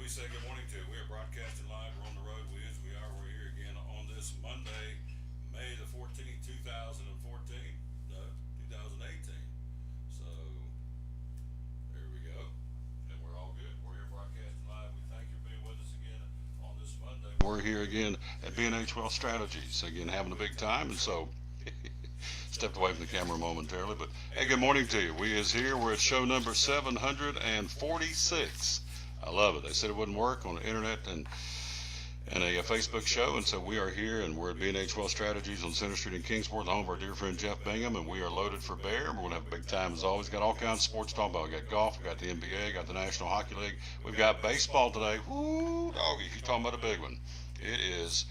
we say good morning to. We are broadcasting live. We're on the road with. We're here again on this Monday, May the 14th, 2014. No, 2018. So, there we go. And we're all good. We're here broadcasting live. We thank you for being with us again on this Monday. We're here again at B&H Wealth Strategies. Again, having a big time. And so, stepped away from the camera momentarily. But, hey, good morning to you. We is here. We're at show number 746. I love it. They said it wouldn't work on the internet and a Facebook show, and so we are here, and we're at B&H Wealth Strategies on Center Street in Kingsport, the home of our dear friend Jeff Bingham, and we are loaded for bear. We're going to have a big time as always. Got all kinds of sports to talk about. We got golf, we got the NBA, got the National Hockey League. We've got baseball today. Woo, doggy, you're talking about a big one. It is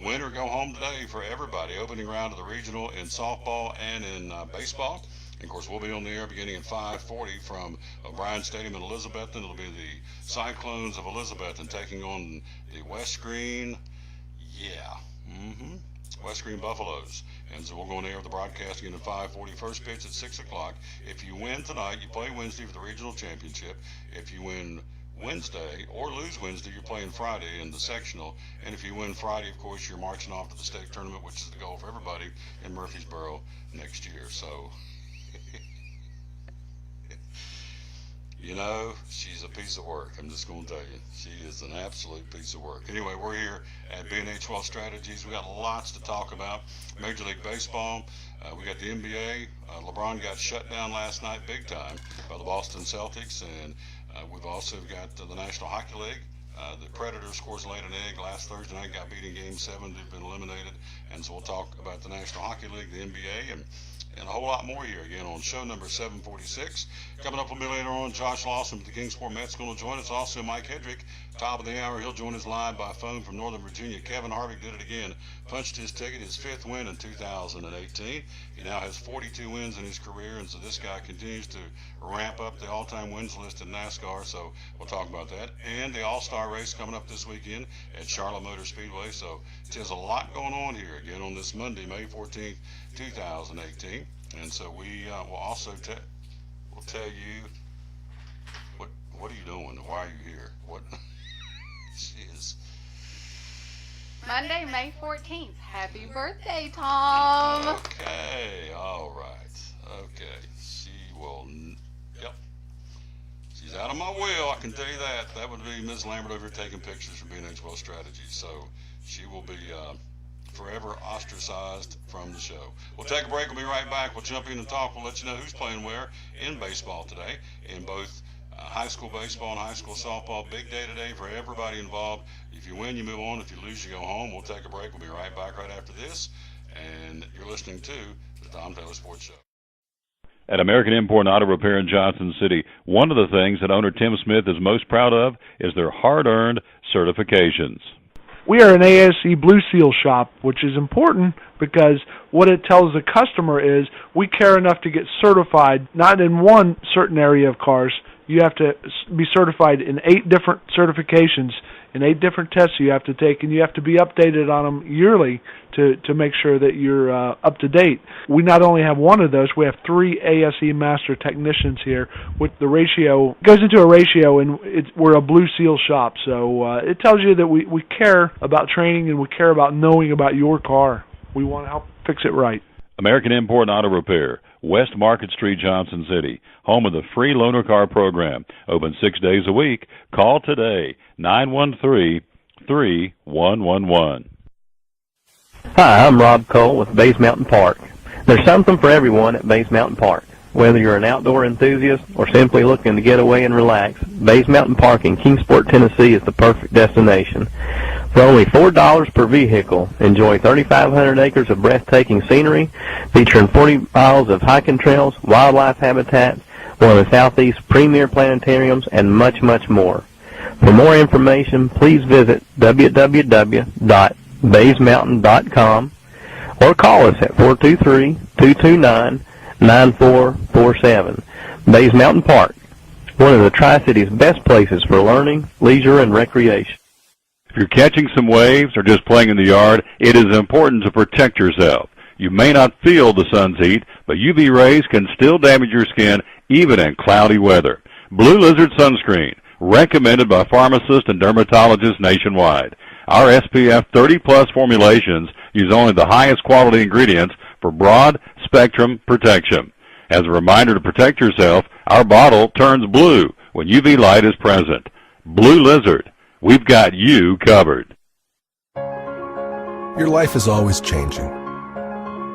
win or go home today for everybody. Opening round of the regional in softball and in baseball. And of course, we'll be on the air beginning at 5:40 from O'Brien Stadium in Elizabethton. It'll be the Cyclones of Elizabethton taking on the West Green, West Green Buffaloes. And so we'll go on the air with the broadcast again at 5:40. First pitch at 6 o'clock. If you win tonight, you play Wednesday for the regional championship. If you win Wednesday or lose Wednesday, you're playing Friday in the sectional. And if you win Friday, of course, you're marching off to the state tournament, which is the goal for everybody in Murfreesboro next year. So, you know, she's a piece of work. I'm just going to tell you. She is an absolute piece of work. Anyway, we're here at B&H Wealth Strategies. We got lots to talk about. Major League Baseball. We got the NBA. LeBron got shut down last night big time by the Boston Celtics. And we've also got the National Hockey League. The Predators, of course, laid an egg last Thursday night, got beat in Game 7. They've been eliminated. And so we'll talk about the National Hockey League, the NBA, and a whole lot more here again on show number 746. Coming up a minute later on, Josh Lawson with the Kingsport Mets going to join us. Also, Mike Hedrick, top of the hour. He'll join us live by phone from Northern Virginia. Kevin Harvick did it again. Punched his ticket, his 5th win in 2018. He now has 42 wins in his career, and so this guy continues to ramp up the all-time wins list in NASCAR, so we'll talk about that. And the All-Star race coming up this weekend at Charlotte Motor Speedway, so there's a lot going on here again on this Monday, May 14th, 2018. And so we will also we'll tell you what are you doing? Why are you here? What she is. Monday, May 14th. Happy birthday, Tom. Okay, all right. Okay, she will. Yep. She's out of my will, I can tell you that. That would be Ms. Lambert over here taking pictures from B&H Wealth Strategies. So she will be forever ostracized from the show. We'll take a break. We'll be right back. We'll jump in and talk. We'll let you know who's playing where in baseball today, in both high school baseball and high school softball. Big day today for everybody involved. If you win, you move on. If you lose, you go home. We'll take a break. We'll be right back right after this. And you're listening to the Tom Taylor Sports Show. At American Import and Auto Repair in Johnson City, one of the things that owner Tim Smith is most proud of is their hard-earned certifications. We are an ASE Blue Seal shop, which is important because what it tells the customer is we care enough to get certified, not in one certain area of cars. You have to be certified in 8 different certifications, in 8 different tests you have to take, and you have to be updated on them yearly to make sure that you're up to date. We not only have one of those, we have 3 ASE Master Technicians here. With the ratio, goes into a ratio, and we're a Blue Seal shop. So it tells you that we care about training and we care about knowing about your car. We want to help fix it right. American Import and Auto Repair, West Market Street, Johnson City, home of the free loaner car program. Open 6 days a week. Call today, 913-3111. Hi, I'm Rob Cole with Bays Mountain Park. There's something for everyone at Bays Mountain Park. Whether you're an outdoor enthusiast or simply looking to get away and relax, Bays Mountain Park in Kingsport, Tennessee is the perfect destination. For only $4 per vehicle, enjoy 3,500 acres of breathtaking scenery, featuring 40 miles of hiking trails, wildlife habitat, one of the Southeast's premier planetariums, and much, much more. For more information, please visit www.baysmountain.com or call us at 423-229-9447. Bays Mountain Park, one of the Tri-City's best places for learning, leisure, and recreation. If you're catching some waves or just playing in the yard, it is important to protect yourself. You may not feel the sun's heat, but UV rays can still damage your skin even in cloudy weather. Blue Lizard Sunscreen, recommended by pharmacists and dermatologists nationwide. Our SPF 30-plus formulations use only the highest quality ingredients for broad-spectrum protection. As a reminder to protect yourself, our bottle turns blue when UV light is present. Blue Lizard, we've got you covered. Your life is always changing.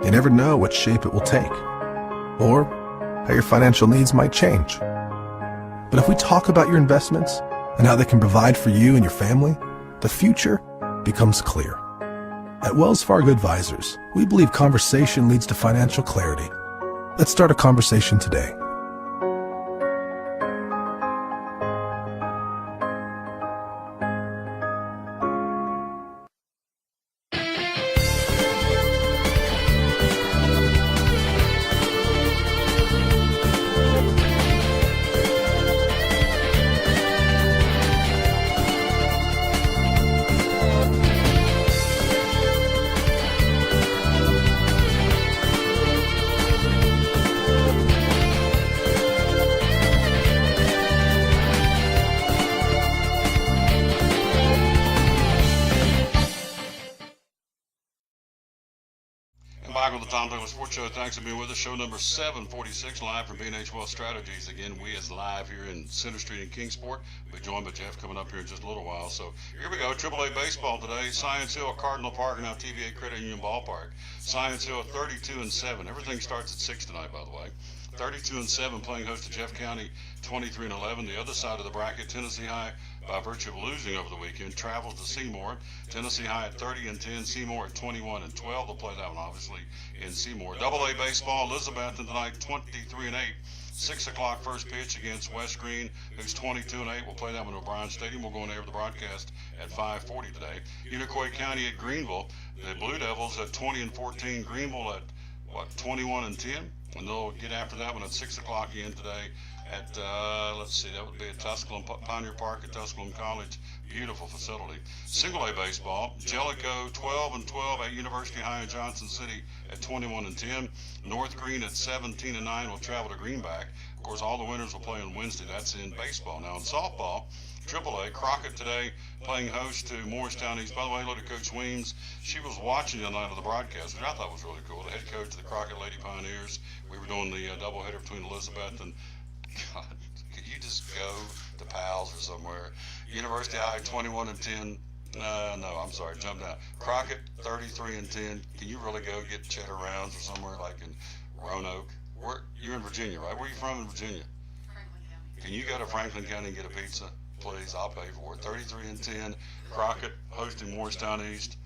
You never know what shape it will take, or how your financial needs might change. But if we talk about your investments and how they can provide for you and your family, the future becomes clear. At Wells Fargo Advisors, we believe conversation leads to financial clarity. Let's start a conversation today. Back with the Tom Douglas Sports Show. Thanks for being with us. Show number 746, live from B&H Wealth Strategies. Again, we is live here in Center Street in Kingsport. We'll be joined by Jeff coming up here in just a little while. So here we go. AAA baseball today. Science Hill, Cardinal Park, and now TVA Credit Union Ballpark. Science Hill 32-7. Everything starts at 6 tonight, by the way. 32-7, playing host to Jeff County, 23-11. The other side of the bracket, Tennessee High, by virtue of losing over the weekend, travels to Seymour. Tennessee High at 30-10, Seymour at 21-12. They'll play that one obviously in Seymour. AA baseball, Elizabethton tonight, 23-8. 6 o'clock first pitch against West Green, who's 22-8. We'll play that one at O'Brien Stadium. We'll go on air with the broadcast at 5:40 today. Unicoi County at Greenville. The Blue Devils at 20-14. Greenville at 21-10. And they'll get after that one at 6 o'clock again today at, let's see, that would be at Tusculum, Pioneer Park at Tusculum College. Beautiful facility. Single A baseball, Jellicoe 12-12 at University High in Johnson City at 21-10. North Green at 17-9 will travel to Greenback. Of course, all the winners will play on Wednesday. That's in baseball. Now in softball, AAA, Crockett today playing host to Morristown East. By the way, hello to Coach Weems. She was watching the night of the broadcast, which I thought was really cool. The head coach of the Crockett Lady Pioneers. We were doing the doubleheader between Elizabeth and, God, could you just go to Pals or somewhere? University High 21-10. No, I'm sorry, jump down. Crockett 33-10. Can you really go get Cheddar Rounds or somewhere like in Roanoke? You're in Virginia, right? Where are you from in Virginia? Franklin County. Can you go to Franklin County and get a pizza? Please, I'll pay for it. 33-10. Crockett hosting Morristown East.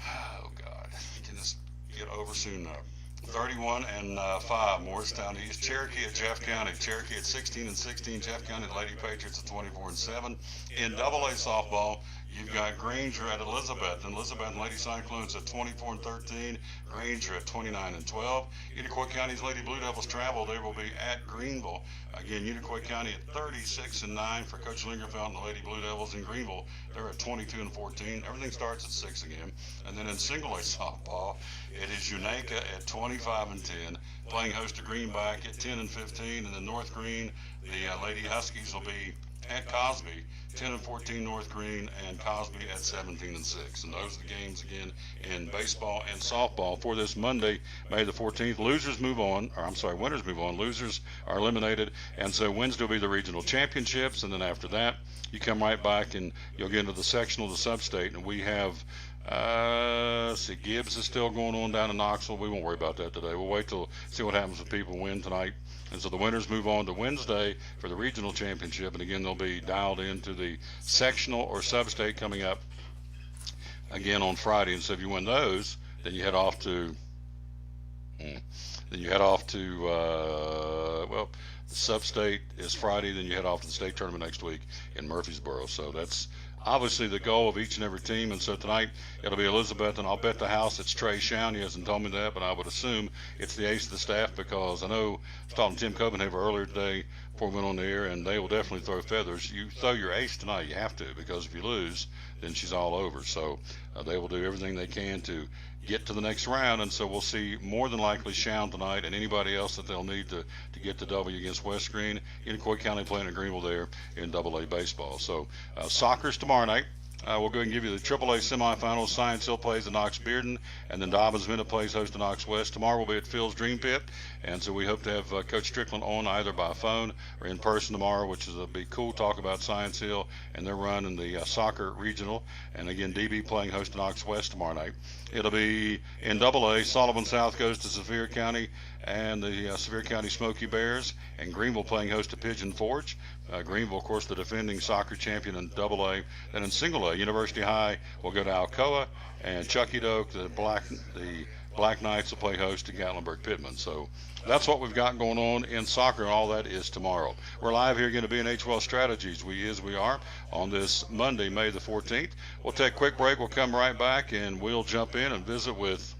Oh God, can this get over soon enough? 31-5, Morristown East. Cherokee at Jeff County. Cherokee at 16-16. Jeff County Lady Patriots at 24-7. In AA softball, you've got Granger at Elizabeth. And Elizabeth and Lady Cyclones at 24-13. Granger at 29-12. Unicoi County's Lady Blue Devils travel. They will be at Greenville. Again, Unicoi County at 36-9 for Coach Lingerfeld and the Lady Blue Devils. In Greenville, they're at 22-14. Everything starts at 6 again. And then in single A softball, it is Unaka at 25-10, playing host to Greenback at 10-15. And then North Green, the Lady Huskies will be at Cosby, 10-14 North Green, and Cosby at 17-6. And those are the games again in baseball and softball for this Monday, May the 14th. Winners move on. Losers are eliminated. And so Wednesday will be the regional championships. And then after that, you come right back and you'll get into the sectional, the sub-state. And we have, Gibbs is still going on down in Knoxville. We won't worry about that today. We'll wait till see what happens if people win tonight. And so the winners move on to Wednesday for the regional championship. And again, they'll be dialed into the sectional or sub-state coming up again on Friday. And so if you win those, then you head off to, the sub-state is Friday. Then you head off to the state tournament next week in Murfreesboro. So that's obviously the goal of each and every team. And so tonight it'll be Elizabeth, and I'll bet the house it's Trey Shown. He hasn't told me that, but I would assume it's the ace of the staff, because I know I was talking to Tim Copenhaver earlier today before we went on the air, and they will definitely throw feathers. You throw your ace tonight, you have to, because if you lose, then she's all over. So they will do everything they can to get to the next round, and so we'll see more than likely Shown tonight and anybody else that they'll need to get the W against West Green. Iroquois County playing in Greenville there in AA baseball. So soccer's tomorrow night. We'll go ahead and give you the AAA semifinals. Science Hill plays at Knox Bearden, and then Dobbins Minute plays host to Knox West. Tomorrow we'll be at Phil's Dream Pit, and so we hope to have Coach Strickland on either by phone or in person tomorrow, which is a big cool talk about Science Hill and their run in the soccer regional. And again, DB playing host to Knox West tomorrow night. It'll be in AA. Sullivan South goes to Sevier County and the Sevier County Smoky Bears, and Greenville playing host to Pigeon Forge. Greenville, of course, the defending soccer champion in AA. Then in single A, University High will go to Alcoa, and Chucky Doak, the Black Knights, will play host to Gatlinburg Pittman. So that's what we've got going on in soccer, and all that is tomorrow. We're live here again to BNH Wealth Strategies. We are on this Monday, May the 14th. We'll take a quick break. We'll come right back, and we'll jump in and visit with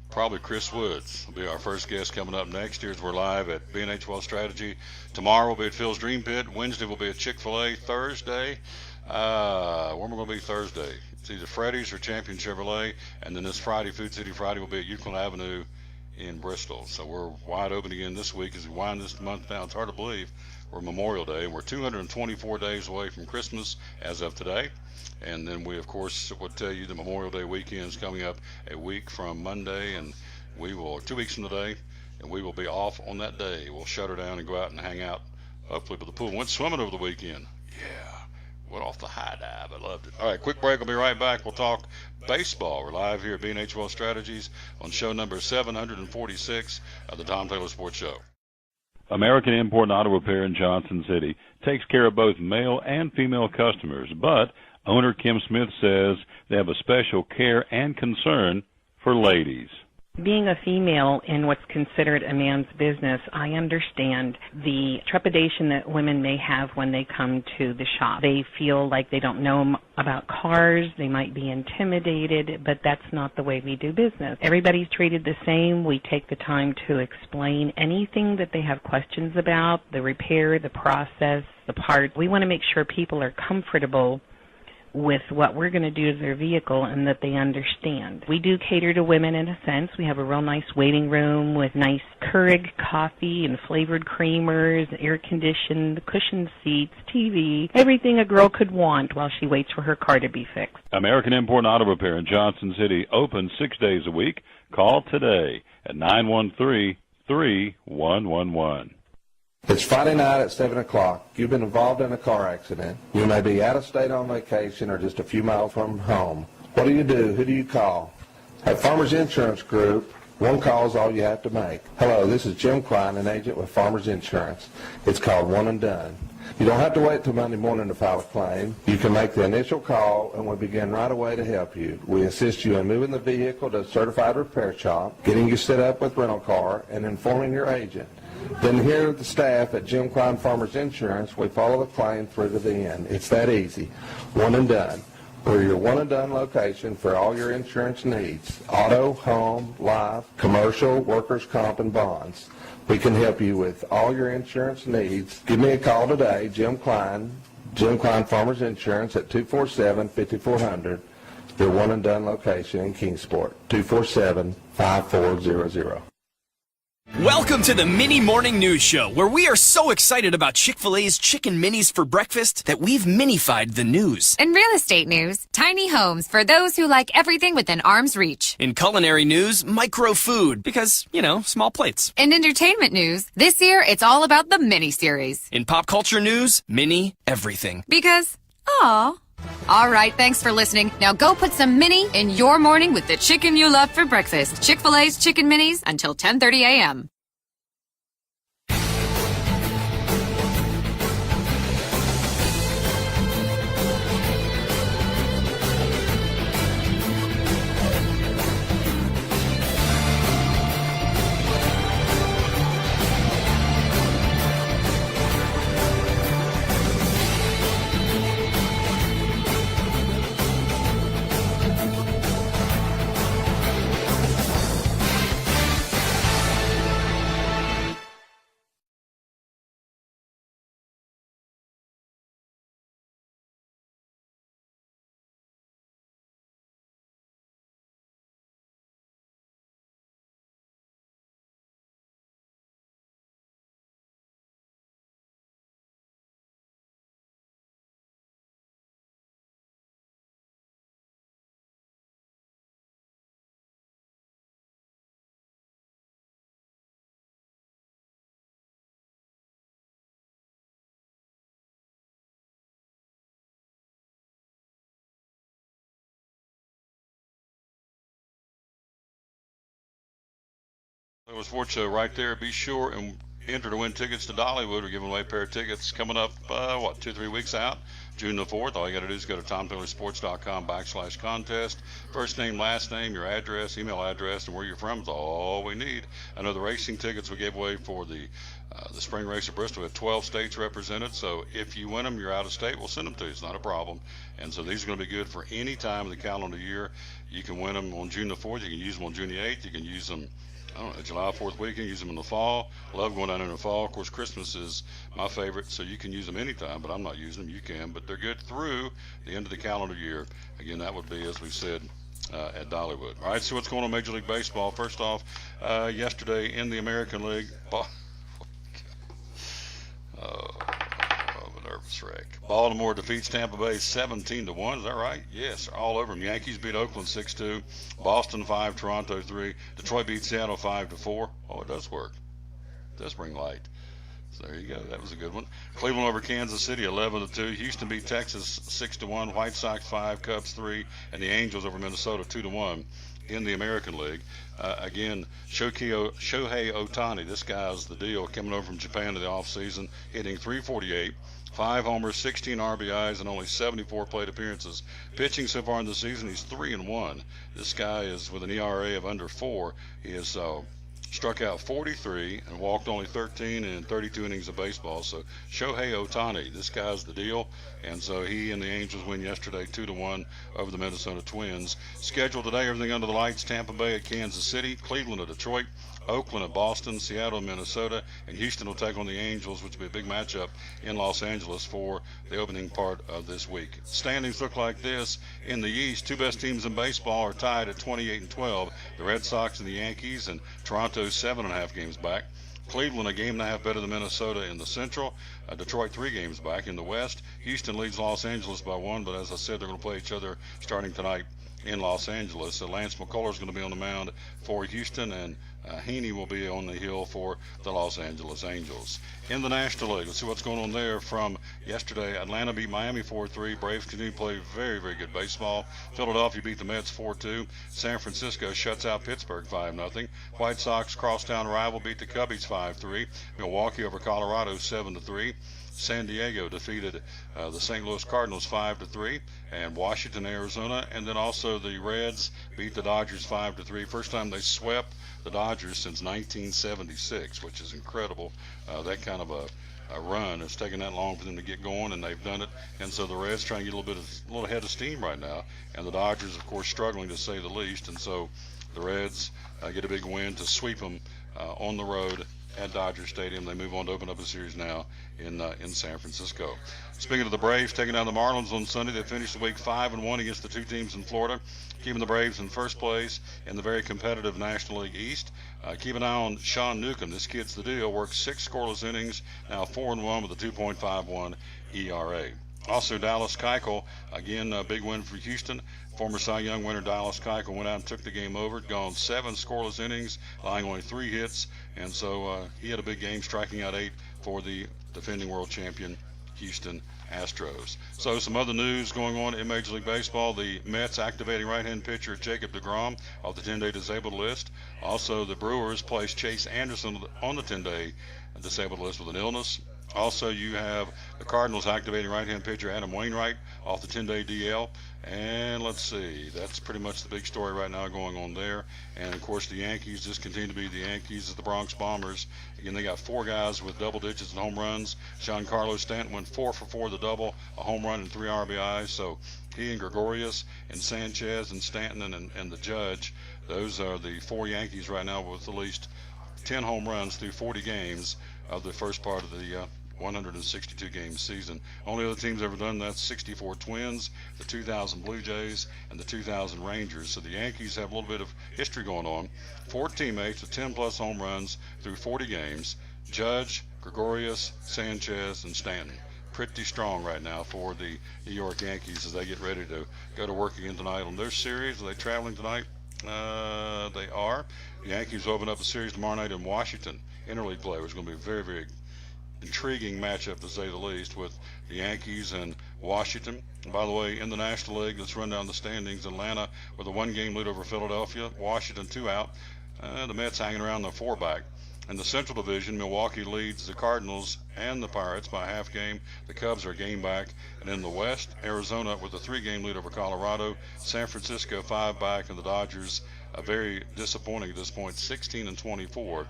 probably Chris Woods will be our first guest coming up next year as we're live at BNH Wealth Strategy. Tomorrow we'll be at Phil's Dream Pit. Wednesday we'll be at Chick-fil-A. Thursday, where am I going to be Thursday? It's either Freddy's or Champion Chevrolet. And then this Friday, Food City Friday, will be at Euclid Avenue in Bristol. So we're wide open again this week as we wind this month down. It's hard to believe we're Memorial Day, and we're 224 days away from Christmas as of today. And then we, of course, would tell you the Memorial Day weekend is coming up a week from Monday, and we will, 2 weeks from today, and we will be off on that day. We'll shut her down and go out and hang out, hopefully by the pool. Went swimming over the weekend. Yeah, went off the high dive. I loved it. All right, quick break. We'll be right back. We'll talk baseball. We're live here at B&H Wealth Strategies on show number 746 of the Tom Taylor Sports Show. American Import and Auto Repair in Johnson City takes care of both male and female customers, but owner Kim Smith says they have a special care and concern for ladies. Being a female in what's considered a man's business, I understand the trepidation that women may have when they come to the shop. They feel like they don't know about cars, they might be intimidated, but that's not the way we do business. Everybody's treated the same. We take the time to explain anything that they have questions about, the repair, the process, the parts. We want to make sure people are comfortable with what we're going to do to their vehicle and that they understand. We do cater to women in a sense. We have a real nice waiting room with nice Keurig coffee and flavored creamers, air-conditioned, cushioned seats, TV, everything a girl could want while she waits for her car to be fixed. American Import and Auto Repair in Johnson City, open 6 days a week. Call today at 913-3111. It's Friday night at 7 o'clock. You've been involved in a car accident. You may be out of state on vacation or just a few miles from home. What do? Who do you call? At Farmers Insurance Group, one call is all you have to make. Hello, this is Jim Klein, an agent with Farmers Insurance. It's called One and Done. You don't have to wait till Monday morning to file a claim. You can make the initial call and we'll begin right away to help you. We assist you in moving the vehicle to a certified repair shop, getting you set up with rental car, and informing your agent. Then here at the staff at Jim Klein Farmers Insurance, we follow the claim through to the end. It's that easy. One and Done. We're your one and done location for all your insurance needs. Auto, home, life, commercial, workers' comp, and bonds. We can help you with all your insurance needs. Give me a call today, Jim Klein Farmers Insurance at 247-5400. Your one and done location in Kingsport, 247-5400. Welcome to the Mini Morning News Show, where we are so excited about Chick-fil-A's Chicken Minis for breakfast that we've minified the news. In real estate news, tiny homes for those who like everything within arm's reach. In culinary news, micro food, because, small plates. In entertainment news, this year it's all about the mini-series. In pop culture news, mini everything. Because, aw. All right, thanks for listening. Now go put some mini in your morning with the chicken you love for breakfast. Chick-fil-A's Chicken Minis until 10:30 a.m. Sports Show right there. Be sure and enter to win tickets to Dollywood. We're giving away a pair of tickets coming up, 2-3 weeks out, June the 4th. All you got to do is go to TomTaylorSports.com/contest. First name, last name, your address, email address, and where you're from is all we need. I know the racing tickets we gave away for the spring race at Bristol. We had 12 states represented, so if you win them, you're out of state, we'll send them to you. It's not a problem. And so these are going to be good for any time of the calendar year. You can win them on June the 4th. You can use them on June the 8th. You can use them, July 4th weekend, use them in the fall. Love going down in the fall. Of course, Christmas is my favorite, so you can use them anytime, but I'm not using them. You can, but they're good through the end of the calendar year. Again, that would be, as we said, at Dollywood. All right, so what's going on in Major League Baseball? First off, yesterday in the American League, nervous wreck. Baltimore defeats Tampa Bay 17-1. Is that right? Yes, all over them. Yankees beat Oakland 6-2. Boston 5, Toronto 3. Detroit beat Seattle 5-4. Oh, it does work. It does bring light. So there you go. That was a good one. Cleveland over Kansas City 11-2. Houston beat Texas 6-1. White Sox 5, Cubs 3, and the Angels over Minnesota 2-1. In the American League. Again, Shohei Ohtani, this guy's the deal, coming over from Japan to the offseason, hitting .348, 5 homers, 16 RBIs, and only 74 plate appearances. Pitching so far in the season, he's 3-1. This guy is with an ERA of under 4. He has struck out 43 and walked only 13 in 32 innings of baseball. So Shohei Ohtani, this guy's the deal. And so he and the Angels win yesterday 2-1 over the Minnesota Twins. Scheduled today, everything under the lights: Tampa Bay at Kansas City, Cleveland at Detroit, Oakland at Boston, Seattle at Minnesota, and Houston will take on the Angels, which will be a big matchup in Los Angeles for the opening part of this week. Standings look like this. In the East, two best teams in baseball are tied at 28-12. The Red Sox and the Yankees, and Toronto's 7.5 games back. Cleveland a game and a half better than Minnesota in the Central. Detroit 3 games back in the West. Houston leads Los Angeles by 1, but as I said, they're going to play each other starting tonight in Los Angeles. So Lance McCullers is going to be on the mound for Houston, and Heaney will be on the hill for the Los Angeles Angels. In the National League, let's see what's going on there from yesterday. Atlanta beat Miami 4-3. Braves continue to play very, very good baseball. Philadelphia beat the Mets 4-2. San Francisco shuts out Pittsburgh 5-0. White Sox crosstown rival beat the Cubbies 5-3. Milwaukee over Colorado 7-3. San Diego defeated the St. Louis Cardinals 5-3, and Washington, Arizona, and then also the Reds beat the Dodgers 5-3. First time they swept the Dodgers since 1976, which is incredible. That kind of a run. It's taken that long for them to get going, and they've done it. And so the Reds trying to get a little head of steam right now, and the Dodgers, of course, struggling to say the least. And so the Reds get a big win to sweep them on the road at Dodger Stadium. They move on to open up a series now in San Francisco. Speaking of the Braves taking down the Marlins on Sunday, they finished the week 5-1 against the two teams in Florida, keeping the Braves in first place in the very competitive National League East. Keep an eye on Sean Newcomb. This kid's the deal. Worked 6 scoreless innings, now 4-1 with a 2.51 ERA. Also, Dallas Keuchel, again, a big win for Houston. Former Cy Young winner Dallas Keuchel went out and took the game over. Gone 7 scoreless innings, allowing only 3 hits. And so he had a big game, striking out 8 for the defending world champion Houston Astros. So some other news going on in Major League Baseball. The Mets activating right-hand pitcher Jacob deGrom off the 10-day disabled list. Also, the Brewers placed Chase Anderson on the 10-day disabled list with an illness. Also, you have the Cardinals activating right-hand pitcher Adam Wainwright off the 10-day DL. And let's see, that's pretty much the big story right now going on there. And, of course, the Yankees just continue to be the Yankees of the Bronx Bombers. Again, they got 4 guys with double digits in home runs. Giancarlo Stanton went 4 for 4 the double, a home run and 3 RBIs. So he and Gregorius and Sanchez and Stanton and the Judge, those are the 4 Yankees right now with at least 10 home runs through 40 games of the first part of the 162-game season. Only other teams ever done that: 64 Twins, the 2000 Blue Jays, and the 2000 Rangers. So the Yankees have a little bit of history going on. 4 teammates with 10-plus home runs through 40 games: Judge, Gregorius, Sanchez, and Stanton. Pretty strong right now for the New York Yankees as they get ready to go to work again tonight on their series. Are they traveling tonight? They are. The Yankees open up a series tomorrow night in Washington. Interleague play, which is going to be a very, very intriguing matchup, to say the least, with the Yankees and Washington. And by the way, in the National League, let's run down the standings. Atlanta with a 1-game lead over Philadelphia. Washington 2 out. The Mets hanging around the 4-back. In the Central Division, Milwaukee leads the Cardinals and the Pirates by a half game. The Cubs are a game back. And in the West, Arizona with a 3-game lead over Colorado. San Francisco 5 back, and the Dodgers very disappointing at this point, 16-24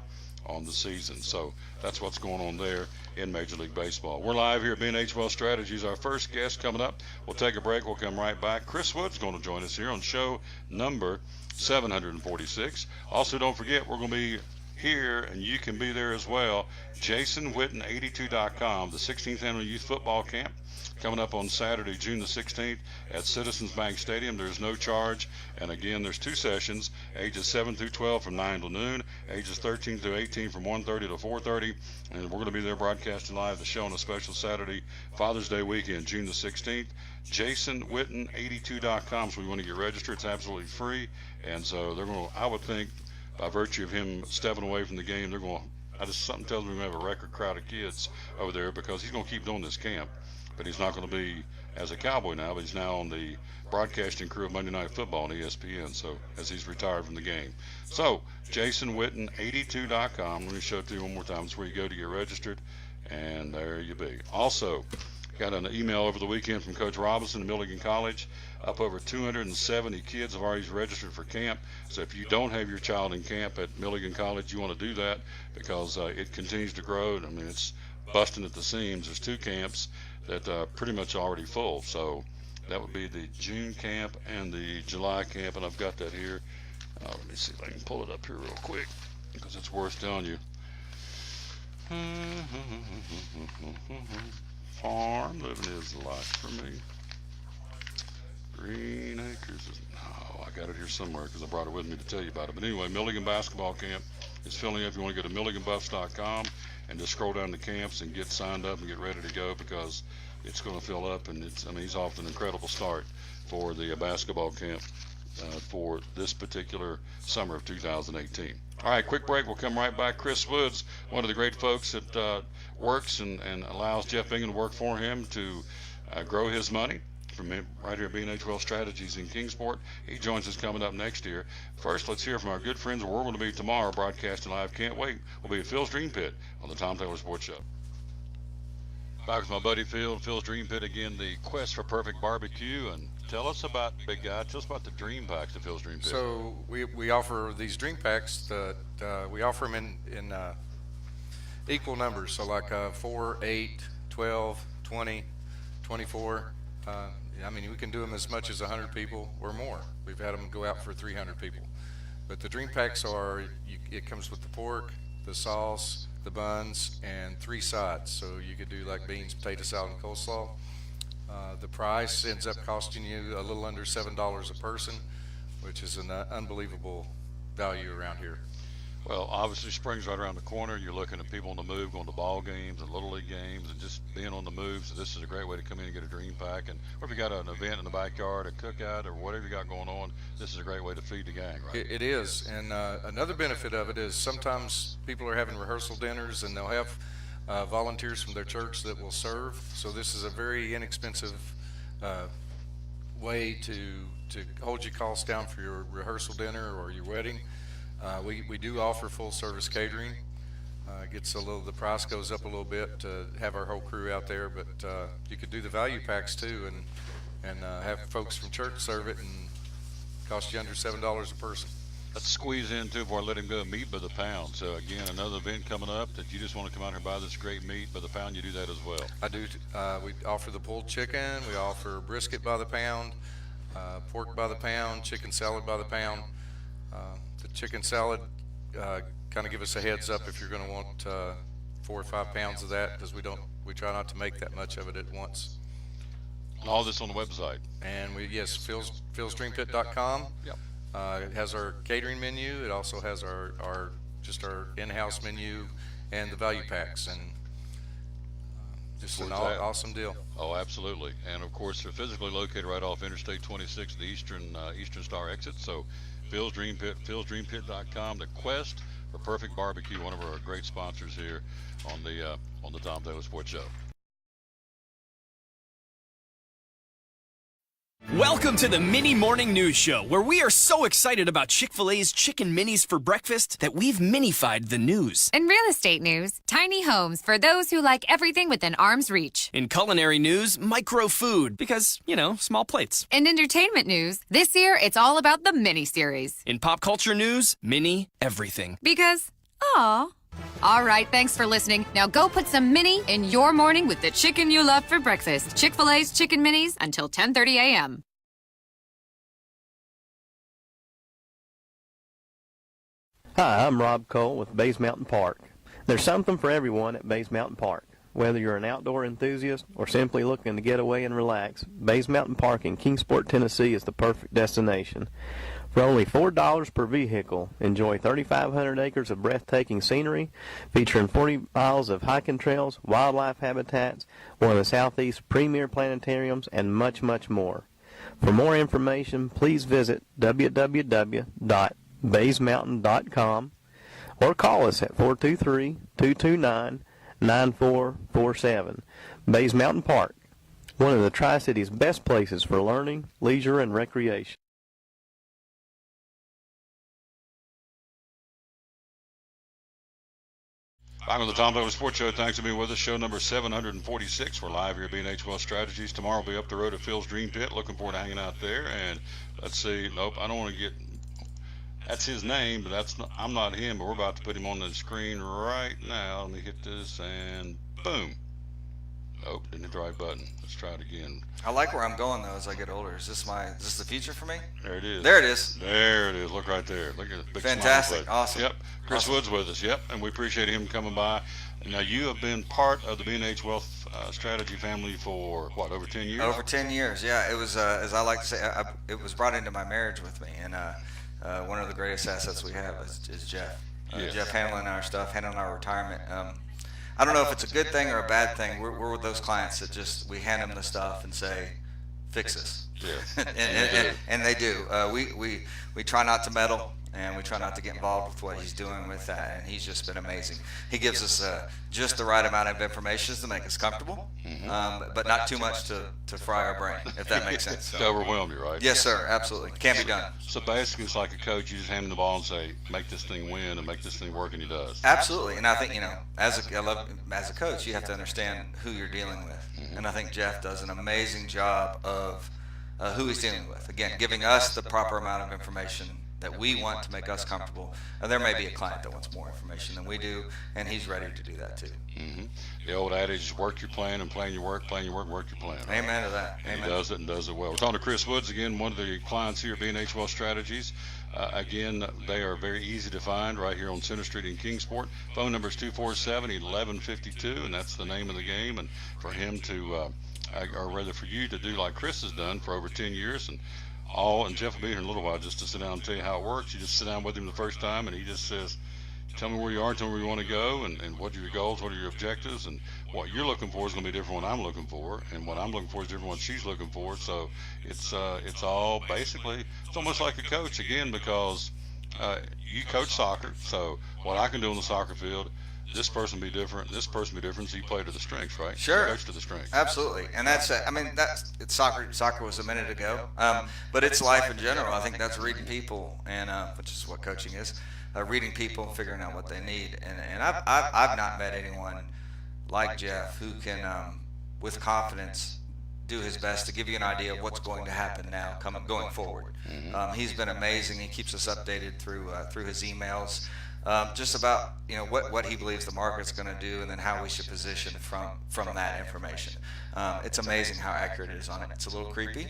on the season. So that's what's going on there in Major League Baseball. We're live here at B&H Wealth Strategies. Our first guest coming up. We'll take a break. We'll come right back. Chris Wood's is going to join us here on show number 746. Also, don't forget, we're going to be here, and you can be there as well. JasonWitten82.com, the 16th Annual Youth Football Camp, coming up on Saturday, June the 16th at Citizens Bank Stadium. There's no charge, and again, there's 2 sessions, ages 7 through 12 from 9 to noon, ages 13 through 18 from 1:30 to 4:30, and we're going to be there broadcasting live the show on a special Saturday, Father's Day weekend, June the 16th. JasonWitten82.com, so we want to get registered. It's absolutely free, and so they're going to, I would think, by virtue of him stepping away from the game, they're going to, something tells me we have a record crowd of kids over there, because he's going to keep doing this camp. But he's not going to be as a Cowboy now, but he's now on the broadcasting crew of Monday Night Football on ESPN, so as he's retired from the game. So, JasonWitten82.com. Let me show it to you one more time. It's where you go to get registered, and there you be. Also, got an email over the weekend from Coach Robinson at Milligan College. Up over 270 kids have already registered for camp. So if you don't have your child in camp at Milligan College, you want to do that, because it continues to grow. I mean, it's busting at the seams. There's 2 camps that pretty much already full. So that would be the June camp and the July camp, and I've got that here. Let me see if I can pull it up here real quick, because it's worth telling you. Farm living is the life for me. Green Acres is, no, I got it here somewhere because I brought it with me to tell you about it. But anyway, Milligan basketball camp is filling up. If you want to go to milliganbuffs.com and just scroll down the camps and get signed up and get ready to go, because it's going to fill up, and it's, I mean, he's off to an incredible start for the basketball camp for this particular summer of 2018. All right, quick break. We'll come right back. Chris Woods, one of the great folks that works and allows Jeff Bingham to work for him to grow his money from right here at B&H Wealth Strategies in Kingsport. He joins us coming up next year. First, let's hear from our good friends where we're going to be tomorrow broadcasting live. Can't wait. We'll be at Phil's Dream Pit on the Tom Taylor Sports Show. Back with my buddy Phil, Phil's Dream Pit again, the quest for perfect barbecue. And tell us about, big guy, tell us about the Dream Packs at Phil's Dream Pit. So we offer these Dream Packs that we offer them in equal numbers. So like 4, 8, 12, 20, 24. I mean, we can do them as much as 100 people or more. We've had them go out for 300 people. But the Dream Packs are, it comes with the pork, the sauce, the buns, and 3 sides. So you could do like beans, potato salad, and coleslaw. The price ends up costing you a little under $7 a person, which is an unbelievable value around here. Well, obviously spring's right around the corner. You're looking at people on the move, going to ball games and Little League games and just being on the move. So this is a great way to come in and get a Dream Pack. And or if you got an event in the backyard, a cookout, or whatever you got going on, this is a great way to feed the gang, right? It is. And another benefit of it is sometimes people are having rehearsal dinners and they'll have volunteers from their church that will serve. So this is a very inexpensive way to hold your costs down for your rehearsal dinner or your wedding. We do offer full service catering. The price goes up a little bit to have our whole crew out there, but you could do the value packs too and have folks from church serve it and cost you under $7 a person. Let's squeeze in too before I let him go. Meat by the pound. So again, another event coming up that you just want to come out here and buy this great meat by the pound. You do that as well. I do. We offer the pulled chicken. We offer brisket by the pound, pork by the pound, chicken salad by the pound. The chicken salad, kind of give us a heads up if you're going to want 4 or 5 pounds of that, because we try not to make that much of it at once. And all this on the website. And philsdreampit.com. Yep. It has our catering menu. It also has our in-house menu and the value packs, and just an awesome deal. Oh, absolutely. And of course, they're physically located right off Interstate 26, the Eastern Star exit. So Phil's Dream Pit, philsdreampit.com. The quest for perfect barbecue, one of our great sponsors here on the Tom Taylor Sports Show. Welcome to the Mini Morning News Show, where we are so excited about Chick-fil-A's Chicken Minis for breakfast that we've minified the news. In real estate news, tiny homes for those who like everything within arm's reach. In culinary news, micro food, because, small plates. In entertainment news, this year it's all about the mini series. In pop culture news, mini everything. Because, aw. All right, thanks for listening. Now go put some mini in your morning with the chicken you love for breakfast. Chick-fil-A's Chicken Minis until 10:30 a.m. Hi, I'm Rob Cole with Bays Mountain Park. There's something for everyone at Bays Mountain Park. Whether you're an outdoor enthusiast or simply looking to get away and relax, Bays Mountain Park in Kingsport, Tennessee is the perfect destination. For only $4 per vehicle, enjoy 3,500 acres of breathtaking scenery, featuring 40 miles of hiking trails, wildlife habitats, one of the Southeast's premier planetariums, and much, much more. For more information, please visit www.baysmountain.com or call us at 423-229-9447. Bays Mountain Park, one of the Tri-City's best places for learning, leisure, and recreation. I'm on the Tom Douglas Sports Show. Thanks for being with us. Show number 746. We're live here at B&H Wealth Strategies. Tomorrow we'll be up the road at Phil's Dream Pit. Looking forward to hanging out there. And let's see. Nope, I don't want to get. That's his name, but I'm not him. But we're about to put him on the screen right now. Let me hit this and boom. Nope, didn't hit the right button. Let's try it again. I like where I'm going though as I get older. Is this the future for me? There it is. There it is. There it is. Look right there. Look at the big fantastic. Smile. Awesome. Yep. Chris awesome. Wood's with us. Yep. And we appreciate him coming by. Now you have been part of the B&H Wealth Strategy family for what, over 10 years? Over 10 years. Yeah. It was as I like to say, it was brought into my marriage with me, and one of the greatest assets we have is Jeff. Yes. Jeff handling our stuff, handling our retirement. I don't know if it's a good thing or a bad thing. We're with those clients that just we hand them the stuff and say, fix this. Yeah. and they do. We try not to meddle, and we try not to get involved with what he's doing with that. And he's just been amazing. He gives us just the right amount of information to make us comfortable, but not too much to fry our brain, if that makes sense. So. To overwhelm you, right? Yes, sir. Absolutely. Can't be done. So basically, it's like a coach. You just hand him the ball and say, make this thing win and make this thing work, and he does. Absolutely. And I think, as a coach, you have to understand who you're dealing with. And I think Jeff does an amazing job of who he's dealing with. Again, giving us the proper amount of information that we want to make us comfortable. And there may be a client that wants more information than we do, and he's ready to do that too. The old adage is work your plan and plan your work, work your plan. Right? Amen to that. And Amen. he does it and does it well. We're talking to Chris Woods again, one of the clients here at B&H Wealth Strategies. Again, they are very easy to find right here on Center Street in Kingsport. Phone number is 247-1152, and that's the name of the game. And for him to, or rather for you to do like Chris has done for over 10 years, and Jeff will be here in a little while just to sit down and tell you how it works. You just sit down with him the first time, and he just says, tell me where you are, tell me where you want to go, and what are your goals, what are your objectives, and what you're looking for is going to be different than what I'm looking for, and what I'm looking for is different than what she's looking for. So it's all basically, it's almost like a coach again, because you coach soccer. So what I can do on the soccer field, this person be different, this person be different. So you play to the strengths, right? Sure. You coach to the strengths. Absolutely. And that's it's soccer. Soccer was a minute ago, but it's life in general. I think that's reading people, and which is what coaching is. Reading people, figuring out what they need, and I've not met anyone like Jeff who can, with confidence, do his best to give you an idea of what's going to happen now, going forward. He's been amazing. He keeps us updated through his emails, just about what he believes the market's going to do, and then how we should position from that information. It's amazing how accurate it is on it. It's a little creepy.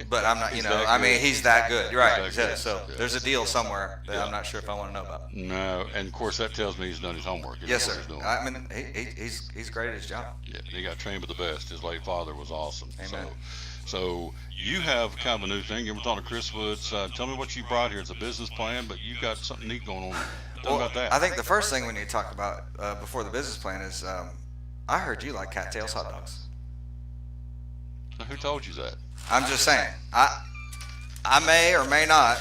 But I'm not, he's that good. You're right. So there's a deal somewhere that I'm not sure if I want to know about. No, and of course that tells me he's done his homework. Yes, sir. I mean, he's great at his job. Yeah, he got trained with the best. His late father was awesome. Amen. So you have kind of a new thing. We're talking to Chris Woods. Tell me what you brought here. It's a business plan, but you've got something neat going on. Tell me about that. I think the first thing we need to talk about before the business plan is, I heard you like Cattails hot dogs. Now, who told you that? I'm just saying. I may or may not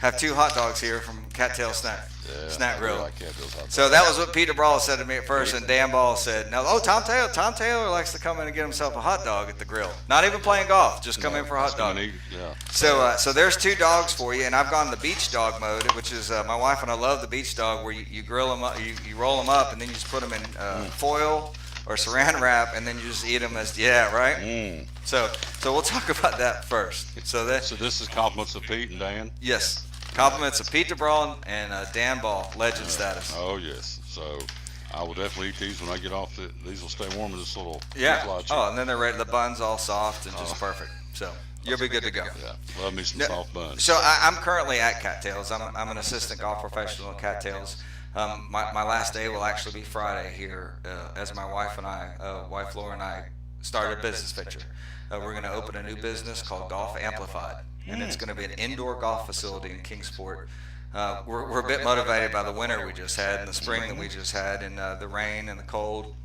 have 2 hot dogs here from Cattail Snack I Grill. really like Cattail's hot dogs. So that was what Peter Brawl said to me at first, and Dan Ball said, "No, Tom Taylor likes to come in and get himself a hot dog at the grill. Not even playing golf, just come in for a hot dog." Yeah. So there's 2 dogs for you, and I've gone the beach dog mode, which is my wife and I love the beach dog, where you grill them up, you roll them up, and then you just put them in foil or saran wrap, and then you just eat them as right. So we'll talk about that first. So this is compliments of Pete and Dan. Yes. Compliments of Pete DeBrawl and Dan Ball, legend status. Oh yes. So I will definitely eat these when I get off. These will stay warm in this little Yeah. Ziploc chip. Oh, and then they're ready. The bun's all soft and just perfect. So you'll be good to go. Yeah. Love me some soft buns. So I'm currently at Cattails. I'm an assistant golf professional at Cattails. My last day will actually be Friday here, as my wife Laura and I started a business venture. We're going to open a new business called Golf Amplified, and it's going to be an indoor golf facility in Kingsport. We're a bit motivated by the winter we just had and the spring that we just had, and the rain and the cold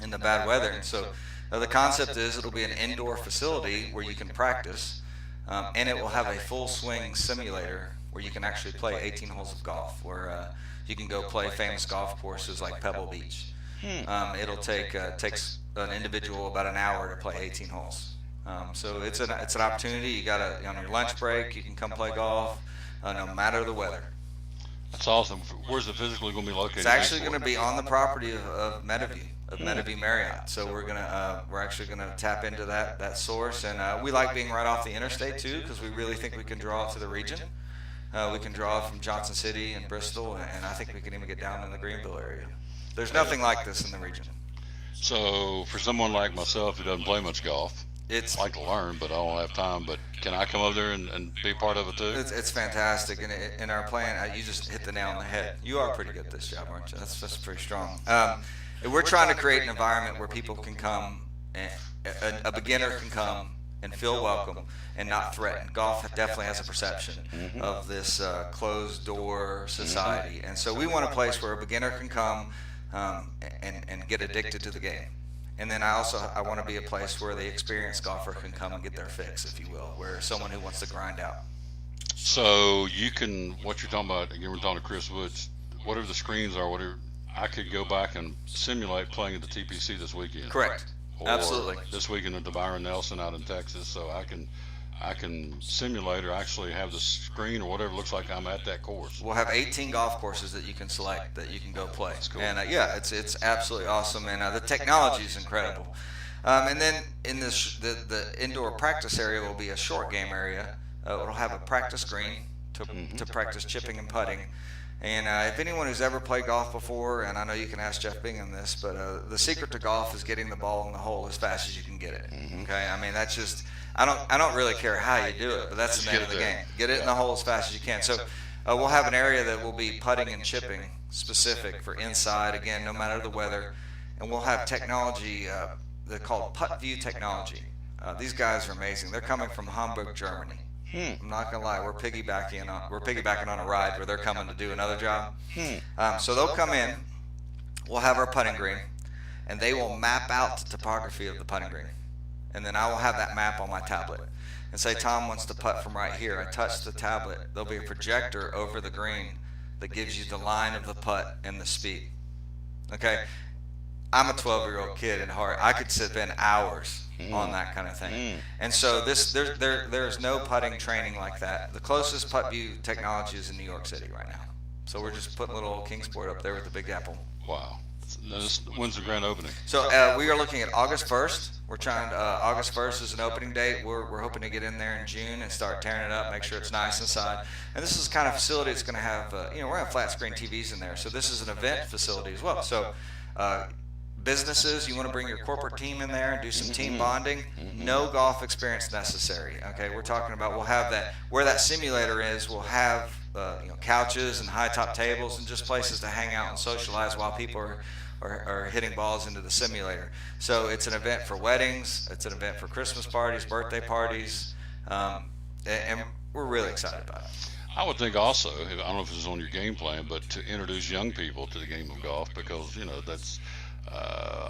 and the bad weather. And so the concept is it'll be an indoor facility where you can practice, and it will have a full swing simulator where you can actually play 18 holes of golf, where you can go play famous golf courses like Pebble Beach. It'll takes an individual about an hour to play 18 holes. So it's an opportunity. You got on your lunch break, you can come play golf, no matter the weather. That's awesome. Where's it physically going to be located? It's actually going to be on the property of Metaview Marriott. So we're actually gonna tap into that source, and we like being right off the interstate too, because we really think we can draw to the region. We can draw from Johnson City and Bristol, and I think we can even get down in the Greenville area. There's nothing like this in the region. So for someone like myself who doesn't play much golf, I'd like to learn, but I don't have time. But can I come over there and be part of it too? It's fantastic, and in our plan, you just hit the nail on the head. You are pretty good at this job, aren't you? That's pretty strong. We're trying to create an environment where people can come, a beginner can come and feel welcome and not threatened. Golf definitely has a perception of this closed door society, and so we want a place where a beginner can come and get addicted to the game. And then I want to be a place where the experienced golfer can come and get their fix, if you will, where someone who wants to grind out. So you can, what you're talking about, again, we're talking to Chris Woods, whatever the screens are, whatever, I could go back and simulate playing at the TPC this weekend. Correct. Or Absolutely. This weekend at the Byron Nelson out in Texas, so I can simulate or actually have the screen or whatever looks like I'm at that course. We'll have 18 golf courses that you can select that you can go play. That's cool. And it's absolutely awesome, and the technology is incredible. And then in this the indoor practice area will be a short game area. It'll have a practice green to practice chipping and putting. And if anyone who's ever played golf before, and I know you can ask Jeff Bingham this, but the secret to golf is getting the ball in the hole as fast as you can get it. Okay, I mean that's just I don't really care how you do it, but that's the name of the game. Get it in the hole as fast as you can. So we'll have an area that will be putting and chipping specific for inside, again, no matter the weather, and we'll have technology. They're called PuttView technology. These guys are amazing. They're coming from Hamburg, Germany. I'm not gonna lie, we're piggybacking on a ride where they're coming to do another job. So they'll come in, we'll have our putting green, and they will map out the topography of the putting green, and then I will have that map on my tablet. And say Tom wants to putt from right here. I touch the tablet. There'll be a projector over the green that gives you the line of the putt and the speed. Okay, I'm a 12-year-old kid at heart. I could spend hours on that kind of thing. And so there's no putting training like that. The closest PuttView technology is in New York City right now. So we're just putting little old Kingsport up there with the Big Apple. Wow. When's the grand opening? So we are looking at August 1st. We're trying August 1st is an opening date. We're hoping to get in there in June and start tearing it up, make sure it's nice inside. And this is the kind of facility that's going to have, we're going to have flat screen TVs in there. So this is an event facility as well. So businesses, you want to bring your corporate team in there and do some team bonding, no golf experience necessary. Okay, we're talking about we'll have that, where that simulator is, we'll have couches and high top tables and just places to hang out and socialize while people are hitting balls into the simulator. So it's an event for weddings, it's an event for Christmas parties, birthday parties, and we're really excited about it. I would think also, I don't know if this is on your game plan, but to introduce young people to the game of golf, because that's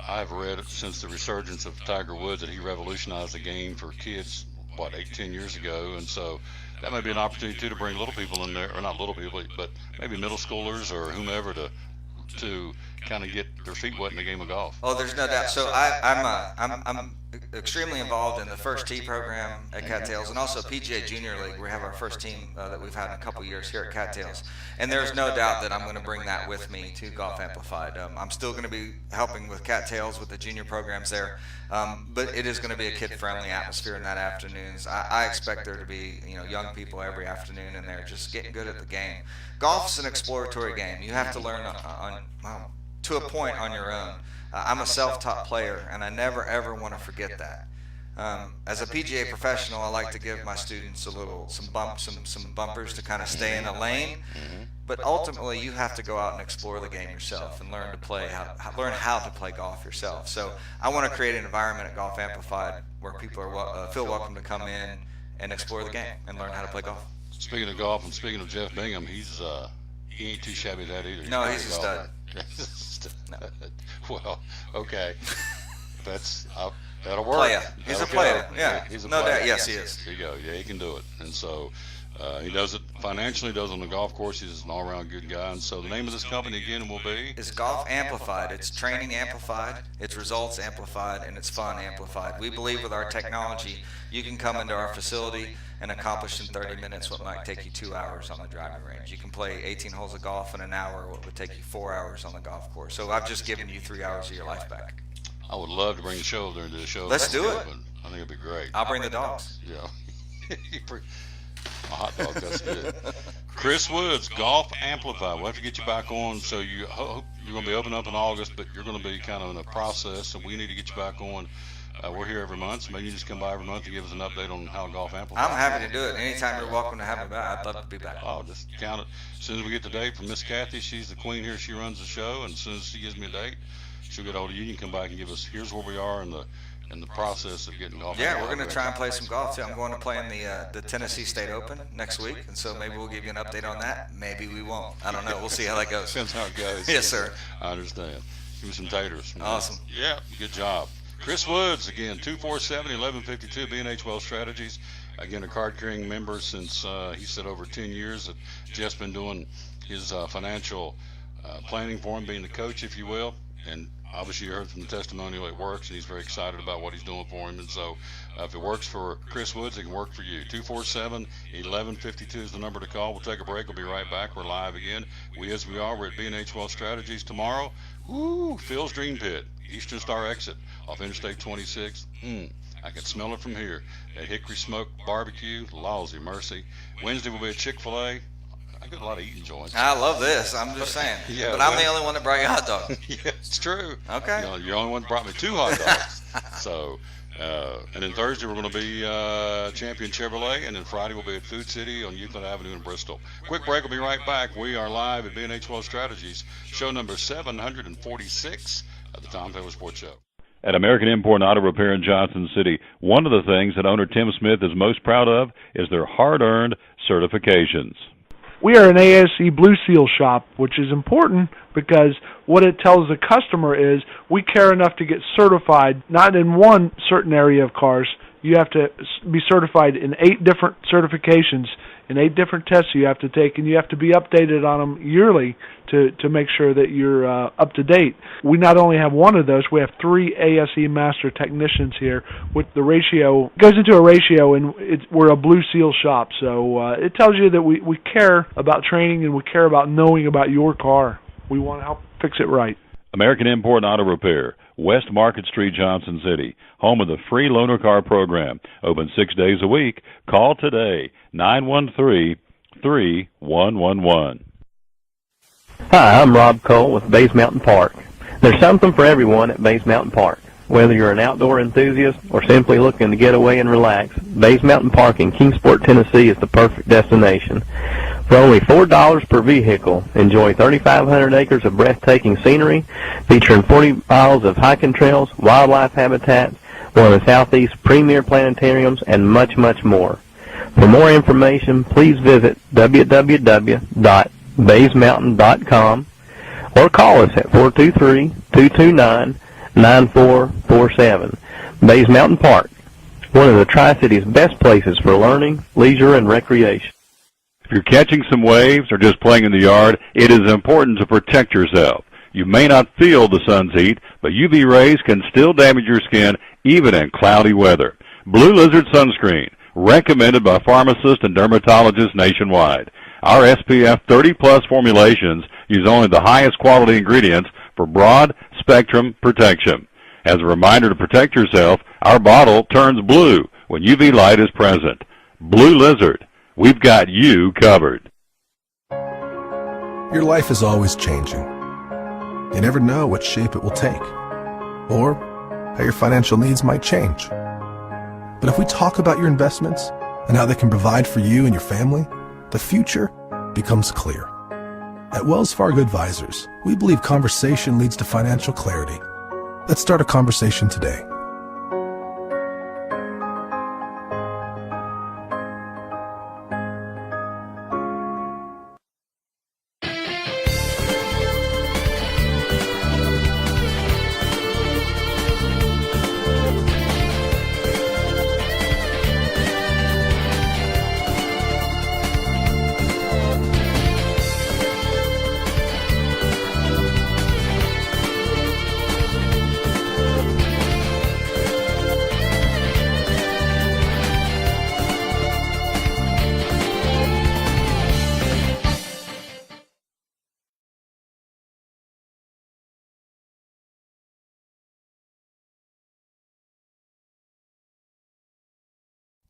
I've read since the resurgence of Tiger Woods that he revolutionized the game for kids 8-10 years ago, and so that may be an opportunity too to bring little people in there, or not little people, but maybe middle schoolers or whomever to kind of get their feet wet in the game of golf. Oh, there's no doubt. So I'm extremely involved in the First Tee program at Cattails, and also PGA Junior League. We have our first team that we've had in a couple years here at Cattails, and there's no doubt that I'm going to bring that with me to Golf Amplified. I'm still going to be helping with Cattails with the junior programs there, but it is going to be a kid-friendly atmosphere in that afternoons. I expect there to be young people every afternoon in there just getting good at the game. Golf's an exploratory game. You have to learn to a point on your own. I'm a self-taught player, and I never ever want to forget that. As a PGA professional, I like to give my students some bumpers to kind of stay in a lane. But ultimately, you have to go out and explore the game yourself and learn how to play golf yourself. So I want to create an environment at Golf Amplified where people feel welcome to come in and explore the game and learn how to play golf. Speaking of golf, and speaking of Jeff Bingham, he ain't too shabby that either. No, he's a stud. No. Well, okay, that'll work. He's a player. Yeah, he's a no player. doubt. Yes, he is. There you go. Yeah, he can do it, and so he does it financially. Does it on the golf course. He's an all-around good guy, and so the name of this company again will be is Golf Amplified. It's training amplified, it's results amplified, and it's fun amplified. We believe with our technology, you can come into our facility and accomplish in 30 minutes what might take you 2 hours on the driving range. You can play 18 holes of golf in an hour, what would take you 4 hours on the golf course. So I've just given you 3 hours of your life back. I would love to bring the show over there and do a show. Let's do it. I think it'd be great. I'll bring the dogs. Yeah. A hot dog, that's good. Chris Woods, Golf Amplified. We'll have to get you back on. So you hope you're going to be open up in August, but you're going to be kind of in a process, so we need to get you back on. We're here every month, so maybe you just come by every month and give us an update on how Golf Amplified. I'm happy to do it. Anytime you're welcome to have me back, I'd love to be back. Oh, just count it. As soon as we get the date from Miss Kathy, she's the queen here. She runs the show, and as soon as she gives me a date, she'll get hold of you. You can come back and give us, here's where we are in the process of getting golf. Yeah, we're going to try and play some golf too. I'm going to play in the Tennessee State Open next week, and so maybe we'll give you an update on that. Maybe we won't. I don't know. We'll see how that goes. Depends how it goes. Yes, sir. I understand. Give me some taters. Awesome. Yeah, good job. Chris Woods, again, 247-1152, B&H Wealth Strategies. Again, a card-carrying member since, he said, over 10 years that Jeff's been doing his financial planning for him, being the coach, if you will. And obviously you heard from the testimonial it works, and he's very excited about what he's doing for him. And so if it works for Chris Woods, it can work for you. 247-1152 is the number to call. We'll take a break. We'll be right back. We're live again. We're at B&H Wealth Strategies tomorrow. Phil's Dream Pit, Eastern Star exit off Interstate 26. I can smell it from here. At Hickory Smoke Barbecue, lousy mercy. Wednesday will be at Chick-fil-A. I got a lot of eating joints. I love this. I'm just saying. Yeah, but I'm the only one that brought you a hot dog. Yeah, it's true. Okay. You're the only one that brought me 2 hot dogs. So, and then Thursday we're going to be Champion Chevrolet, and then Friday we'll be at Food City on Euclid Avenue in Bristol. Quick break. We'll be right back. We are live at B&H Wealth Strategies, show number 746 of the Tom Taylor Sports Show. At American Import and Auto Repair in Johnson City, one of the things that owner Tim Smith is most proud of is their hard-earned certifications. We are an ASE Blue Seal shop, which is important because what it tells the customer is we care enough to get certified, not in one certain area of cars. You have to be certified in 8 different certifications, in 8 different tests you have to take, and you have to be updated on them yearly to make sure that you're up to date. We not only have one of those, we have 3 ASE Master Technicians here. With the ratio, goes into a ratio, and we're a Blue Seal shop, so it tells you that we care about training and we care about knowing about your car. We want to help fix it right. American Import and Auto Repair, West Market Street, Johnson City, home of the free loaner car program. Open 6 days a week. Call today, 913-3111. Hi, I'm Rob Cole with Base Mountain Park. There's something for everyone at Base Mountain Park. Whether you're an outdoor enthusiast or simply looking to get away and relax, Base Mountain Park in Kingsport, Tennessee is the perfect destination. For only $4 per vehicle, enjoy 3,500 acres of breathtaking scenery, featuring 40 miles of hiking trails, wildlife habitats, one of the Southeast's premier planetariums, and much, much more. For more information, please visit www.basemountain.com or call us at 423-229-9447. Bays Mountain Park, one of the Tri-City's best places for learning, leisure, and recreation. If you're catching some waves or just playing in the yard, it is important to protect yourself. You may not feel the sun's heat, but UV rays can still damage your skin even in cloudy weather. Blue Lizard Sunscreen, recommended by pharmacists and dermatologists nationwide. Our SPF 30+ formulations use only the highest quality ingredients for broad spectrum protection. As a reminder to protect yourself, our bottle turns blue when UV light is present. Blue Lizard, we've got you covered. Your life is always changing. You never know what shape it will take, or how your financial needs might change. But if we talk about your investments and how they can provide for you and your family, the future becomes clear. At Wells Fargo Advisors, we believe conversation leads to financial clarity. Let's start a conversation today.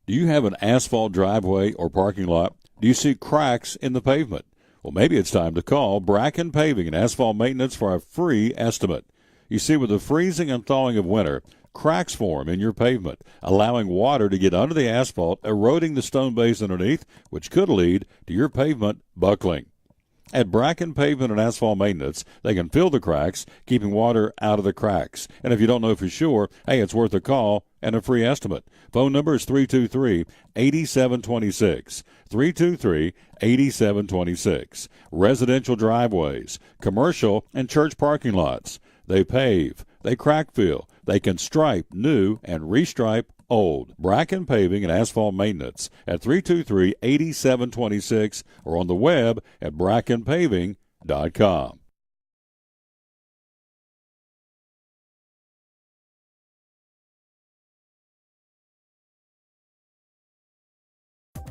Do you have an asphalt driveway or parking lot? Do you see cracks in the pavement? Well, maybe it's time to call Bracken Paving and Asphalt Maintenance for a free estimate. You see, with the freezing and thawing of winter, cracks form in your pavement, allowing water to get under the asphalt, eroding the stone base underneath, which could lead to your pavement buckling. At Bracken Pavement and Asphalt Maintenance, they can fill the cracks, keeping water out of the cracks. And if you don't know for sure, hey, it's worth a call and a free estimate. Phone number is 323-8726. 323-8726. Residential driveways, commercial and church parking lots. They pave, they crack fill, they can stripe new and restripe old. Bracken Paving and Asphalt Maintenance at 323-8726 or on the web at brackenpaving.com.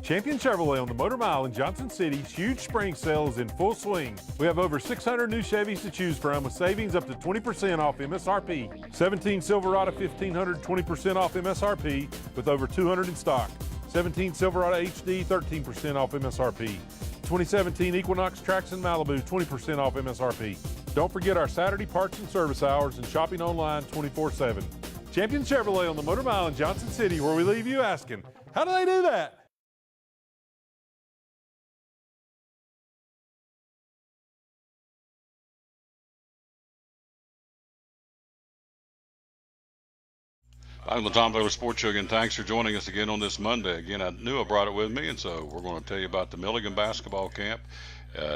Champion Chevrolet on the Motor Mile in Johnson City's huge spring sale is in full swing. We have over 600 new Chevys to choose from with savings up to 20% off MSRP. 17 Silverado 1500, 20% off MSRP with over 200 in stock. 17 Silverado HD, 13% off MSRP. 2017 Equinox Trax and Malibu, 20% off MSRP. Don't forget our Saturday parts and service hours and shopping online 24/7. Champion Chevrolet on the Motor Mile in Johnson City, where we leave you asking, how do they do that? I'm the Tom Taylor Sports Show again. Thanks for joining us again on this Monday. Again, I knew I brought it with me, and so we're going to tell you about the Milligan basketball camp.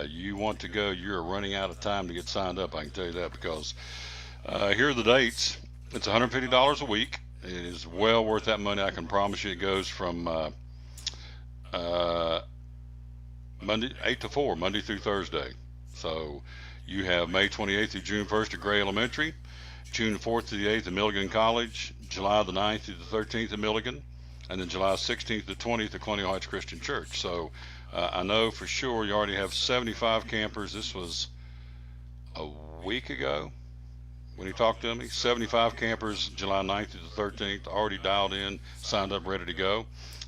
You want to go, you're running out of time to get signed up, I can tell you that, because here are the dates. It's $150 a week. It is well worth that money, I can promise you. It goes from Monday 8 to 4, Monday through Thursday. So you have May 28th through June 1st at Gray Elementary, June 4th to the 8th at Milligan College, July the 9th through the 13th at Milligan, and then July 16th to 20th at Colonial Heights Christian Church. So I know for sure you already have 75 campers. This was a week ago when he talked to me. 75 campers, July 9th through the 13th, already dialed in, signed up, ready to go.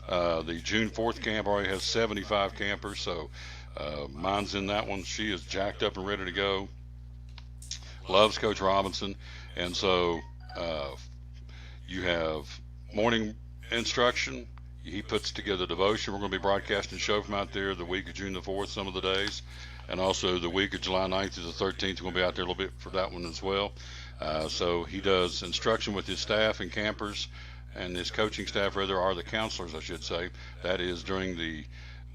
The June 4th camp already has 75 campers, so mine's in that one. She is jacked up and ready to go. Loves Coach Robinson. And so you have morning instruction. He puts together devotion. We're going to be broadcasting a show from out there the week of June the 4th, some of the days. And also the week of July 9th through the 13th, we're going to be out there a little bit for that one as well. So he does instruction with his staff and campers, and his coaching staff, rather, are the counselors, I should say. That is during the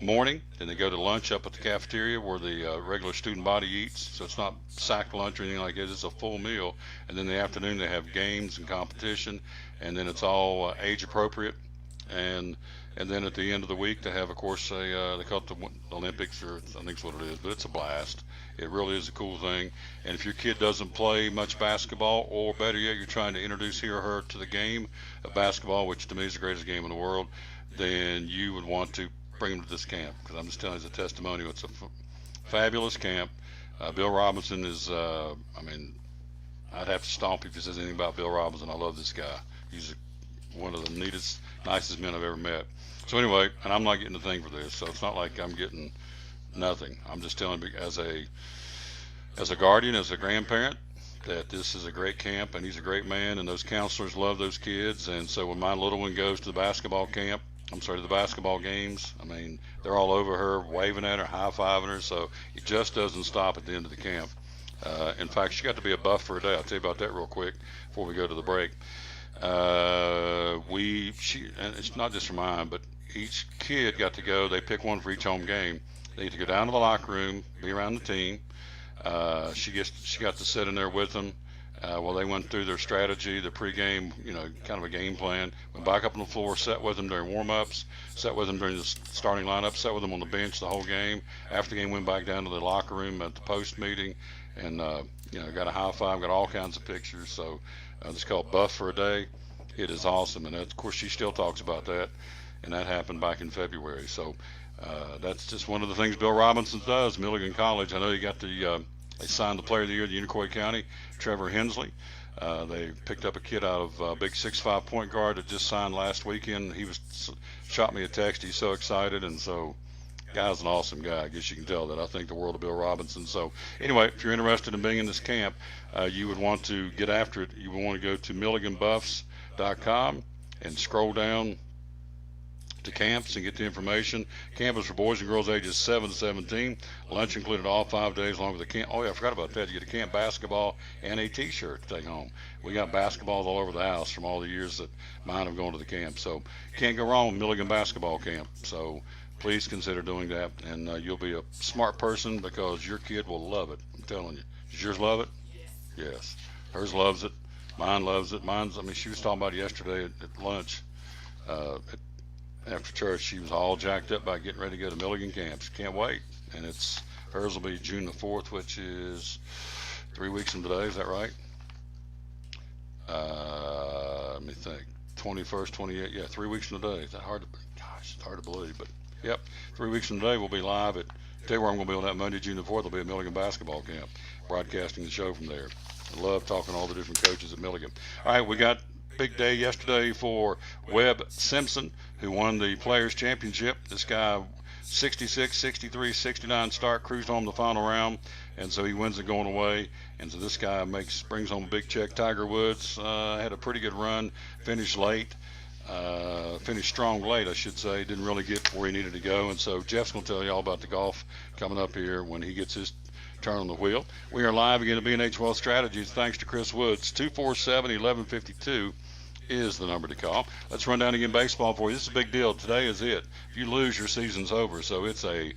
morning. Then they go to lunch up at the cafeteria where the regular student body eats. So it's not sack lunch or anything like that. It's a full meal. And then in the afternoon they have games and competition, and then it's all age appropriate. And then at the end of the week they have, of course, they call it the Olympics, or I think it's what it is, but it's a blast. It really is a cool thing. And if your kid doesn't play much basketball, or better yet, you're trying to introduce he or her to the game of basketball, which to me is the greatest game in the world, then you would want to bring them to this camp, because I'm just telling you as a testimonial, it's a fabulous camp. Bill Robinson is, I'd have to stomp if he says anything about Bill Robinson. I love this guy. He's one of the neatest, nicest men I've ever met. So anyway, and I'm not getting a thing for this, so it's not like I'm getting nothing. I'm just telling you as a guardian, as a grandparent, that this is a great camp, and he's a great man, and those counselors love those kids. And so when my little one goes to the basketball games, they're all over her, waving at her, high-fiving her, so it just doesn't stop at the end of the camp. In fact, she got to be a buff for a day. I'll tell you about that real quick before we go to the break. And it's not just for mine, but each kid got to go. They pick one for each home game. They get to go down to the locker room, be around the team. She got to sit in there with them while they went through their strategy, their pregame, kind of a game plan. Went back up on the floor, sat with them during warm-ups, sat with them during the starting lineup, sat with them on the bench the whole game. After the game, went back down to the locker room at the post meeting, and got a high five, got all kinds of pictures. So it's called Buff for a Day. It is awesome, and of course she still talks about that, and that happened back in February. So that's just one of the things Bill Robinson does. Milligan College, I know you got they signed the Player of the Year of Unicoi County, Trevor Hensley. They picked up a kid out of big 6'5" point guard that just signed last weekend. He shot me a text. He's so excited, and so guy's an awesome guy. I guess you can tell that I think the world of Bill Robinson. So anyway, if you're interested in being in this camp, you would want to get after it. You would want to go to MilliganBuffs.com and scroll down to camps and get the information. Camp is for boys and girls ages 7 to 17. Lunch included all 5 days along with the camp. Oh yeah, I forgot about that. You get a camp basketball and a t-shirt to take home. We got basketballs all over the house from all the years that mine have gone to the camp. So can't go wrong with Milligan Basketball Camp. So please consider doing that, and you'll be a smart person, because your kid will love it. I'm telling you. Does yours love it? Yes. Hers loves it. Mine loves it. She was talking about it yesterday at lunch. After church, she was all jacked up about getting ready to go to Milligan camps. Can't wait. And hers will be June the 4th, which is 3 weeks from today. Is that right? Let me think. 21st, 28th. Yeah, 3 weeks from today. Is that hard to? Gosh, it's hard to believe, but yep. 3 weeks from today, we'll be live at. Tell you where I'm going to be on that Monday, June the 4th. I'll be at Milligan Basketball Camp, broadcasting the show from there. I love talking to all the different coaches at Milligan. All right, we got big day yesterday for Webb Simpson, who won the Players Championship. This guy, 66, 63, 69 start, cruised home the final round, and so he wins it going away. And so this guy brings home a big check. Tiger Woods had a pretty good run, finished strong late, I should say. Didn't really get where he needed to go. And so Jeff's going to tell you all about the golf coming up here when he gets his turn on the wheel. We are live again at B&H Wealth Strategies thanks to Chris Woods. 247-1152 is the number to call. Let's run down again baseball for you. This is a big deal. Today is it. If you lose, your season's over. So it's a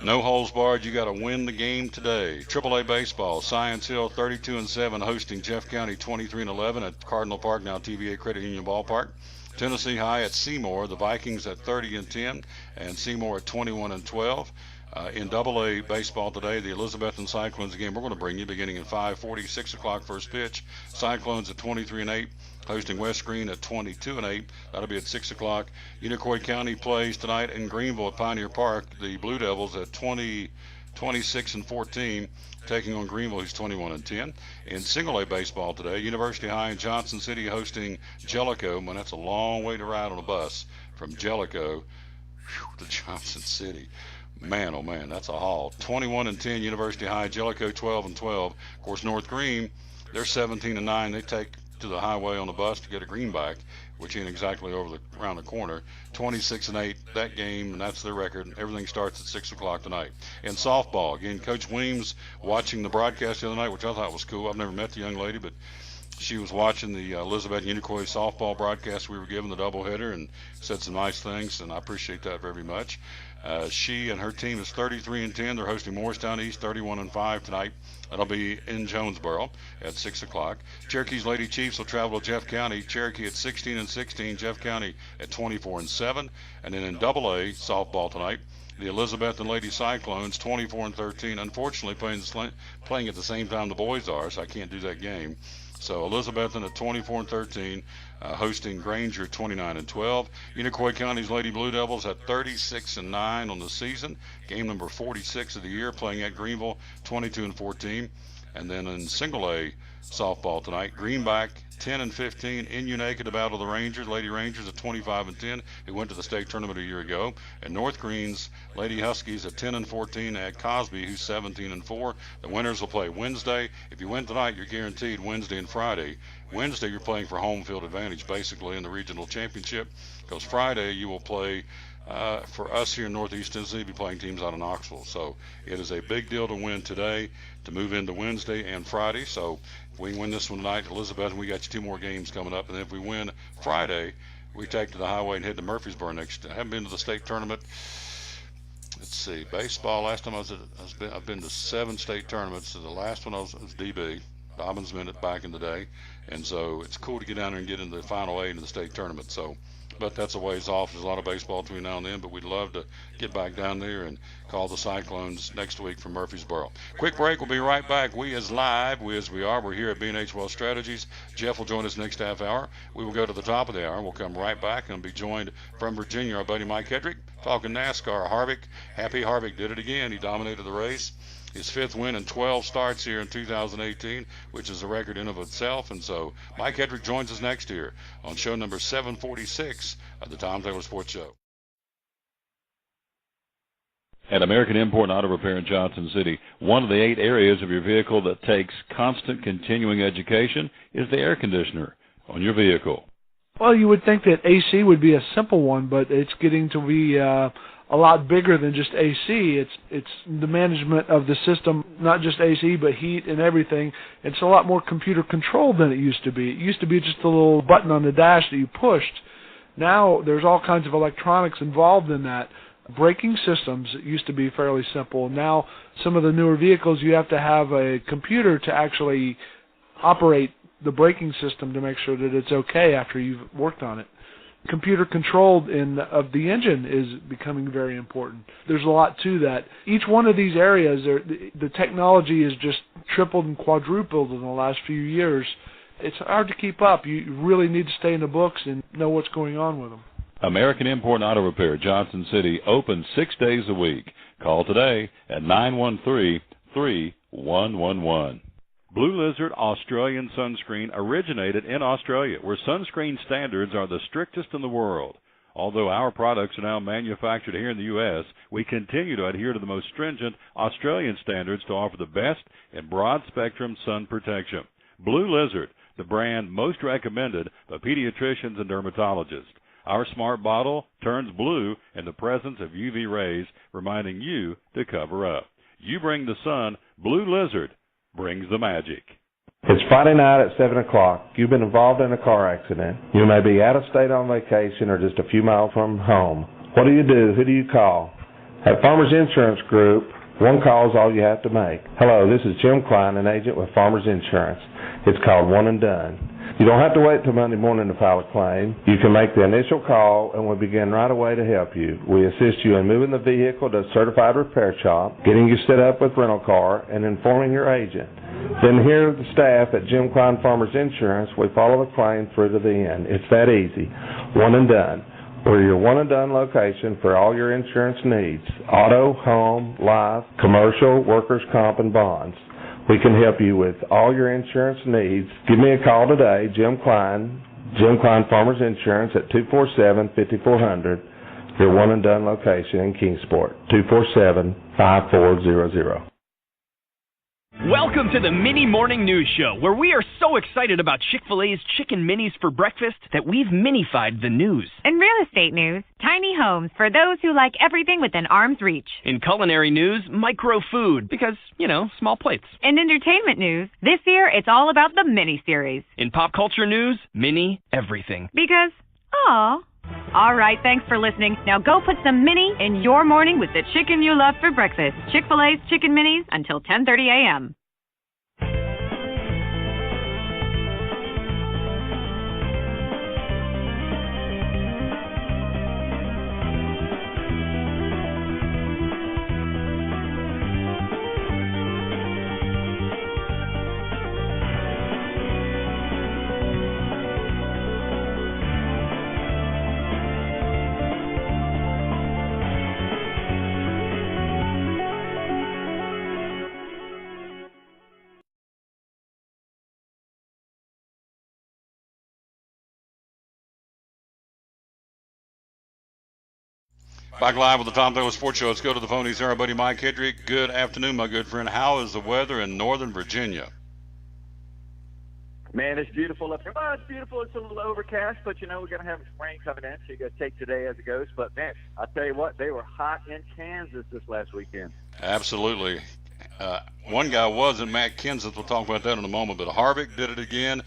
no holds barred. You got to win the game today. AAA baseball. Science Hill 32-7 hosting Jeff County 23-11 at Cardinal Park, now TVA Credit Union Ballpark. Tennessee High at Seymour. The Vikings at 30-10 and Seymour at 21-12. In AA baseball today, the Elizabethton Cyclones again. We're going to bring you beginning at 5:40, 6 o'clock first pitch. Cyclones at 23-8, hosting West Green at 22-8. That'll be at 6 o'clock. Unicoi County plays tonight in Greenville at Pioneer Park. The Blue Devils at 26-14, taking on Greenville, who's 21-10. In single A baseball today, University High in Johnson City hosting Jellicoe. Man, that's a long way to ride on a bus from Jellicoe to Johnson City. Man, oh man, that's a haul. 21-10, University High. Jellicoe 12-12. Of course, North Green, they're 17-9. They take to the highway on the bus to get a greenback, which ain't exactly around the corner. 26-8 that game, and that's their record. Everything starts at 6 o'clock tonight. In softball, again, Coach Weems watching the broadcast the other night, which I thought was cool. I've never met the young lady, but she was watching the Elizabeth Unicoi softball broadcast we were given, the doubleheader, and said some nice things, and I appreciate that very much. She and her team is 33-10. They're hosting Morristown East 31-5 tonight. That'll be in Jonesboro at 6 o'clock. Cherokee's Lady Chiefs will travel to Jeff County. Cherokee at 16-16. Jeff County at 24-7. And then in AA softball tonight, the Elizabethton Lady Cyclones 24-13. Unfortunately, playing at the same time the boys are, so I can't do that game. So Elizabethton at 24-13, hosting Granger 29-12. Unicoi County's Lady Blue Devils at 36-9 on the season. Game number 46 of the year, playing at Greenville 22-14. And then in single A softball tonight, Greenback 10-15 in Unaka to battle the Rangers. Lady Rangers at 25-10, who went to the state tournament a year ago. And North Green's Lady Huskies at 10-14 at Cosby, who's 17-4. The winners will play Wednesday. If you win tonight, you're guaranteed Wednesday and Friday. Wednesday, you're playing for home field advantage, basically, in the regional championship, because Friday you will play for us here in Northeast Tennessee, be playing teams out of Knoxville. So it is a big deal to win today to move into Wednesday and Friday. So if we win this one tonight, Elizabeth, we got you 2 more games coming up. And then if we win Friday, we take to the highway and head to Murfreesboro next. I haven't been to the state tournament. Let's see, baseball. Last time I've been to 7 state tournaments. So the last one was DB, Dobbins Minute back in the day. And so it's cool to get down there and get into the final 8 in the state tournament. So, but that's a ways off. There's a lot of baseball between now and then, but we'd love to get back down there and call the Cyclones next week from Murfreesboro. Quick break. We'll be right back. We as we are. We're here at B&H Wealth Strategies. Jeff will join us next half hour. We will go to the top of the hour. We'll come right back and be joined from Virginia, our buddy Mike Hedrick, talking NASCAR. Harvick, Happy Harvick did it again. He dominated the race. His 5th win in 12 starts here in 2018, which is a record in of itself. And so Mike Hedrick joins us next year on show number 746 of the Tom Taylor Sports Show. At American Import and Auto Repair in Johnson City, one of the 8 areas of your vehicle that takes constant continuing education is the air conditioner on your vehicle. Well, you would think that AC would be a simple one, but it's getting to be a lot bigger than just AC. It's the management of the system, not just AC, but heat and everything. It's a lot more computer controlled than it used to be. It used to be just a little button on the dash that you pushed. Now there's all kinds of electronics involved in that. Braking systems used to be fairly simple. Now some of the newer vehicles, you have to have a computer to actually operate the braking system to make sure that it's okay after you've worked on it. Computer controlled of the engine is becoming very important. There's a lot to that. Each one of these areas, the technology is just tripled and quadrupled in the last few years. It's hard to keep up. You really need to stay in the books and know what's going on with them. American Import and Auto Repair, Johnson City, open 6 days a week. Call today at 913-3111. Blue Lizard Australian Sunscreen originated in Australia, where sunscreen standards are the strictest in the world. Although our products are now manufactured here in the U.S., we continue to adhere to the most stringent Australian standards to offer the best in broad-spectrum sun protection. Blue Lizard, the brand most recommended by pediatricians and dermatologists. Our smart bottle turns blue in the presence of UV rays, reminding you to cover up. You bring the sun, Blue Lizard brings the magic. It's Friday night at 7 o'clock. You've been involved in a car accident. You may be out of state on vacation or just a few miles from home. What do you do? Who do you call? At Farmers Insurance Group, one call is all you have to make. Hello, this is Jim Klein, an agent with Farmers Insurance. It's called One and Done. You don't have to wait till Monday morning to file a claim. You can make the initial call and we'll begin right away to help you. We assist you in moving the vehicle to a certified repair shop, getting you set up with rental car, and informing your agent. Then here at the staff at Jim Klein Farmers Insurance, we follow the claim through to the end. It's that easy. One and Done. We're your one and done location for all your insurance needs. Auto, home, life, commercial, workers' comp, and bonds. We can help you with all your insurance needs. Give me a call today, Jim Klein Farmers Insurance at 247-5400, your one and done location in Kingsport, 247-5400. Welcome to the Mini Morning News Show, where we are so excited about Chick-fil-A's Chicken Minis for breakfast that we've minified the news. In real estate news, tiny homes for those who like everything within arm's reach. In culinary news, micro food, because, small plates. In entertainment news, this year it's all about the mini-series. In pop culture news, mini everything. Because, aw. All right, thanks for listening. Now go put some mini in your morning with the chicken you love for breakfast. Chick-fil-A's Chicken Minis until 10:30 a.m. Back live with the Tom Taylor Sports Show. Let's go to the phone. He's there, our buddy Mike Hedrick. Good afternoon, my good friend. How is the weather in Northern Virginia? Man, it's beautiful up here. Well, it's beautiful. It's a little overcast, but, we're going to have rain coming in, so you got to take today as it goes. But, man, I'll tell you what, they were hot in Kansas this last weekend. Absolutely. One guy wasn't, Matt Kenseth. We'll talk about that in a moment. But Harvick did it again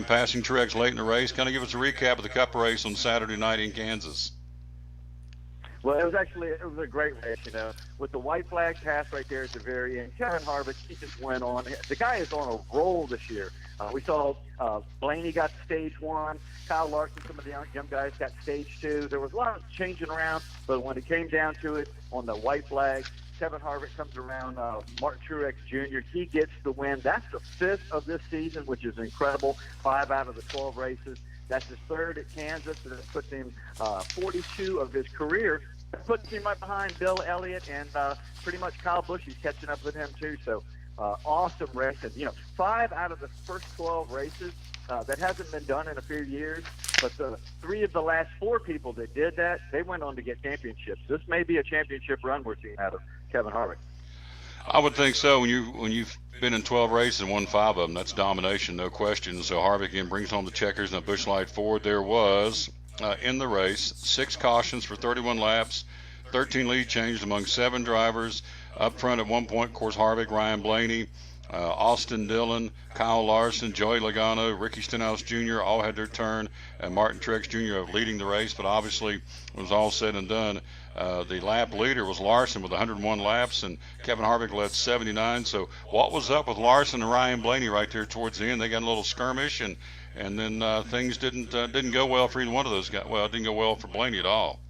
passing Truex late in the race. Kind of give us a recap of the Cup race on Saturday night in Kansas. Well, it was a great race, with the white flag pass right there at the very end. Kevin Harvick, he just went on. The guy is on a roll this year. We saw Blaney got stage 1. Kyle Larson, some of the young guys got stage 2. There was a lot of changing around, but when it came down to it on the white flag, Kevin Harvick comes around. Martin Truex Jr., he gets the win. That's the 5th of this season, which is incredible. 5 out of the 12 races. That's his 3rd at Kansas, and that puts him 42 of his career. That puts him right behind Bill Elliott and pretty much Kyle Busch. He's catching up with him, too. So, awesome race. And, 5 out of the first 12 races, that hasn't been done in a few years. But the 3 of the last 4 people that did that, they went on to get championships. This may be a championship run we're seeing out of Kevin Harvick. I would think so. When you've been in 12 races and won 5 of them, that's domination, no question. So Harvick again brings home the checkers. Now Busch Light Ford, there was in the race 6 cautions for 31 laps, 13 lead changes among 7 drivers. Up front at one point, of course, Harvick, Ryan Blaney, Austin Dillon, Kyle Larson, Joey Logano, Ricky Stenhouse Jr. all had their turn, and Martin Truex Jr. leading the race. But obviously, when it was all said and done, the lap leader was Larson with 101 laps, and Kevin Harvick led 79. So what was up with Larson and Ryan Blaney right there towards the end? They got a little skirmish, and then things didn't go well for either one of those guys. Well, it didn't go well for Blaney at all.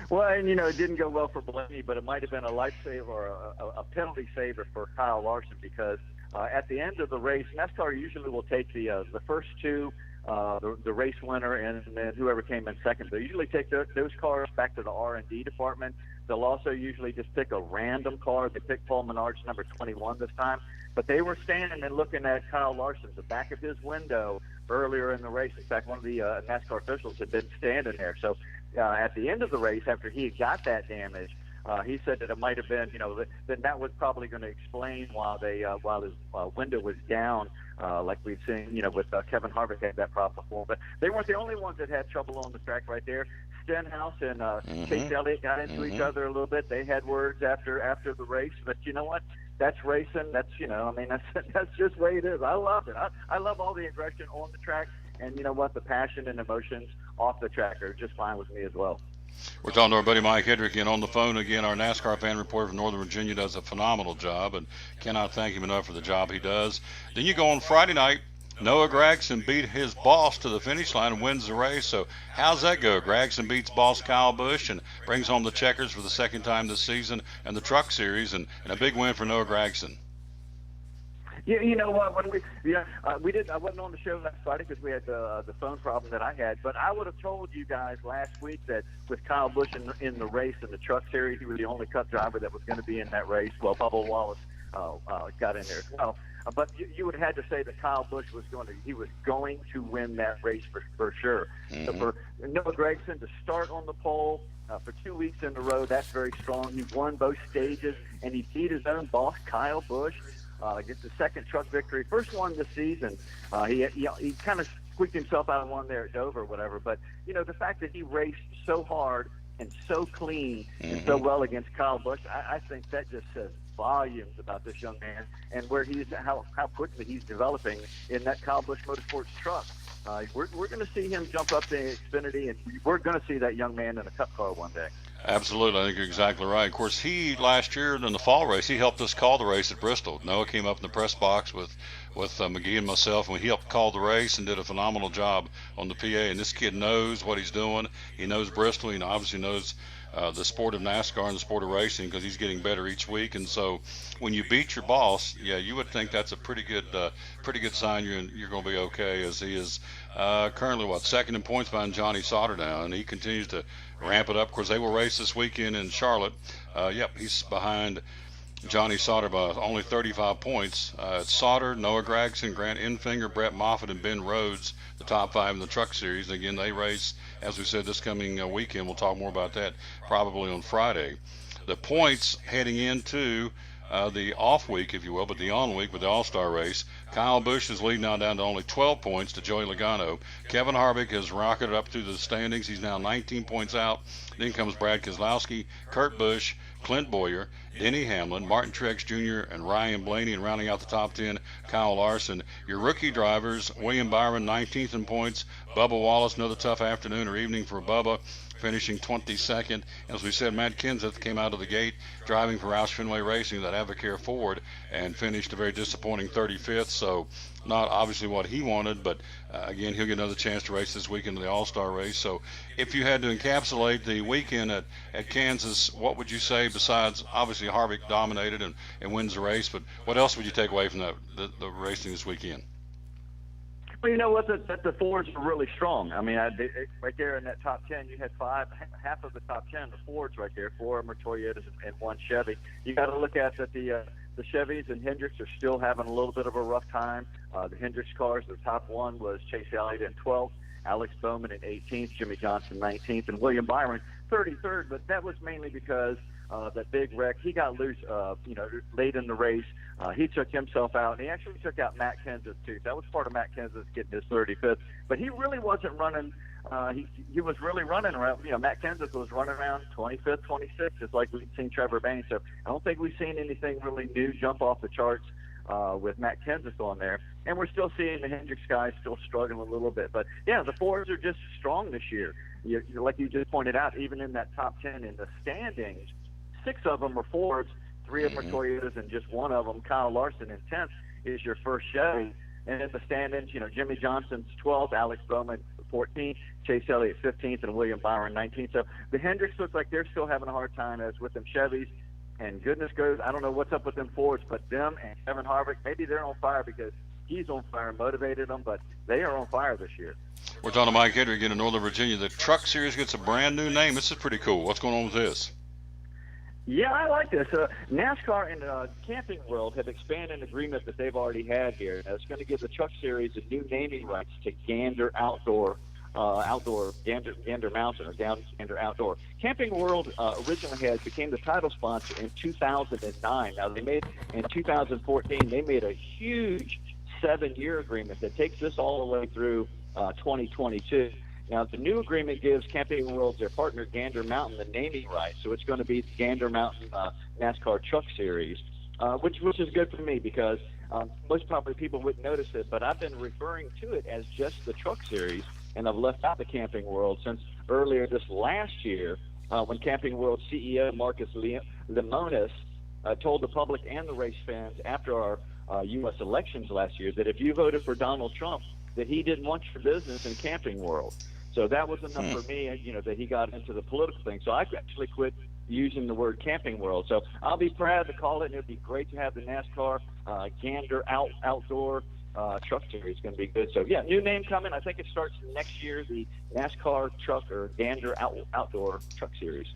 Well, and, it didn't go well for Blaney, but it might have been a lifesaver or a penalty saver for Kyle Larson because at the end of the race, NASCAR usually will take the first 2, the race winner, and then whoever came in second. They usually take those cars back to the R&D department. They'll also usually just pick a random car. They picked Paul Menard's number 21 this time. But they were standing and looking at Kyle Larson, the back of his window, earlier in the race. In fact, one of the NASCAR officials had been standing there. So at the end of the race, after he had got that damage, he said that it might have been, then that was probably going to explain why while his window was down, like we'd seen, with Kevin Harvick had that problem before. But they weren't the only ones that had trouble on the track right there. Stenhouse and Chase Elliott got into each other a little bit. They had words after the race. But you know what? That's racing. That's that's just the way it is. I love it. I love all the aggression on the track, and you know what? The passion and emotions off the track are just fine with me as well. We're talking to our buddy Mike Hedrick again on the phone again. Our NASCAR fan reporter from Northern Virginia does a phenomenal job, and cannot thank him enough for the job he does. Then you go on Friday night. Noah Gragson beat his boss to the finish line and wins the race. So how's that go? Gragson beats boss Kyle Busch and brings home the checkers for the 2nd time this season and the Truck Series, and a big win for Noah Gragson. Yeah, you know what? When we did. I wasn't on the show last Friday because we had the phone problem that I had. But I would have told you guys last week that with Kyle Busch in the race in the Truck Series, he was the only Cup driver that was going to be in that race. Well, Bubba Wallace got in there as well. But you would have had to say that Kyle Busch was going to win that race for sure. Mm-hmm. So for Noah Gragson to start on the pole for 2 weeks in a row, that's very strong. He won both stages, and he beat his own boss, Kyle Busch. Gets the 2nd truck victory, first one this season. He kind of squeaked himself out of one there at Dover or whatever. But the fact that he raced so hard and so clean and so well against Kyle Busch, I think that just says volumes about this young man and where how quickly he's developing in that Kyle Busch Motorsports truck. we're going to see him jump up to Xfinity, and we're going to see that young man in a Cup car one day. Absolutely, I think you're exactly right. Of course, he last year in the fall race, he helped us call the race at Bristol. Noah came up in the press box with McGee and myself, and he helped call the race and did a phenomenal job on the PA. And this kid knows what he's doing. He knows Bristol. He obviously knows the sport of NASCAR and the sport of racing because he's getting better each week. And so, when you beat your boss, yeah, you would think that's a pretty good sign you're going to be okay. As he is currently second in points behind Johnny Sauter now, and he continues to ramp it up. Of course, they will race this weekend in Charlotte. He's behind Johnny Sauter by only 35 points. It's Sauter, Noah Gragson, Grant Enfinger, Brett Moffitt, and Ben Rhodes, the top 5 in the Truck Series. And again, they race, as we said, this coming weekend. We'll talk more about that probably on Friday. The points heading into the off week, if you will, but the on week with the All-Star race, Kyle Busch is leading now down to only 12 points to Joey Logano. Kevin Harvick has rocketed up through the standings. He's now 19 points out. Then comes Brad Keselowski, Kurt Busch, Clint Bowyer, Denny Hamlin, Martin Truex Jr., and Ryan Blaney. And rounding out the top 10, Kyle Larson. Your rookie drivers, William Byron, 19th in points. Bubba Wallace, another tough afternoon or evening for Bubba, finishing 22nd. As we said, Matt Kenseth came out of the gate driving for Roush Fenway Racing, that Advocare Ford, and finished a very disappointing 35th. So not obviously what he wanted, but again, he'll get another chance to race this weekend in the All-Star race. So if you had to encapsulate the weekend at Kansas, what would you say besides obviously Harvick dominated and wins the race, but what else would you take away from the racing this weekend? Well, you know what? The Fords are really strong. I mean, right there in that top 10, you had half of the top 10, the Fords right there. 4 of them are Toyotas and 1 Chevy. You got to look at that the Chevys and Hendricks are still having a little bit of a rough time. The Hendricks cars, the top 1 was Chase Elliott in 12th, Alex Bowman in 18th, Jimmy Johnson 19th, and William Byron 33rd. But that was mainly because that big wreck, he got loose, late in the race. He took himself out, and he actually took out Matt Kenseth too. That was part of Matt Kenseth getting his 35th. But he really wasn't running. He was really running around. Matt Kenseth was running around 25th, 26th, just like we've seen Trevor Bayne. So I don't think we've seen anything really new jump off the charts with Matt Kenseth on there. And we're still seeing the Hendricks guys still struggling a little bit. But yeah, the Fords are just strong this year. Like you just pointed out, even in that top 10 in the standings, 6 of them are Fords, 3 of them are Toyotas, and just 1 of them, Kyle Larson in 10th, is your first Chevy. And in the standings, Jimmy Johnson's 12th, Alex Bowman 14th, Chase Elliott 15th, and William Byron 19th. So the Hendricks looks like they're still having a hard time as with them Chevys. And goodness goes, I don't know what's up with them Fords, but them and Kevin Harvick, maybe they're on fire because he's on fire and motivated them, but they are on fire this year. We're talking to Mike Hedrick again in Northern Virginia. The Truck Series gets a brand new name. This is pretty cool. What's going on with this? Yeah, I like this. NASCAR and Camping World have expanded an agreement that they've already had here. It's going to give the Truck Series a new naming rights to Gander Gander Mountain or Gander Outdoor. Camping World originally became the title sponsor in 2009. Now in 2014 they made a huge 7-year agreement that takes this all the way through 2022. Now, the new agreement gives Camping World, their partner, Gander Mountain, the naming rights. So it's going to be the Gander Mountain NASCAR Truck Series, which is good for me because most probably people wouldn't notice it, but I've been referring to it as just the Truck Series, and I've left out the Camping World since earlier this last year when Camping World CEO Marcus Lemonis told the public and the race fans after our U.S. elections last year that if you voted for Donald Trump, that he didn't want your business in Camping World. So that was enough for me, that he got into the political thing. So I actually quit using the word Camping World. So I'll be proud to call it, and it'd be great to have the NASCAR Gander Outdoor Truck Series. It's going to be good. So, yeah, new name coming. I think it starts next year, the NASCAR Truck or Gander Outdoor Truck Series.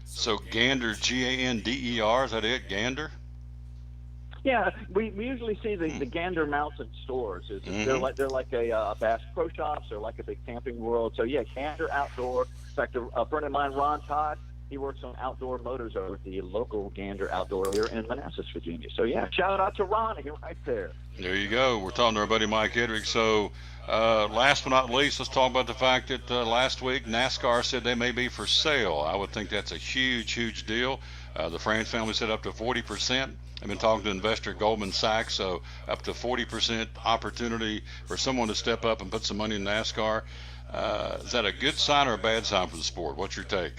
So Gander, Gander, is that it, Gander? Yeah, we usually see the Gander Mountain stores. They're like a Bass Pro Shops. They're like a big Camping World. So yeah, Gander Outdoor. In fact, a friend of mine, Ron Todd, he works on outdoor motors over at the local Gander Outdoor here in Manassas, Virginia. So yeah, shout out to Ron right there. There you go. We're talking to our buddy Mike Hedrick. So last but not least, let's talk about the fact that last week NASCAR said they may be for sale. I would think that's a huge, huge deal. The France family said up to 40%. I've been talking to an investor at Goldman Sachs, so up to 40% opportunity for someone to step up and put some money in NASCAR. Is that a good sign or a bad sign for the sport? What's your take?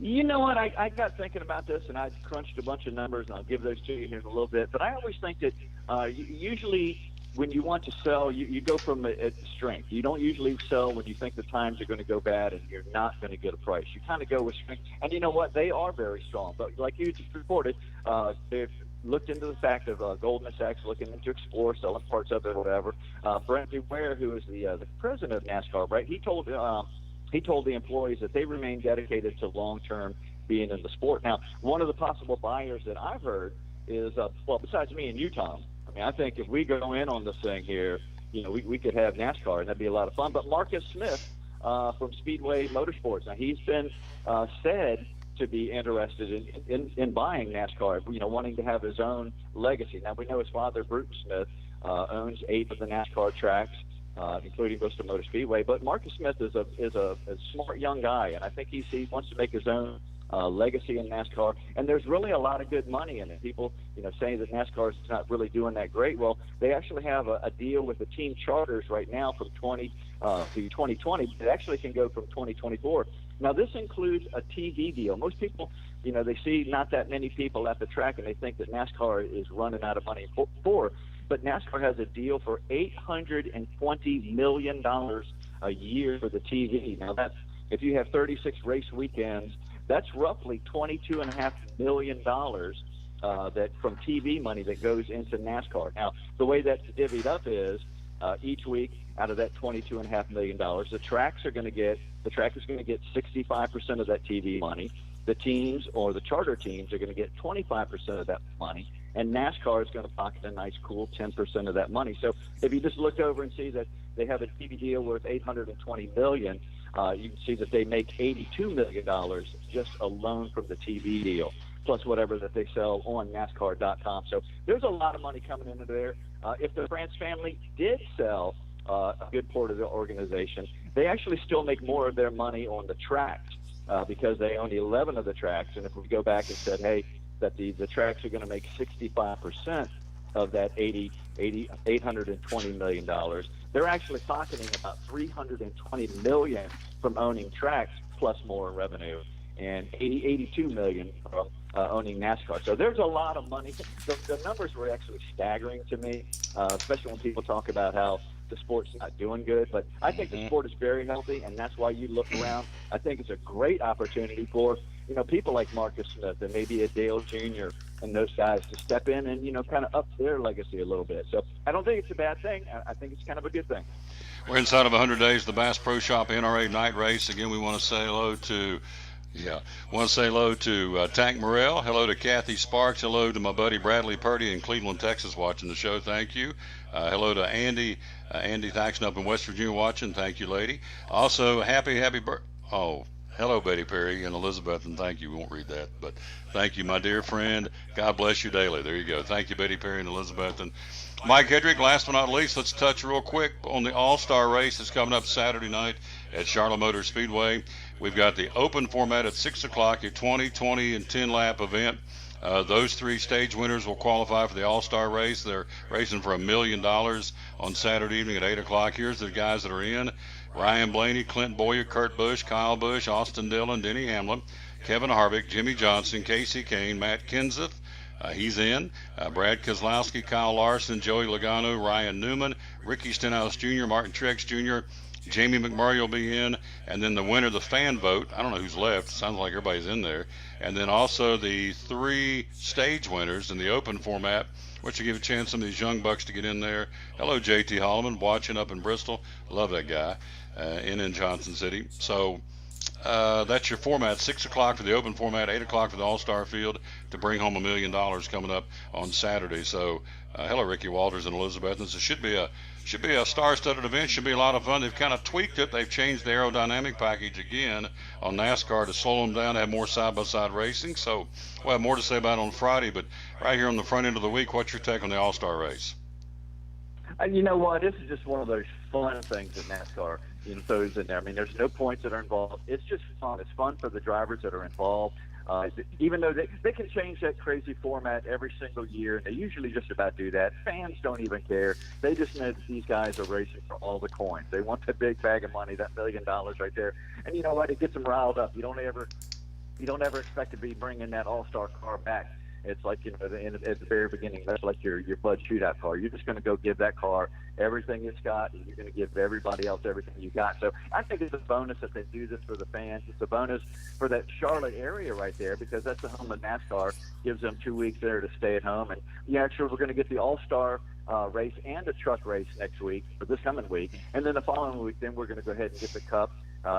You know what? I got thinking about this, and I crunched a bunch of numbers, and I'll give those to you here in a little bit. But I always think that usually when you want to sell, you go from a strength. You don't usually sell when you think the times are going to go bad and you're not going to get a price. You kind of go with strength. And you know what? They are very strong. But like you just reported, they've looked into the fact of Goldman Sachs looking into Explorer, selling parts of it or whatever. Brent Ware, who is the president of NASCAR, right? He told the employees that they remain dedicated to long-term being in the sport. Now, one of the possible buyers that I've heard is, well, besides me and you, Tom, I mean, I think if we go in on this thing here, you know, we could have NASCAR, and that'd be a lot of fun. But Marcus Smith from Speedway Motorsports, now he's been said to be interested in buying NASCAR, you know, wanting to have his own legacy. Now, we know his father, Bruton Smith, owns 8 of the NASCAR tracks, including Bristol Motor Speedway. But Marcus Smith is a smart young guy, and I think he wants to make his own legacy in NASCAR, and there's really a lot of good money in it. People, you know, saying that NASCAR is not really doing that great. Well, they actually have a deal with the team charters right now from 2020. It actually can go from 2024. Now, this includes a TV deal. Most people, you know, they see not that many people at the track, and they think that NASCAR is running out of money for. But NASCAR has a deal for $820 million a year for the TV. Now, that's if you have 36 race weekends. That's roughly $22.5 million that from TV money that goes into NASCAR. Now, the way that's divvied up is each week out of that $22.5 million, the track is going to get 65% of that TV money. The teams or the charter teams are going to get 25% of that money, and NASCAR is going to pocket a nice, cool 10% of that money. So if you just look over and see that they have a TV deal worth $820 million. You can see that they make $82 million just alone from the TV deal, plus whatever that they sell on NASCAR.com. So there's a lot of money coming into there. If the France family did sell a good part of the organization, they actually still make more of their money on the tracks because they own 11 of the tracks. And if we go back and said, hey, that the tracks are going to make 65% of that $820 million, they're actually pocketing about $320 million from owning tracks plus more revenue, and $82 million from owning NASCAR. So there's a lot of money. The numbers were actually staggering to me, especially when people talk about how the sport's not doing good. But I think the sport is very healthy, and that's why you look around. I think it's a great opportunity for, you know, people like Marcus Smith and maybe a Dale Jr. and those guys to step in and, you know, kind of up their legacy a little bit. So I don't think it's a bad thing. I think it's kind of a good thing. We're inside of 100 days of the Bass Pro Shop NRA night race. Again, we want to say hello to Tank Morrell. Hello to Kathy Sparks. Hello to my buddy Bradley Purdy in Cleveland, Texas, watching the show. Thank you. Hello to Andy Thaxton up in West Virginia watching. Thank you, lady. Also, happy birthday. Oh, hello, Betty Perry and Elizabeth, and thank you. We won't read that, but thank you, my dear friend. God bless you daily. There you go. Thank you, Betty Perry and Elizabeth. And Mike Hedrick, last but not least, let's touch real quick on the All-Star race that's coming up Saturday night at Charlotte Motor Speedway. We've got the open format at 6 o'clock, a 20, 20, and 10-lap event. Those 3 stage winners will qualify for the All-Star race. They're racing for $1 million on Saturday evening at 8 o'clock. Here's the guys that are in. Ryan Blaney, Clint Boyer, Kurt Busch, Kyle Busch, Austin Dillon, Denny Hamlin, Kevin Harvick, Jimmy Johnson, Casey Kane, Matt Kenseth. He's in. Brad Keselowski, Kyle Larson, Joey Logano, Ryan Newman, Ricky Stenhouse Jr., Martin Truex Jr., Jamie McMurray will be in, and then the winner, the fan vote. I don't know who's left. Sounds like everybody's in there. And then also the 3 stage winners in the open format, which will give a chance some of these young bucks to get in there. Hello, JT Holloman, watching up in Bristol. Love that guy in Johnson City. So that's your format. 6 o'clock for the open format, 8 o'clock for the All-Star field to bring home $1 million coming up on Saturday. So hello, Ricky Walters and Elizabeth. This should be a star-studded event. Should be a lot of fun. They've kind of tweaked it. They've changed the aerodynamic package again on NASCAR to slow them down, have more side-by-side racing. So we'll have more to say about it on Friday. But right here on the front end of the week, what's your take on the All-Star race? You know what? This is just one of those fun things that NASCAR throws in there. I mean, there's no points that are involved. It's just fun. It's fun for the drivers that are involved. Even though they can change that crazy format every single year, and they usually just about do that. Fans don't even care. They just know that these guys are racing for all the coins. They want that big bag of money, that $1 million right there. And you know what? It gets them riled up. You don't ever expect to be bringing that all-star car back. It's like, at the very beginning, that's like your Bud Shootout car. You're just going to go give that car everything it's got, and you're going to give everybody else everything you got. So I think it's a bonus that they do this for the fans. It's a bonus for that Charlotte area right there, because that's the home of NASCAR. Gives them 2 weeks there to stay at home. And we're going to get the all-star race and the truck race next week, or this coming week. And then the following week, then we're going to go ahead and get the Cup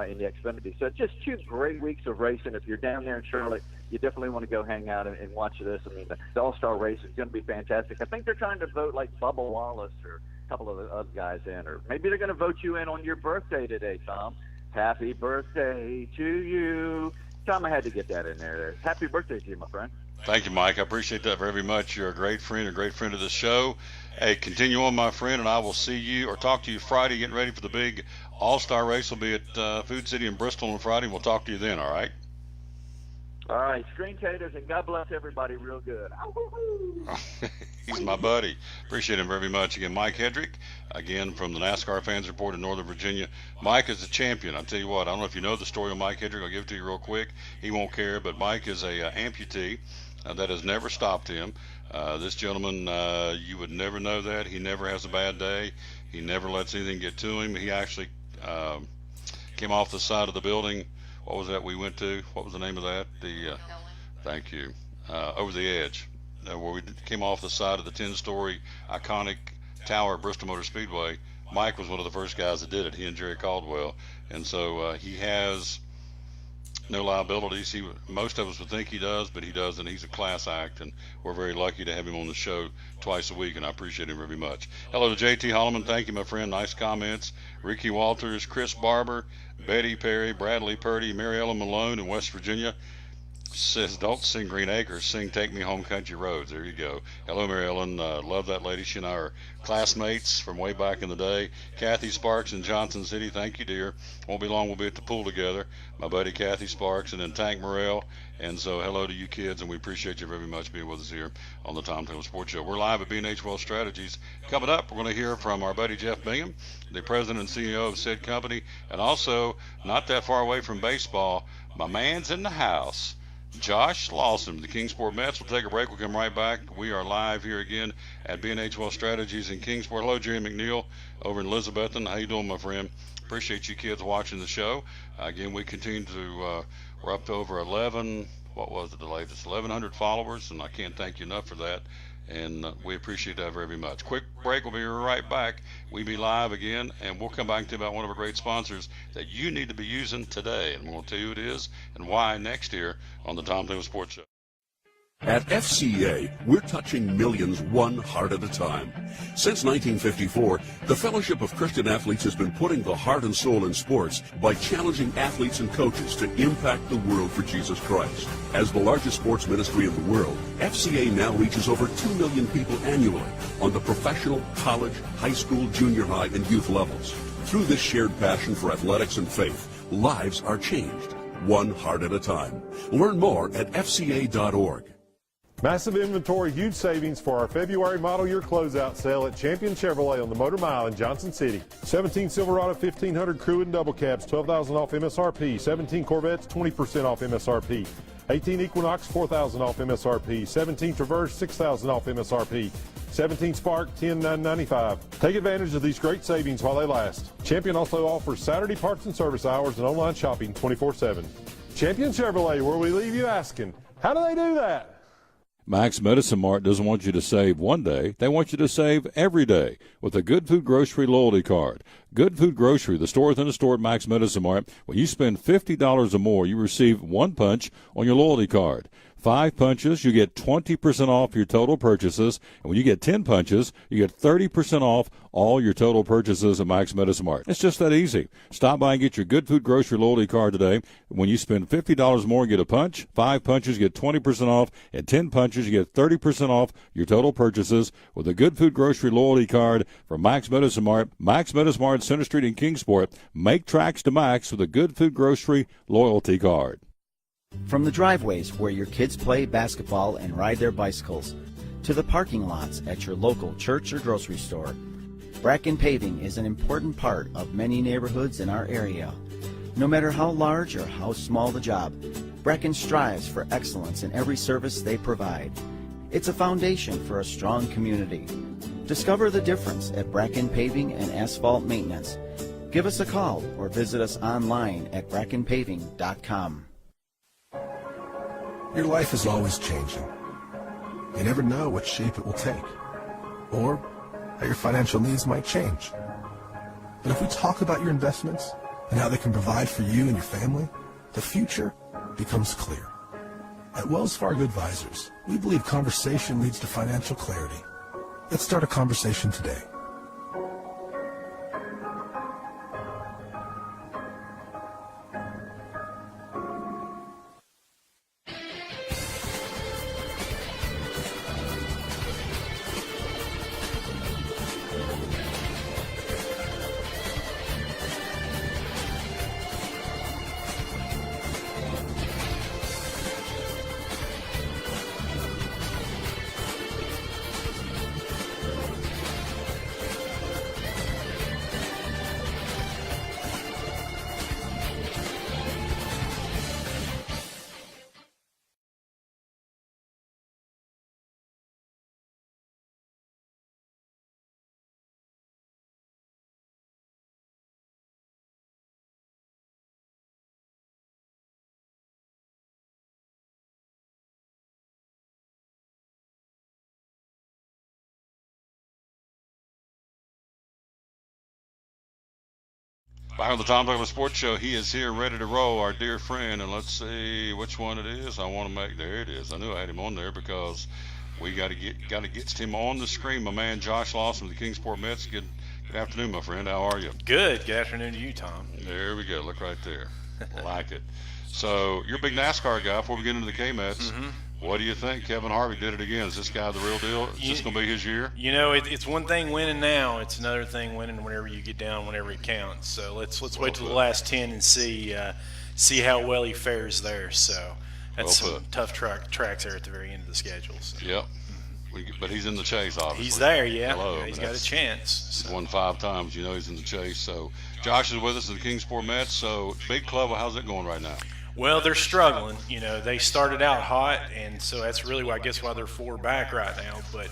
in the Xfinity. So just 2 great weeks of racing. If you're down there in Charlotte, you definitely want to go hang out and watch this. I mean, the All-Star race is going to be fantastic. I think they're trying to vote like Bubba Wallace or a couple of the other guys in, or maybe they're going to vote you in on your birthday today, Tom. Happy birthday to you. Tom, I had to get that in there. Happy birthday to you, my friend. Thank you, Mike. I appreciate that very much. You're a great friend of the show. Hey, continue on, my friend, and I will see you or talk to you Friday, getting ready for the big All-Star race. Will be at Food City in Bristol on Friday. We'll talk to you then, all right? All right, string taters, and God bless everybody real good. He's my buddy. Appreciate him very much. Again, Mike Hedrick, again, from the NASCAR Fans Report in Northern Virginia. Mike is a champion. I'll tell you what, I don't know if you know the story of Mike Hedrick. I'll give it to you real quick. He won't care, but Mike is a amputee. That has never stopped him. This gentleman, you would never know that. He never has a bad day. He never lets anything get to him. He actually came off the side of the building. What was that we went to? What was the name of that? Thank you. Over the Edge, where we came off the side of the 10-story iconic tower at Bristol Motor Speedway. Mike was one of the first guys that did it, he and Jerry Caldwell. And so he has no liabilities. Most of us would think he does, but he doesn't. He's a class act, and we're very lucky to have him on the show twice a week, and I appreciate him very much. Hello to J.T. Holloman. Thank you, my friend. Nice comments. Ricky Walters, Chris Barber, Betty Perry, Bradley Purdy, Mary Ellen Malone in West Virginia says, don't sing Green Acres, sing Take Me Home Country Roads. There you go. Hello, Mary Ellen. Love that lady. She and I are classmates from way back in the day. Kathy Sparks in Johnson City. Thank you, dear. Won't be long. We'll be at the pool together. My buddy Kathy Sparks, and then Tank Morrell. And so hello to you kids, and we appreciate you very much being with us here on the Tom Taylor Sports Show. We're live at B&H Wealth Strategies. Coming up, we're going to hear from our buddy Jeff Bingham, the president and CEO of said company, and also, not that far away from baseball, my man's in the house, Josh Lawson, the Kingsport Mets. We'll take a break. We'll come right back. We are live here again at B&H Wealth Strategies in Kingsport. Hello, Jerry McNeil over in Elizabethton. How you doing, my friend? Appreciate you kids watching the show. Again, we continue to, we're up to over 11, what was it, the latest? 1,100 followers, and I can't thank you enough for that. And we appreciate that very much. Quick break. We'll be right back. We'll be live again, and we'll come back to about one of our great sponsors that you need to be using today. And we'll tell you who it is and why next year on the Tom Taylor Sports Show. At FCA, we're touching millions one heart at a time. Since 1954, the Fellowship of Christian Athletes has been putting the heart and soul in sports by challenging athletes and coaches to impact the world for Jesus Christ. As the largest sports ministry in the world, FCA now reaches over 2 million people annually on the professional, college, high school, junior high, and youth levels. Through this shared passion for athletics and faith, lives are changed, one heart at a time. Learn more at FCA.org. Massive inventory, huge savings for our February model year closeout sale at Champion Chevrolet on the Motor Mile in Johnson City. 17 Silverado 1500 Crew and Double Cabs, $12,000 off MSRP. 17 Corvettes, 20% off MSRP. 18 Equinox, $4,000 off MSRP. 17 Traverse, $6,000 off MSRP. 17 Spark, $10,995. Take advantage of these great savings while they last. Champion also offers Saturday parts and service hours and online shopping 24/7. Champion Chevrolet, where we leave you asking, how do they do that? Max Medicine Mart doesn't want you to save one day. They want you to save every day with a Good Food Grocery loyalty card. Good Food Grocery, the store within the store at Max Medicine Mart. When you spend $50 or more, you receive 1 punch on your loyalty card. 5 punches, you get 20% off your total purchases. And when you get 10 punches, you get 30% off all your total purchases at Max Medicine Mart. It's just that easy. Stop by and get your Good Food Grocery loyalty card today. When you spend $50 more, get a punch. 5 punches, you get 20% off. And 10 punches, you get 30% off your total purchases with a Good Food Grocery loyalty card from Max Medicine Mart. Max Medicine Mart, Center Street in Kingsport. Make tracks to Max with a Good Food Grocery loyalty card. From the driveways where your kids play basketball and ride their bicycles, to the parking lots at your local church or grocery store, Bracken Paving is an important part of many neighborhoods in our area. No matter how large or how small the job, Bracken strives for excellence in every service they provide. It's a foundation for a strong community. Discover the difference at Bracken Paving and Asphalt Maintenance. Give us a call or visit us online at brackenpaving.com. Your life is always changing. You never know what shape it will take, or how your financial needs might change. But if we talk about your investments and how they can provide for you and your family, the future becomes clear. At Wells Fargo Advisors, we believe conversation leads to financial clarity. Let's start a conversation today. Back on the Tom Douglas Sports Show, he is here ready to roll, our dear friend, and let's see which one it is. I want to make, there it is. I knew I had him on there because we got to get him on the screen. My man Josh Lawson with the Kingsport Mets. Good afternoon, my friend. How are you? Good. Good afternoon to you, Tom. There we go. Look right there. Like it. So you're a big NASCAR guy. Before we get into the K-Mets, what do you think? Kevin Harvick did it again. Is this guy the real deal? Is this going to be his year? You know, it's one thing winning now. It's another thing winning whenever you get down, whenever it counts. So let's wait till the last 10 and see how well he fares there. So that's some tough tracks there at the very end of the schedule. So. Yep. But he's in the chase, obviously. He's there, yeah. Hello. He's got a chance. So. He's won 5 times. You know he's in the chase. So Josh is with us in the Kingsport Mets. So big club. How's it going right now? Well, they're struggling. You know, they started out hot, and so that's really why they're 4 back right now. But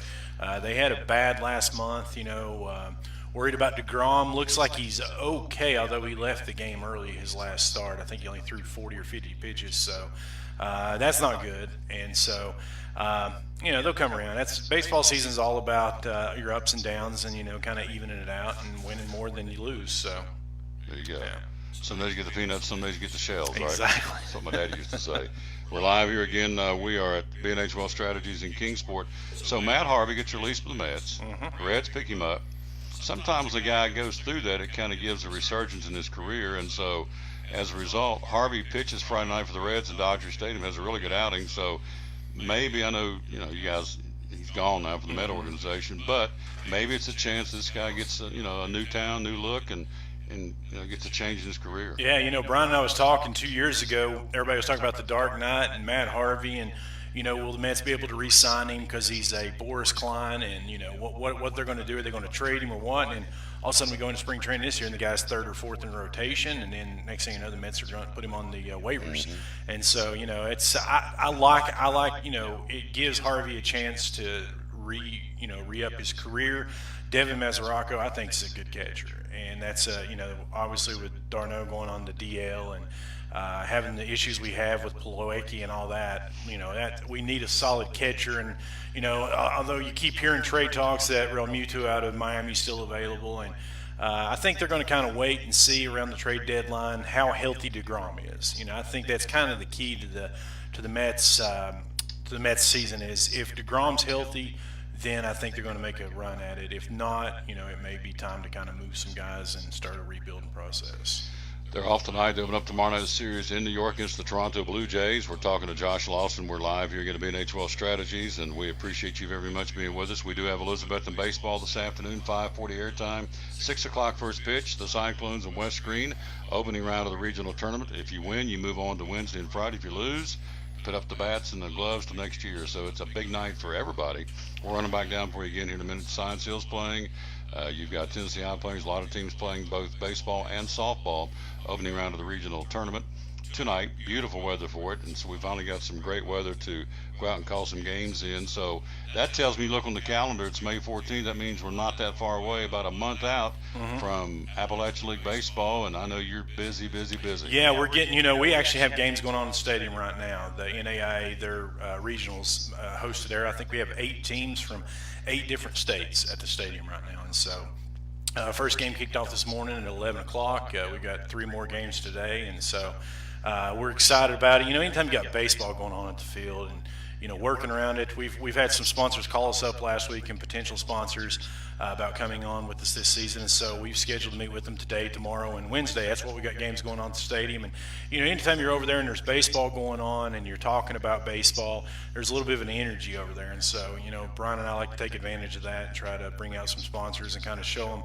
they had a bad last month. You know, worried about DeGrom. Looks like he's okay, although he left the game early his last start. I think he only threw 40 or 50 pitches, so that's not good. And so, you know, they'll come around. Baseball season's all about your ups and downs, and you know, kind of evening it out and winning more than you lose. So there you go. Yeah. Some days you get the peanuts, some days you get the shells, right? Exactly. That's what my dad used to say. We're live here again. We are at B&H Wealth Strategies in Kingsport. So Matt Harvey gets released from the Mets. Reds pick him up. Sometimes the guy goes through that. It kind of gives a resurgence in his career. And so as a result, Harvey pitches Friday night for the Reds at Dodger Stadium, has a really good outing. So maybe, I know, you know, you guys, he's gone now for the Met organization, but maybe it's a chance this guy gets, a new town, new look, and you know, gets a change in his career. Yeah, you know, Brian and I was talking 2 years ago. Everybody was talking about the Dark Knight and Matt Harvey, and you know, will the Mets be able to re-sign him because he's a Boris Klein, and you know what they're going to do? Are they going to trade him or what? And all of a sudden we go into spring training this year, and the guy's 3rd or 4th in rotation, and then next thing you know, the Mets are going to put him on the waivers. And so you know, it's I like you know, it gives Harvey a chance to re-up his career. Devin Mesoraco, I think, is a good catcher. And that's, you know, obviously with d'Arnaud going on the DL and having the issues we have with Plawecki and all that, you know, that we need a solid catcher. And, you know, although you keep hearing trade talks that Real Muto out of Miami is still available. And I think they're going to kind of wait and see around the trade deadline how healthy DeGrom is. You know, I think that's kind of the key to the Mets season is if DeGrom's healthy, then I think they're going to make a run at it. If not, you know, it may be time to kind of move some guys and start a rebuilding process. They're off tonight. They open up tomorrow night's series in New York against the Toronto Blue Jays. We're talking to Josh Lawson. We're live here at BNH Wealth Strategies, and we appreciate you very much being with us. We do have Elizabeth in baseball this afternoon, 5:40 airtime, 6 o'clock first pitch. The Cyclones and West Green, opening round of the regional tournament. If you win, you move on to Wednesday and Friday. If you lose, put up the bats and the gloves to next year. So it's a big night for everybody. We're running back down for you again here in a minute. Science Hill's playing. You've got Tennessee High players, a lot of teams playing both baseball and softball, opening round of the regional tournament tonight. Beautiful weather for it, and so we finally got some great weather to go out and call some games in. So that tells me, look on the calendar, it's May 14th. That means we're not that far away, about a month out from Appalachian League baseball, and I know you're busy. Yeah, we're getting, we actually have games going on in the stadium right now. The NAIA, their regionals hosted there. I think we have 8 teams from 8 different states at the stadium right now. And so first game kicked off this morning at 11 o'clock. We got 3 more games today. And so we're excited about it. Anytime you got baseball going on at the field and, working around it, we've had some sponsors call us up last week and potential sponsors about coming on with us this season. And so we've scheduled to meet with them today, tomorrow, and Wednesday. That's what we got games going on at the stadium. And, anytime you're over there and there's baseball going on and you're talking about baseball, there's a little bit of an energy over there. And so, Brian and I like to take advantage of that and try to bring out some sponsors and kind of show them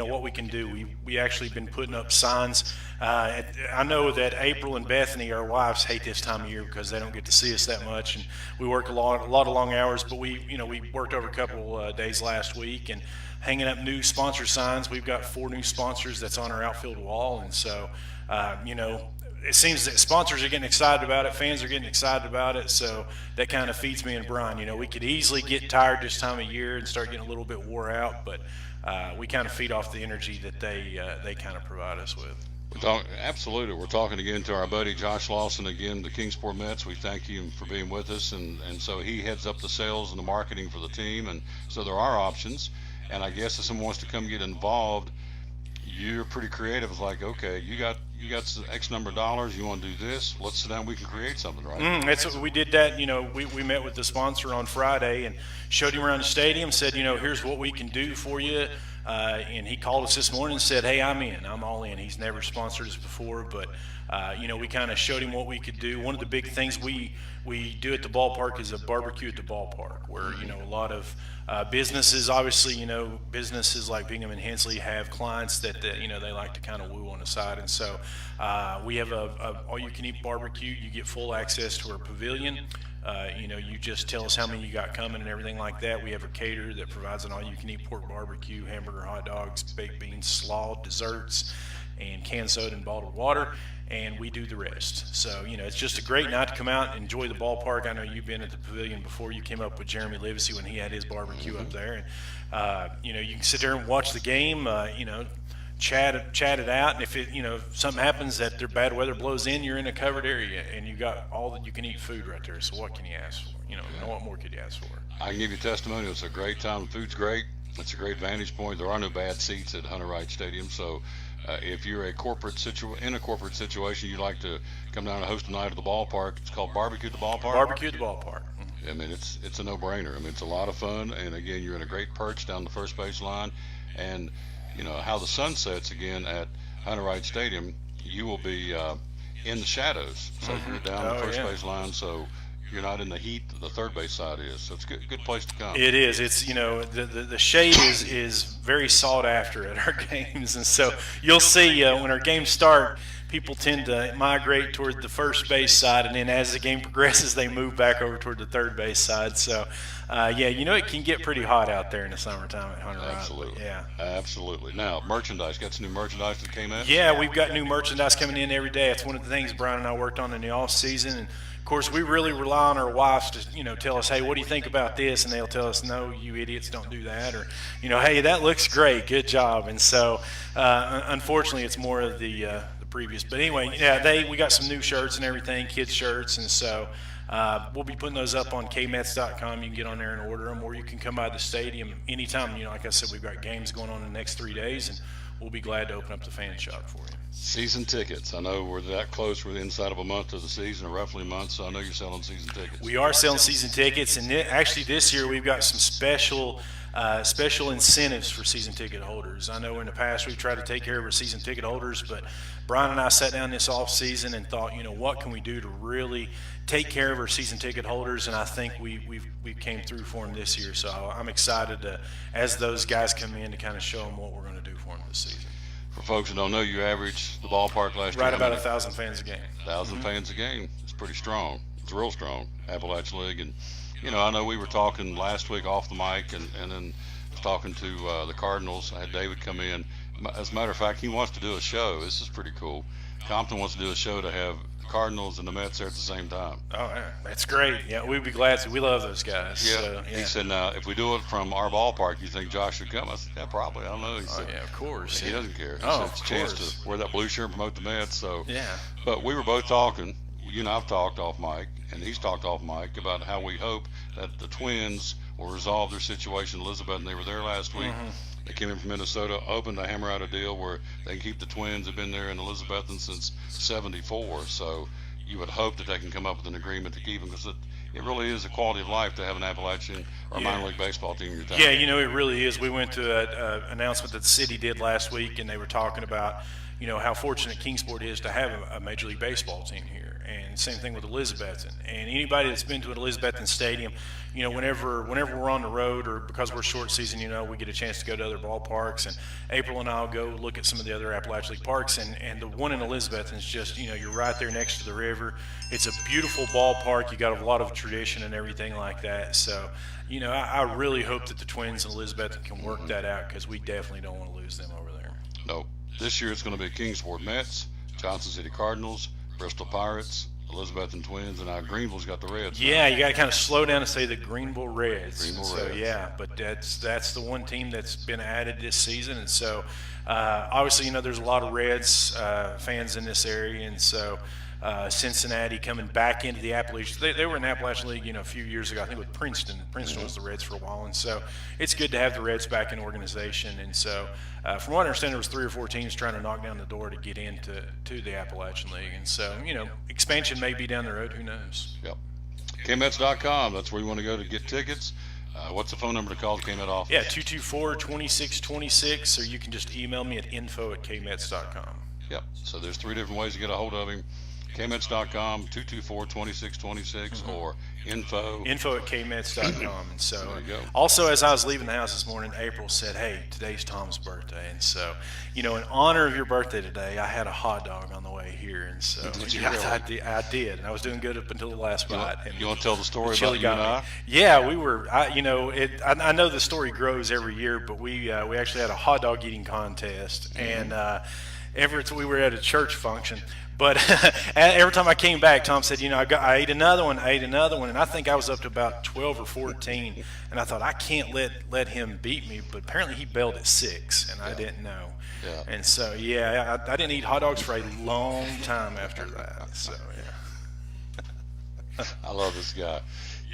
what we can do. We actually been putting up signs. I know that April and Bethany, our wives, hate this time of year because they don't get to see us that much, and we work a lot of long hours. But we worked over a couple days last week and hanging up new sponsor signs. We've got 4 new sponsors that's on our outfield wall, and so it seems that sponsors are getting excited about it, fans are getting excited about it, so that kind of feeds me and Brian. We could easily get tired this time of year and start getting a little bit wore out, but we kind of feed off the energy that they kind of provide us with. Absolutely. We're talking again to our buddy Josh Lawson, again, the Kingsport Mets. We thank him for being with us, and so he heads up the sales and the marketing for the team, and so there are options. And I guess if someone wants to come get involved, you're pretty creative. It's like, okay, you got X number of dollars, you want to do this, let's sit down, we can create something, right? We did that. We met with the sponsor on Friday and showed him around the stadium, said, here's what we can do for you. And he called us this morning and said, hey, I'm all in. He's never sponsored us before, but we kind of showed him what we could do. One of the big things we do at the ballpark is a barbecue at the ballpark, where a lot of businesses, obviously, businesses like Bingham and Hensley have clients that they like to kind of woo on the side, and so we have a all-you-can-eat barbecue. You get full access to our pavilion. You just tell us how many you got coming and everything like that. We have a caterer that provides an all-you-can-eat pork barbecue, hamburger, hot dogs, baked beans, slaw, desserts, and canned soda and bottled water, and we do the rest. So, it's just a great night to come out and enjoy the ballpark. I know you've been at the pavilion before. You came up with Jeremy Livesey when he had his barbecue up there. And, you can sit there and watch the game, chat it out, and if something happens that their bad weather blows in, you're in a covered area and you got all that you can eat food right there. So what can you ask for? What more could you ask for? I can give you testimony. It's a great time. The food's great. It's a great vantage point. There are no bad seats at Hunter Wright Stadium. So if you're in a corporate situation, you'd like to come down and host a night at the ballpark. It's called Barbecue at the Ballpark. Barbecue at the Ballpark. I mean, it's a no-brainer. I mean, it's a lot of fun. And again, you're in a great perch down the first base line, and how the sun sets again at Hunter Wright Stadium, you will be in the shadows. So you're down the first base line, so you're not in the heat the third base side is. So it's a good place to come. It is. It's the shade is very sought after at our games, and so you'll see when our games start, people tend to migrate toward the first base side, and then as the game progresses, they move back over toward the third base side. So, it can get pretty hot out there in the summertime at Hunter Wright. Absolutely. Yeah. Absolutely. Now, merchandise. Got some new merchandise that came in? Yeah, we've got new merchandise coming in every day. It's one of the things Brian and I worked on in the off season, and of course, we really rely on our wives to, tell us, hey, what do you think about this? And they'll tell us, no, you idiots, don't do that. Or, hey, that looks great, good job. And so, unfortunately, it's more of the previous. But anyway, we got some new shirts and everything, kids shirts, and so we'll be putting those up on kmets.com. You can get on there and order them, or you can come by the stadium anytime. Like I said, we've got games going on in the next 3 days, and we'll be glad to open up the fan shop for you. Season tickets. I know we're that close. We're inside of a month of the season, or roughly a month, so I know you're selling season tickets. We are selling season tickets, and actually this year we've got some special incentives for season ticket holders. I know in the past we've tried to take care of our season ticket holders, but Brian and I sat down this off season and thought, what can we do to really take care of our season ticket holders? And I think we came through for them this year. So I'm excited to, as those guys come in, to kind of show them what we're going to do for them this season. For folks who don't know, you averaged the ballpark last year. Right about 1,000 fans a game. 1,000 fans a game. It's pretty strong. It's real strong. Appalachian League. And, I know we were talking last week off the mic and then talking to the Cardinals. I had David come in. As a matter of fact, he wants to do a show. This is pretty cool. Compton wants to do a show to have the Cardinals and the Mets there at the same time. Oh, yeah. That's great. Yeah, we'd be glad to. We love those guys. Yeah. So, He said, now, if we do it from our ballpark, you think Josh should come? I said, yeah, probably. I don't know. He said, yeah, of course. He doesn't care. He Oh, said, it's of a chance course. to wear that blue shirt and promote the Mets. So, Yeah. But we were both talking. You and I have talked off mic, and he's talked off mic about how we hope that the Twins will resolve their situation. Elizabeth, and they were there last week. Mhm. They came in from Minnesota, hoping to hammer out a deal where they can keep the Twins. Have been there in Elizabethton since '74. So you would hope that they can come up with an agreement to keep them, because it really is a quality of life to have an Appalachian or minor league baseball team in your town. Yeah, it really is. We went to an announcement that the city did last week, and they were talking about, how fortunate Kingsport is to have a Major League Baseball team here. And same thing with Elizabethton. And anybody that's been to an Elizabethton stadium, whenever we're on the road, or because we're short season, we get a chance to go to other ballparks. And April and I'll go look at some of the other Appalachian League parks. And the one in Elizabethton is just, you're right there next to the river. It's a beautiful ballpark. You got a lot of tradition and everything like that. So, I really hope that the Twins and Elizabethton can work that out, because we definitely don't want to lose them over there. No. This year it's going to be Kingsport Mets, Johnson City Cardinals, Bristol Pirates, Elizabethton Twins, and now Greenville's got the Reds. Yeah, you got to kind of slow down and say the Greenville Reds. Greenville Reds. Yeah, but that's the one team that's been added this season, and so obviously there's a lot of Reds fans in this area, and so Cincinnati coming back into the Appalachian. They were in the Appalachian League, a few years ago, I think with Princeton. Princeton was the Reds for a while, and so it's good to have the Reds back in organization. And so, from what I understand, there was 3 or 4 teams trying to knock down the door to get into the Appalachian League, and so expansion may be down the road. Who knows? Yep. KMets.com. That's where you want to go to get tickets. What's the phone number to call the KMet office? Yeah, 224-2626, or you can just email me at info@kmets.com. Yep. So there's 3 different ways to get a hold of him. KMets.com, 224-2626, or info@kmets.com. And so, there you go. Also, as I was leaving the house this morning, April said, "Hey, today's Tom's birthday," and so, in honor of your birthday today, I had a hot dog on the way here, and so Did you yeah, really? I did, and I was doing good up until the last bite. You want to tell the story Chili about you and got I? me. Yeah, we were. I know the story grows every year, but we actually had a hot dog eating contest, and we were at a church function. But every time I came back, Tom said, I ate another one, and I think I was up to about 12 or 14. And I thought, I can't let him beat me. But apparently he bailed at 6, and I didn't know. Yeah. And so, I didn't eat hot dogs for a long time after that. So, yeah. I love this guy.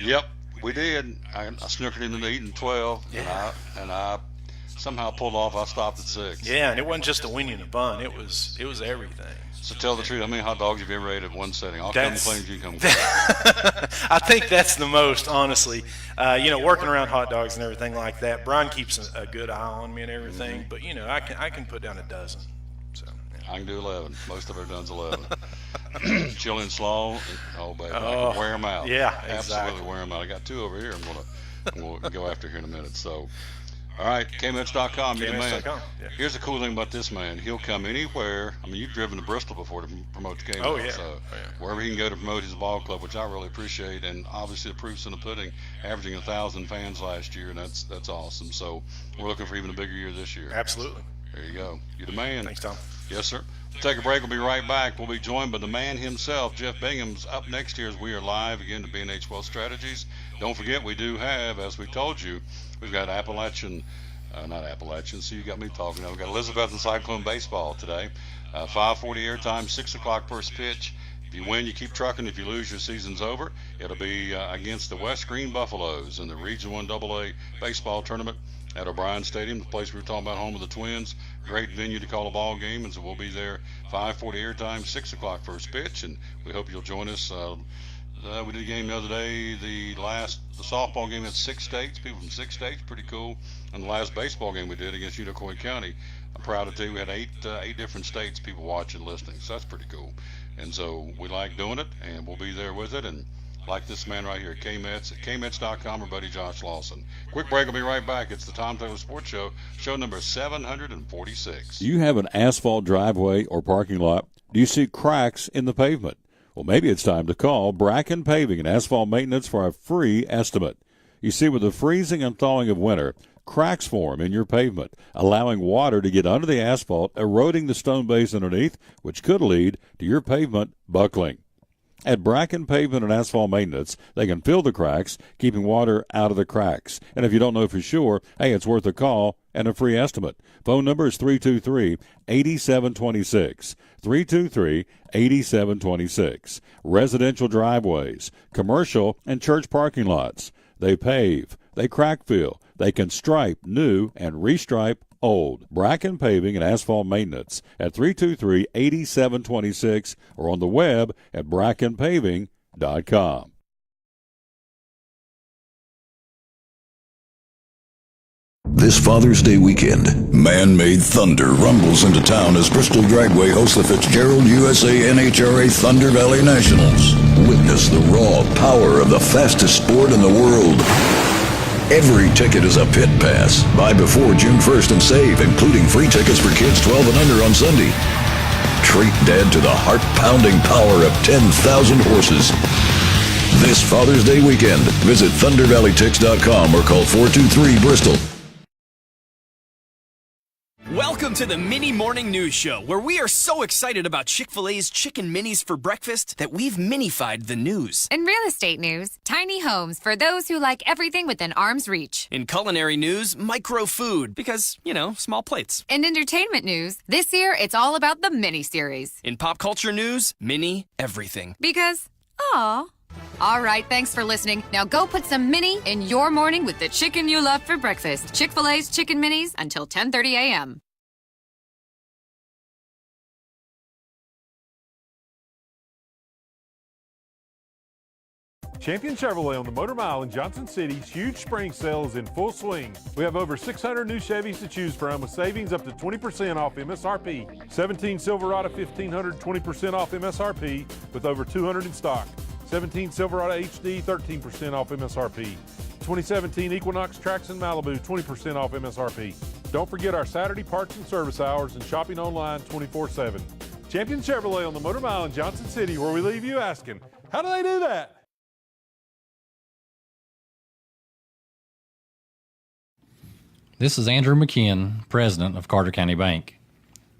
Yep, we did. I snookered him into eating 12, and I somehow pulled off. I stopped at 6. Yeah, and it wasn't just a wing and a bun. It was everything. So tell the truth, how many hot dogs have you ever ate at one setting? I'll come claim you come. I think that's the most, honestly. Working around hot dogs and everything like that. Brian keeps a good eye on me and everything, but I can put down a dozen. So yeah. I can do 11. Most of our done's 11. Chili and slaw. Oh baby, I can wear them out. Yeah, absolutely exactly. wear them out. I got 2 over here. I'm gonna go after here in a minute. So. All right, KMets.com, you're the man. KMets.com, yeah. Here's the cool thing about this man. He'll come anywhere. I mean, you've driven to Bristol before to promote the KMets. Oh, yeah. So wherever he can go to promote his ball club, which I really appreciate. And obviously the proof's in the pudding, averaging 1,000 fans last year, and that's awesome. So we're looking for even a bigger year this year. Absolutely. There you go. You're the man. Thanks, Tom. Yes, sir. We'll take a break. We'll be right back. We'll be joined by the man himself, Jeff Bingham's up next here as we are live again to B&H Wealth Strategies. Don't forget, we do have, as we told you, we've got not Appalachian, so you got me talking now. We've got Elizabethton Cyclone baseball today. 5:40 airtime, 6 o'clock first pitch. If you win, you keep trucking. If you lose, your season's over. It'll be against the West Green Buffaloes in the Region 1 AA baseball tournament. at O'Brien Stadium, the place we were talking about, home of the Twins. Great venue to call a ball game, and so we'll be there 5:40 airtime, 6 o'clock first pitch, and we hope you'll join us. We did a game the other day, the softball game had 6 states, people from 6 states, pretty cool. And the last baseball game we did against Unicoi County, I'm proud to tell you we had 8 different states people watching, listening, so that's pretty cool. And so we like doing it, and we'll be there with it, and like this man right here at KMETS, at KMETS.com, our buddy Josh Lawson. Quick break, we'll be right back. It's the Tom Taylor Sports Show, show number 746. Do you have an asphalt driveway or parking lot? Do you see cracks in the pavement? Well, maybe it's time to call Bracken Paving and Asphalt Maintenance for a free estimate. You see, with the freezing and thawing of winter, cracks form in your pavement, allowing water to get under the asphalt, eroding the stone base underneath, which could lead to your pavement buckling. At Bracken Pavement and Asphalt Maintenance, they can fill the cracks, keeping water out of the cracks. And if you don't know for sure, hey, it's worth a call and a free estimate. Phone number is 323-8726. 323-8726. Residential driveways, commercial and church parking lots. They pave, they crack fill, they can stripe new and restripe old. Bracken Paving and Asphalt Maintenance at 323-8726 or on the web at brackenpaving.com. This Father's Day weekend, man-made thunder rumbles into town as Bristol Dragway hosts the Fitzgerald USA NHRA Thunder Valley Nationals. Witness the raw power of the fastest sport in the world. Every ticket is a pit pass. Buy before June 1st and save, including free tickets for kids 12 and under on Sunday. Treat Dad to the heart-pounding power of 10,000 horses. This Father's Day weekend, visit ThunderValleyTix.com or call 423-BRISTOL. Welcome to the Mini Morning News Show, where we are so excited about Chick-fil-A's Chicken Minis for breakfast that we've minified the news. In real estate news, tiny homes for those who like everything within arm's reach. In culinary news, micro food, because, small plates. In entertainment news, this year it's all about the mini-series. In pop culture news, mini everything. Because, aw. All right, thanks for listening. Now go put some mini in your morning with the chicken you love for breakfast. Chick-fil-A's Chicken Minis until 10:30 a.m. Champion Chevrolet on the Motor Mile in Johnson City's huge spring sale is in full swing. We have over 600 new Chevys to choose from with savings up to 20% off MSRP. 17 Silverado 1500, 20% off MSRP with over 200 in stock. 17 Silverado HD, 13% off MSRP. 2017 Equinox Trax in Malibu, 20% off MSRP. Don't forget our Saturday parts and service hours and shopping online 24/7. Champion Chevrolet on the Motor Mile in Johnson City, where we leave you asking, how do they do that? This is Andrew McKeon, president of Carter County Bank.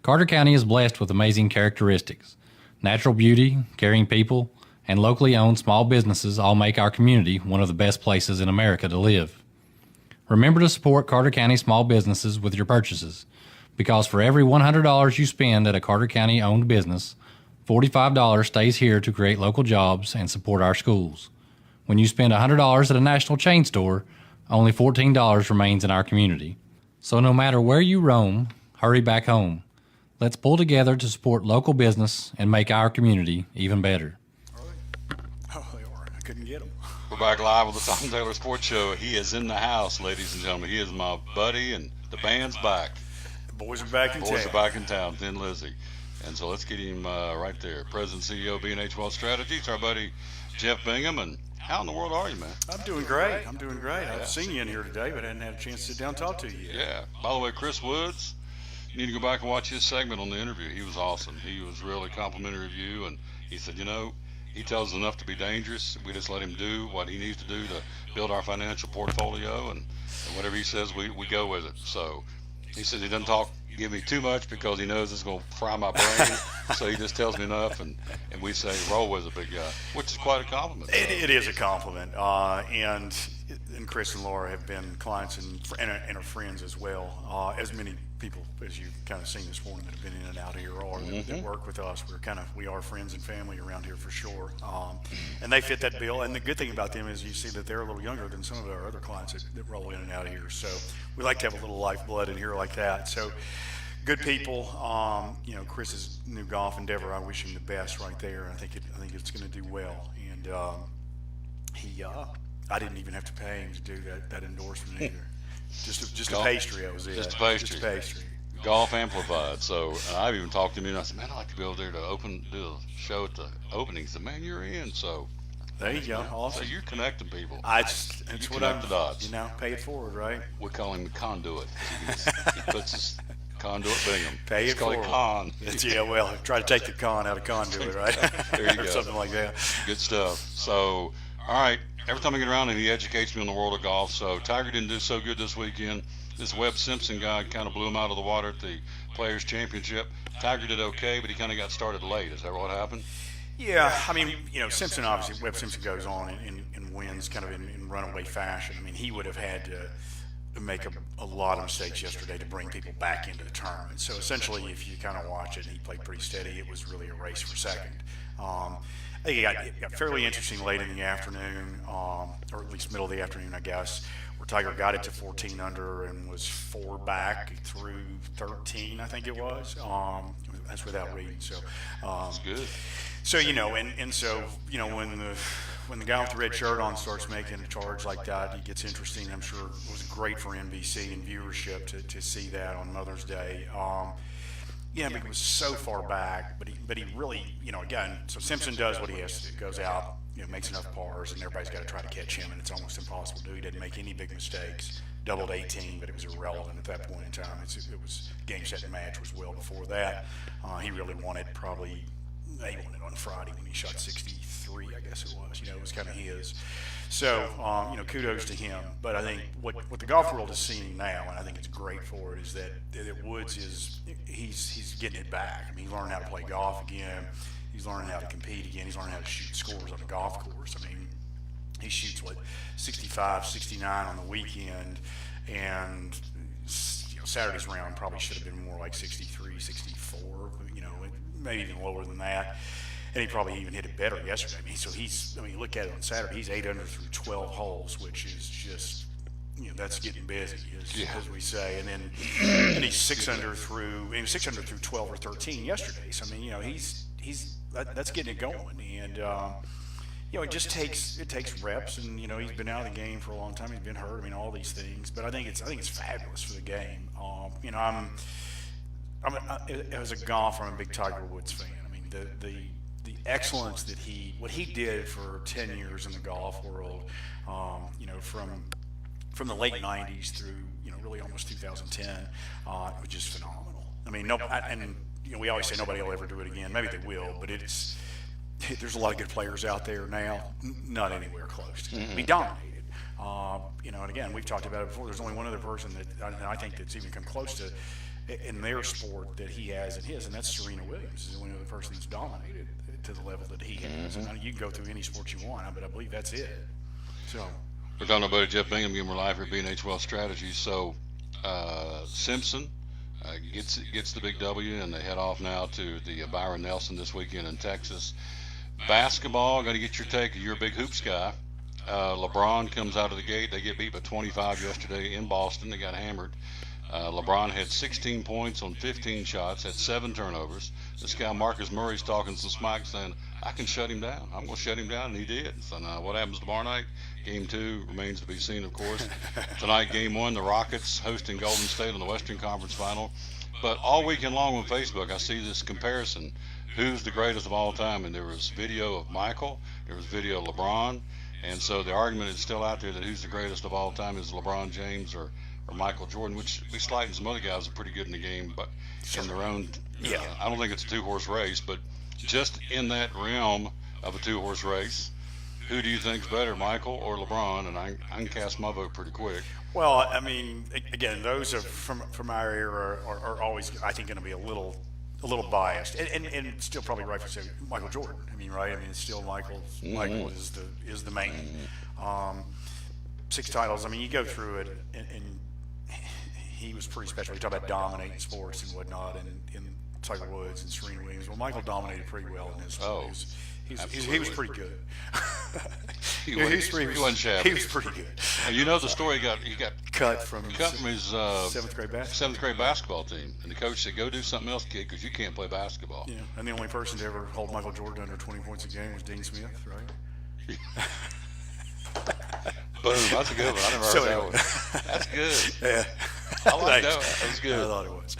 Carter County is blessed with amazing characteristics. Natural beauty, caring people, and locally owned small businesses all make our community one of the best places in America to live. Remember to support Carter County small businesses with your purchases, because for every $100 you spend at a Carter County owned business, $45 stays here to create local jobs and support our schools. When you spend $100 at a national chain store, only $14 remains in our community. So no matter where you roam, hurry back home. Let's pull together to support local business and make our community even better. Oh, they are. I couldn't get them. We're back live with the Tom Taylor Sports Show. He is in the house, ladies and gentlemen. He is my buddy, and the band's back. The boys are back in town. Boys are back in town, Thin Lizzy. And so let's get him right there. President and CEO of B&H Wealth Strategies, our buddy Jeff Bingham. And how in the world are you, man? I'm doing great. I've seen you in here today, but I hadn't had a chance to sit down and talk to you yet. Yeah. By the way, Chris Woods, you need to go back and watch his segment on the interview. He was awesome. He was really complimentary of you, and he said, he tells us enough to be dangerous. We just let him do what he needs to do to build our financial portfolio, and whatever he says, we go with it. So he says he doesn't give me too much because he knows it's going to fry my brain. So he just tells me enough, and we say roll with it, big guy, which is quite a compliment. It is a compliment, and and Chris and Laura have been clients and are friends as well. As many people as you've kind of seen this morning that have been in and out here or that work with us, we are friends and family around here for sure. And they fit that bill. And the good thing about them is you see that they're a little younger than some of our other clients that roll in and out of here. So we like to have a little lifeblood in here like that. So good people. Chris's new golf endeavor, I wish him the best right there. I think it's going to do well. And I didn't even have to pay him to do that endorsement either. Just a pastry, that was it. Just a pastry. Just a pastry. Golf Amplified. So I've even talked to him and I said, man, I'd like to be over there to do a show at the opening. He said, man, you're in. So there you go. Awesome. So you're connecting people. It's what I'm. The dots. Pay it forward, right? We call him the conduit. He puts his conduit Bingham. Pay it forward. Con. Yeah, well, try to take the con out of conduit, right? There you or go. Something like that. Good stuff. So, all right. Every time I get around him, he educates me on the world of golf. So Tiger didn't do so good this weekend. This Webb Simpson guy kind of blew him out of the water at the Players Championship. Tiger did okay, but he kind of got started late. Is that what happened? Yeah, I mean, Simpson obviously, Webb Simpson goes on and wins kind of in runaway fashion. I mean, he would have had to make a lot of mistakes yesterday to bring people back into the tournament. So essentially, if you kind of watch it, he played pretty steady. It was really a race for second. I think it got fairly interesting late in the afternoon, or at least middle of the afternoon, I guess, where Tiger got it to 14 under and was 4 back through 13, I think it was. That's without reading. So that's good. So when the guy with the red shirt on starts making a charge like that, it gets interesting. I'm sure it was great for NBC and viewership to see that on Mother's Day. But he was so far back, but he really, again, so Simpson does what he has to do, goes out, makes enough pars, and everybody's got to try to catch him, and it's almost impossible to do. He didn't make any big mistakes, doubled 18, but it was irrelevant at that point in time. It was game, set, and match was well before that. He really won it he won it on Friday when he shot 63, I guess it was. It was kind of his. So, kudos to him. But I think what the golf world is seeing now, and I think it's great for it, is that Woods he's getting it back. I mean, he's learning how to play golf again. He's learning how to compete again. He's learning how to shoot scores on a golf course. I mean, he shoots 65, 69 on the weekend, and Saturday's round probably should have been more like 63, 64. Maybe even lower than that. And he probably even hit it better yesterday. I mean, you look at it on Saturday, he's 8 under through 12 holes, which is just, that's getting busy, as we say. And then he's 6 under through 12 or 13 yesterday. So, I mean, that's getting it going. And, it just takes reps, and, he's been out of the game for a long time. He's been hurt. I mean, all these things. But I think it's fabulous for the game. As a golfer, I'm a big Tiger Woods fan. I mean, the excellence that what he did for 10 years in the golf world, from the late 90s through, really almost 2010, was just phenomenal. I mean, we always say nobody will ever do it again. Maybe they will, but there's a lot of good players out there now, not anywhere close to be dominated. And again, we've talked about it before. There's only one other person that I think that's even come close to in their sport that he has in his, and that's Serena Williams. Is the only other person that's dominated to the level that he has. And you can go through any sport you want, but I believe that's it. So we're talking about Jeff Bingham, again, we're live here at B&H Wealth Strategies. So Simpson gets the big W, and they head off now to the Byron Nelson this weekend in Texas. Basketball, got to get your take. You're a big hoops guy. LeBron comes out of the gate. They get beat by 25 yesterday in Boston. They got hammered. LeBron had 16 points on 15 shots, had 7 turnovers. This guy Marcus Murray's talking some smack, saying, I can shut him down. I'm going to shut him down, and he did. So now what happens tomorrow night? Game 2 remains to be seen, of course. Tonight, Game 1, the Rockets hosting Golden State in the Western Conference Final. But all weekend long on Facebook, I see this comparison. Who's the greatest of all time? And there was video of Michael. There was video of LeBron. And so the argument is still out there that who's the greatest of all time is LeBron James or Michael Jordan, which we slight and some other guys are pretty good in the game, but in their own, I don't think it's a 2-horse race, but just in that realm of a 2-horse race, who do you think's better, Michael or LeBron? And I can cast my vote pretty quick. Well, I mean, again, those from our era are always, I think, going to be a little biased, and still probably right for saying Michael Jordan. I mean, right? I mean, it's still Michael is the main. 6 titles. I mean, you go through it, and he was pretty special. You talk about dominating sports and whatnot, and Tiger Woods and Serena Williams. Well, Michael dominated pretty well in his. Oh, he was pretty good. He wasn't shabby. He was pretty good. And you know the story, he got cut from his seventh grade basketball team, and the coach said, "Go do something else, kid, because you can't play basketball." Yeah, and the only person to ever hold Michael Jordan under 20 points a game was Dean Smith, right? Boom, that's a good one. I never heard that one. That's good. Yeah. I like that one. That was good. I thought it was.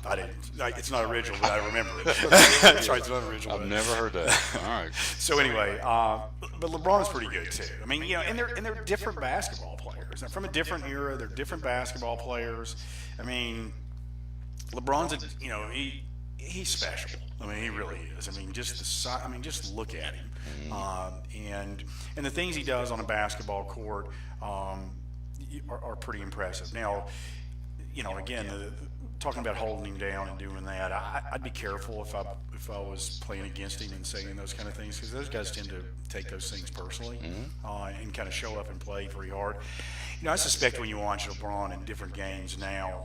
I didn't. It's not original, but I remember it. That's right. It's not original. I've never heard that. All right. So anyway, but LeBron's pretty good too. I mean, you know, and they're different basketball players. They're from a different era. They're different basketball players. I mean, LeBron's he's special. I mean, he really is. I mean, just look at him, and the things he does on a basketball court are pretty impressive. Now, you know, again, talking about holding him down and doing that, I'd be careful if I was playing against him and saying those kind of things, because those guys tend to take those things personally and kind of show up and play pretty hard. You know, I suspect when you watch LeBron in different games now,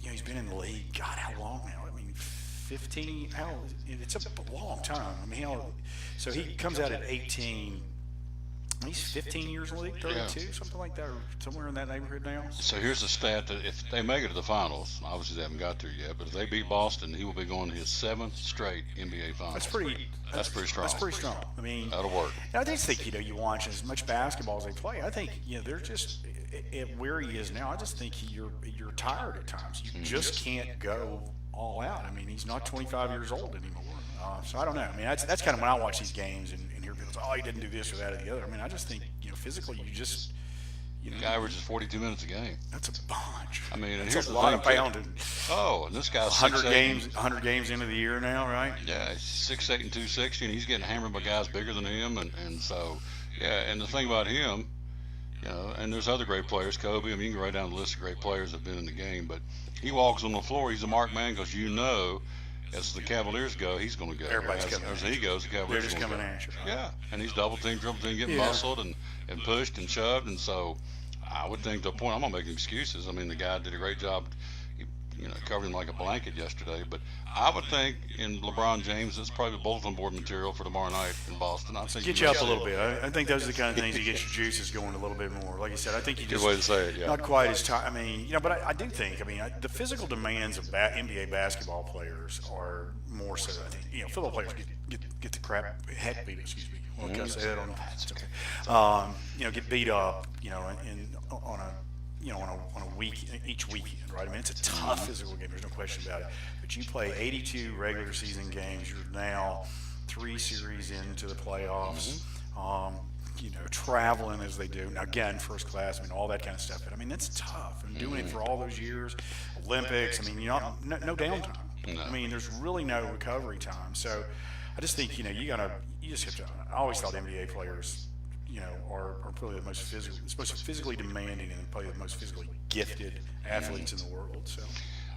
you know, he's been in the league. God, how long now? I mean, 15. It's a long time. I mean, so he comes out at 18. He's 15 years in the league, 32, something like that, or somewhere in that neighborhood now. So here's the stat that if they make it to the finals, obviously they haven't got there yet, but if they beat Boston, he will be going to his 7th straight NBA finals. That's pretty strong. That's pretty strong. I mean, that'll work. I just think, you know, you watch as much basketball as they play. I think, you know, they're just where he is now. I just think you're tired at times. You just can't go all out. I mean, he's not 25 years old anymore. So I don't know. I mean, that's kind of when I watch these games and hear people say, "Oh, he didn't do this or that or the other." I mean, I just think, you know, physically, you know, the guy averages 42 minutes a game. That's a bunch. I mean, and that's here's a the lot thing, of pounding. Oh, and this guy's 100 games into the year now, right? Yeah, he's 6'8" and 260, and he's getting hammered by guys bigger than him, and so yeah. And the thing about him, you know, and there's other great players, Kobe. I mean, you can write down the list of great players that have been in the game, but he walks on the floor. He's a marked man, because you know, as the Cavaliers go, he's going to go. Everybody's coming. As he goes, the Cavaliers They're just coming at you. Yeah, and he's double teamed, triple teamed, getting muscled and pushed and shoved, and so I would think to a point, I'm not making excuses. I mean, the guy did a great job. You know, covered him like a blanket yesterday. But I would think in LeBron James, it's probably bulletin board material for tomorrow night in Boston. I think get you up a little bit. I think those are the kind of things that get your juices going a little bit more. Like you said, I think you just good way to say it. Yeah. Not quite as tight. I mean, you know, but I do think. I mean, the physical demands of NBA basketball players are more so. I think, you know, football players get the crap heck beat. Excuse me. Well, can I say that on? It's okay. You know, get beat up. You know, on a week, each weekend, right? I mean, it's a tough physical game. There's no question about it. But you play 82 regular season games. You're now 3 series into the playoffs. You know, traveling as they do. Now, again, first class. I mean, all that kind of stuff. But I mean, that's tough. And doing it for all those years, Olympics. I mean, you know, no downtime. No. I mean, there's really no recovery time. So, I just think, you know, you just have to. I always thought NBA players, you know, are probably the most physically demanding and probably the most physically gifted athletes in the world. So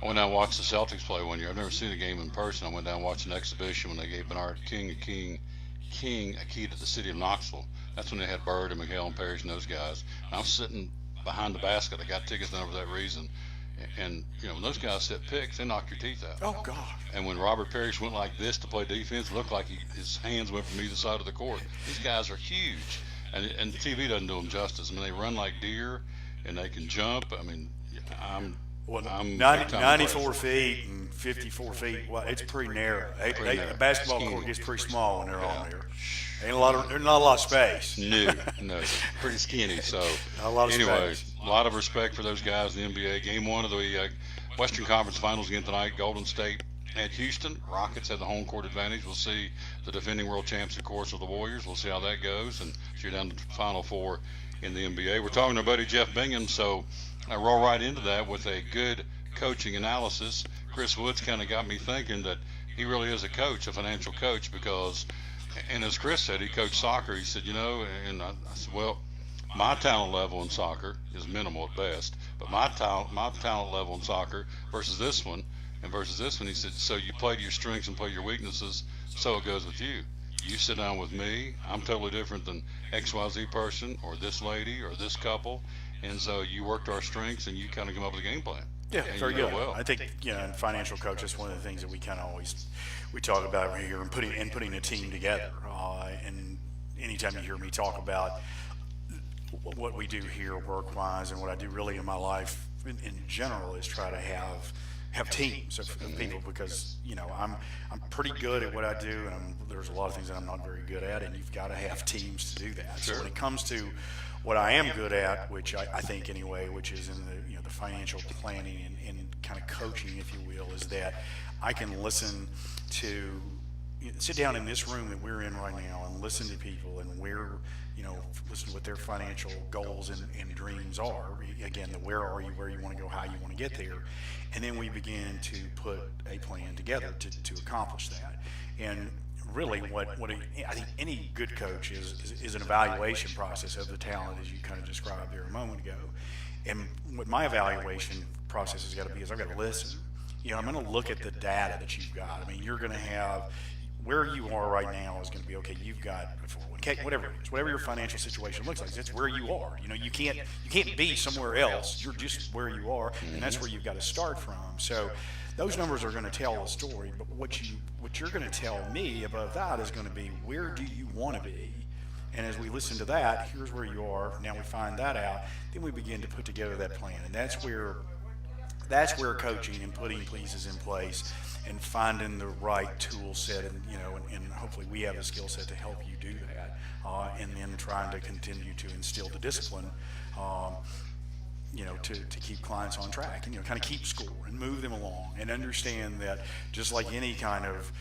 I went down and watched the Celtics play one year. I've never seen a game in person. I went down and watched an exhibition when they gave Bernard King a key to the city of Knoxville. That's when they had Bird and McHale and Parrish and those guys. And I was sitting behind the basket. I got tickets down for that reason. And, you know, when those guys set picks, they knock your teeth out. Oh, God. And when Robert Parrish went like this to play defense, it looked like his hands went from either side of the court. These guys are huge. And TV doesn't do them justice. I mean, they run like deer, and they can jump. I mean, I'm 94 feet and 54 feet. Well, it's pretty narrow. A basketball court gets pretty small when they're on there. There's not a lot of space. No, pretty skinny. So not a lot of anyway, space. A lot of respect for those guys in the NBA. Game 1 of the Western Conference Finals again tonight. Golden State at Houston. Rockets have the home court advantage. We'll see the defending world champs, of course, with the Warriors. We'll see how that goes. And so you're down to the Final Four in the NBA. We're talking to our buddy Jeff Bingham, so I roll right into that with a good coaching analysis. Chris Woods kind of got me thinking that he really is a coach, a financial coach, because, and as Chris said, he coached soccer. He said, you know, and I said, well, my talent level in soccer is minimal at best, but my talent level in soccer versus this one, he said, so you play to your strengths and play to your weaknesses, so it goes with you. you sit down with me, I'm totally different than XYZ person or this lady or this couple. And so you worked our strengths and you kind of come up with a game plan. Yeah, and very you good. go well. I think, in financial coach, that's one of the things that we kind of always, we talk about right here, and putting a team together. And anytime you hear me talk about what we do here work-wise and what I do really in my life in general is try to have teams of people, because I'm pretty good at what I do, and there's a lot of things that I'm not very good at, and you've got to have teams to do that. Sure. So when it comes to what I am good at, which I think anyway, which is in the financial planning and kind of coaching, if you will, is that I can listen to sit down in this room that we're in right now and listen to people and listen to what their financial goals and dreams are. Again, where are you, where you want to go, how you want to get there. And then we begin to put a plan together to accomplish that. And really I think any good coach is an evaluation process of the talent, as you kind of described there a moment ago. And what my evaluation process has got to be is I've got to listen. I'm going to look at the data that you've got. I mean, you're going to have where you are right now is going to be, okay, you've got a 401k, whatever it is, whatever your financial situation looks like, that's where you are. You can't be somewhere else. You're just where you are, and that's where you've got to start from. So those numbers are going to tell a story, but what you're going to tell me above that is going to be, where do you want to be? And as we listen to that, here's where you are. Now we find that out, then we begin to put together that plan, and that's where coaching and putting pieces in place and finding the right tool set, and hopefully we have a skill set to help you do that, and then trying to continue to instill the discipline, to keep clients on track and kind of keep score and move them along, and understand that just like any kind of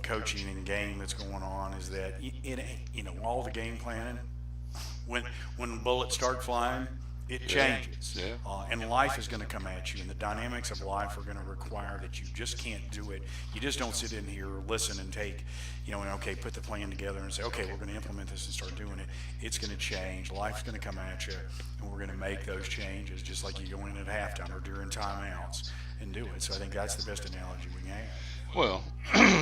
coaching and game that's going on, is that all the game planning, when bullets start flying, it changes. Yeah. And life is going to come at you, and the dynamics of life are going to require that you just can't do it. You just don't sit in here, listen, and take, put the plan together and say, okay, we're going to implement this and start doing it. It's going to change. Life's going to come at you, and we're going to make those changes, just like you go in at halftime or during timeouts and do it. So I think that's the best analogy we can have. Well,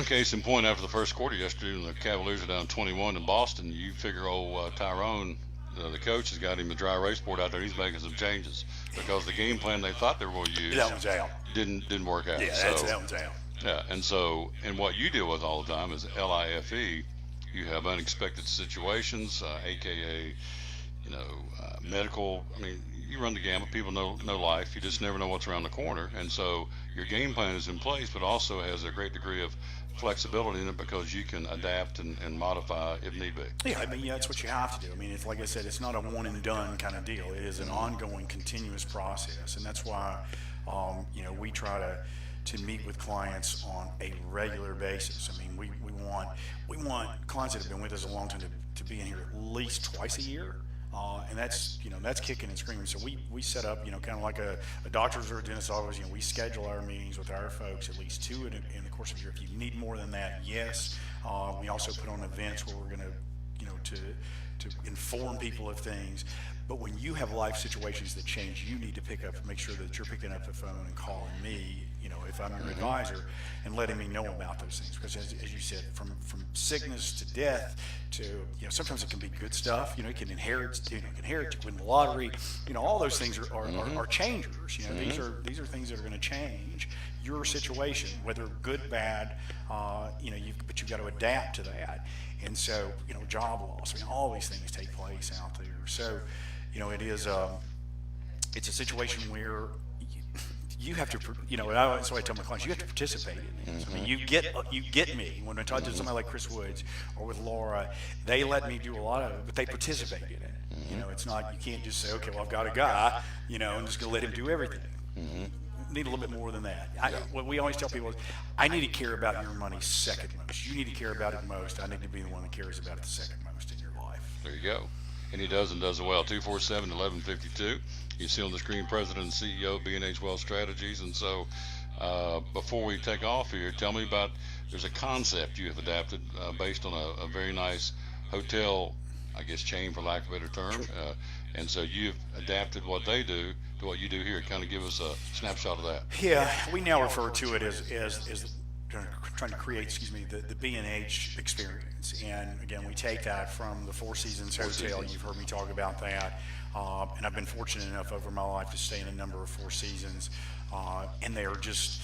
case in point, after the first quarter yesterday, when the Cavaliers are down 21 in Boston, you figure Tyrone, the coach, has got him a dry erase board out there. He's making some changes because the game plan they thought they were going to use that one's out. Didn't work out. Yeah, that one's out. Yeah, and what you deal with all the time is LIFE. You have unexpected situations, aka medical. I mean, you run the gamut. People know life. You just never know what's around the corner, and so your game plan is in place, but also has a great degree of flexibility in it because you can adapt and modify if need be. Yeah, that's what you have to do. I mean, it's like I said, it's not a one and done kind of deal. It is an ongoing, continuous process, and that's why we try to meet with clients on a regular basis. I mean, we want clients that have been with us a long time to be in here at least twice a year. And that's kicking and screaming. So we set up, kind of like a doctor's or a dentist's office. We schedule our meetings with our folks, at least 2 in the course of a year. If you need more than that, yes. We also put on events where we're going to inform people of things. But when you have life situations that change, you need to make sure that you're picking up the phone and calling me, if I'm your advisor, and letting me know about those things. Because as you said, from sickness to death to, sometimes it can be good stuff. You can inherit, you win the lottery. All those things are changers. These are things that are going to change your situation, whether good, bad. But you've got to adapt to that. And so, job loss. All these things take place out there. So, it is it's a situation where you have to, that's why I tell my clients, you have to participate in this. I mean, you get me. When I talk to somebody like Chris Woods or with Laura, they let me do a lot of it, but they participate in it. It's not, you can't just say, okay, well, I've got a guy, and I'm just going to let him do everything. Need a little bit more than that. What we always tell people is, I need to care about your money second most. You need to care about it most. I need to be the one that cares about it the second most in your life. There you go. And he does, and does it well. 247-1152. You see on the screen, President and CEO of B&H Wealth Strategies. And so before we take off here, tell me about, there's a concept you have adapted based on a very nice hotel, I guess, chain, for lack of a better term. And so you've adapted what they do to what you do here. Kind of give us a snapshot of that. Yeah, we now refer to it as trying to create, the B&H experience. And again, we take that from the Four Seasons Hotel. You've heard me talk about that. And I've been fortunate enough over my life to stay in a number of Four Seasons. And they are just,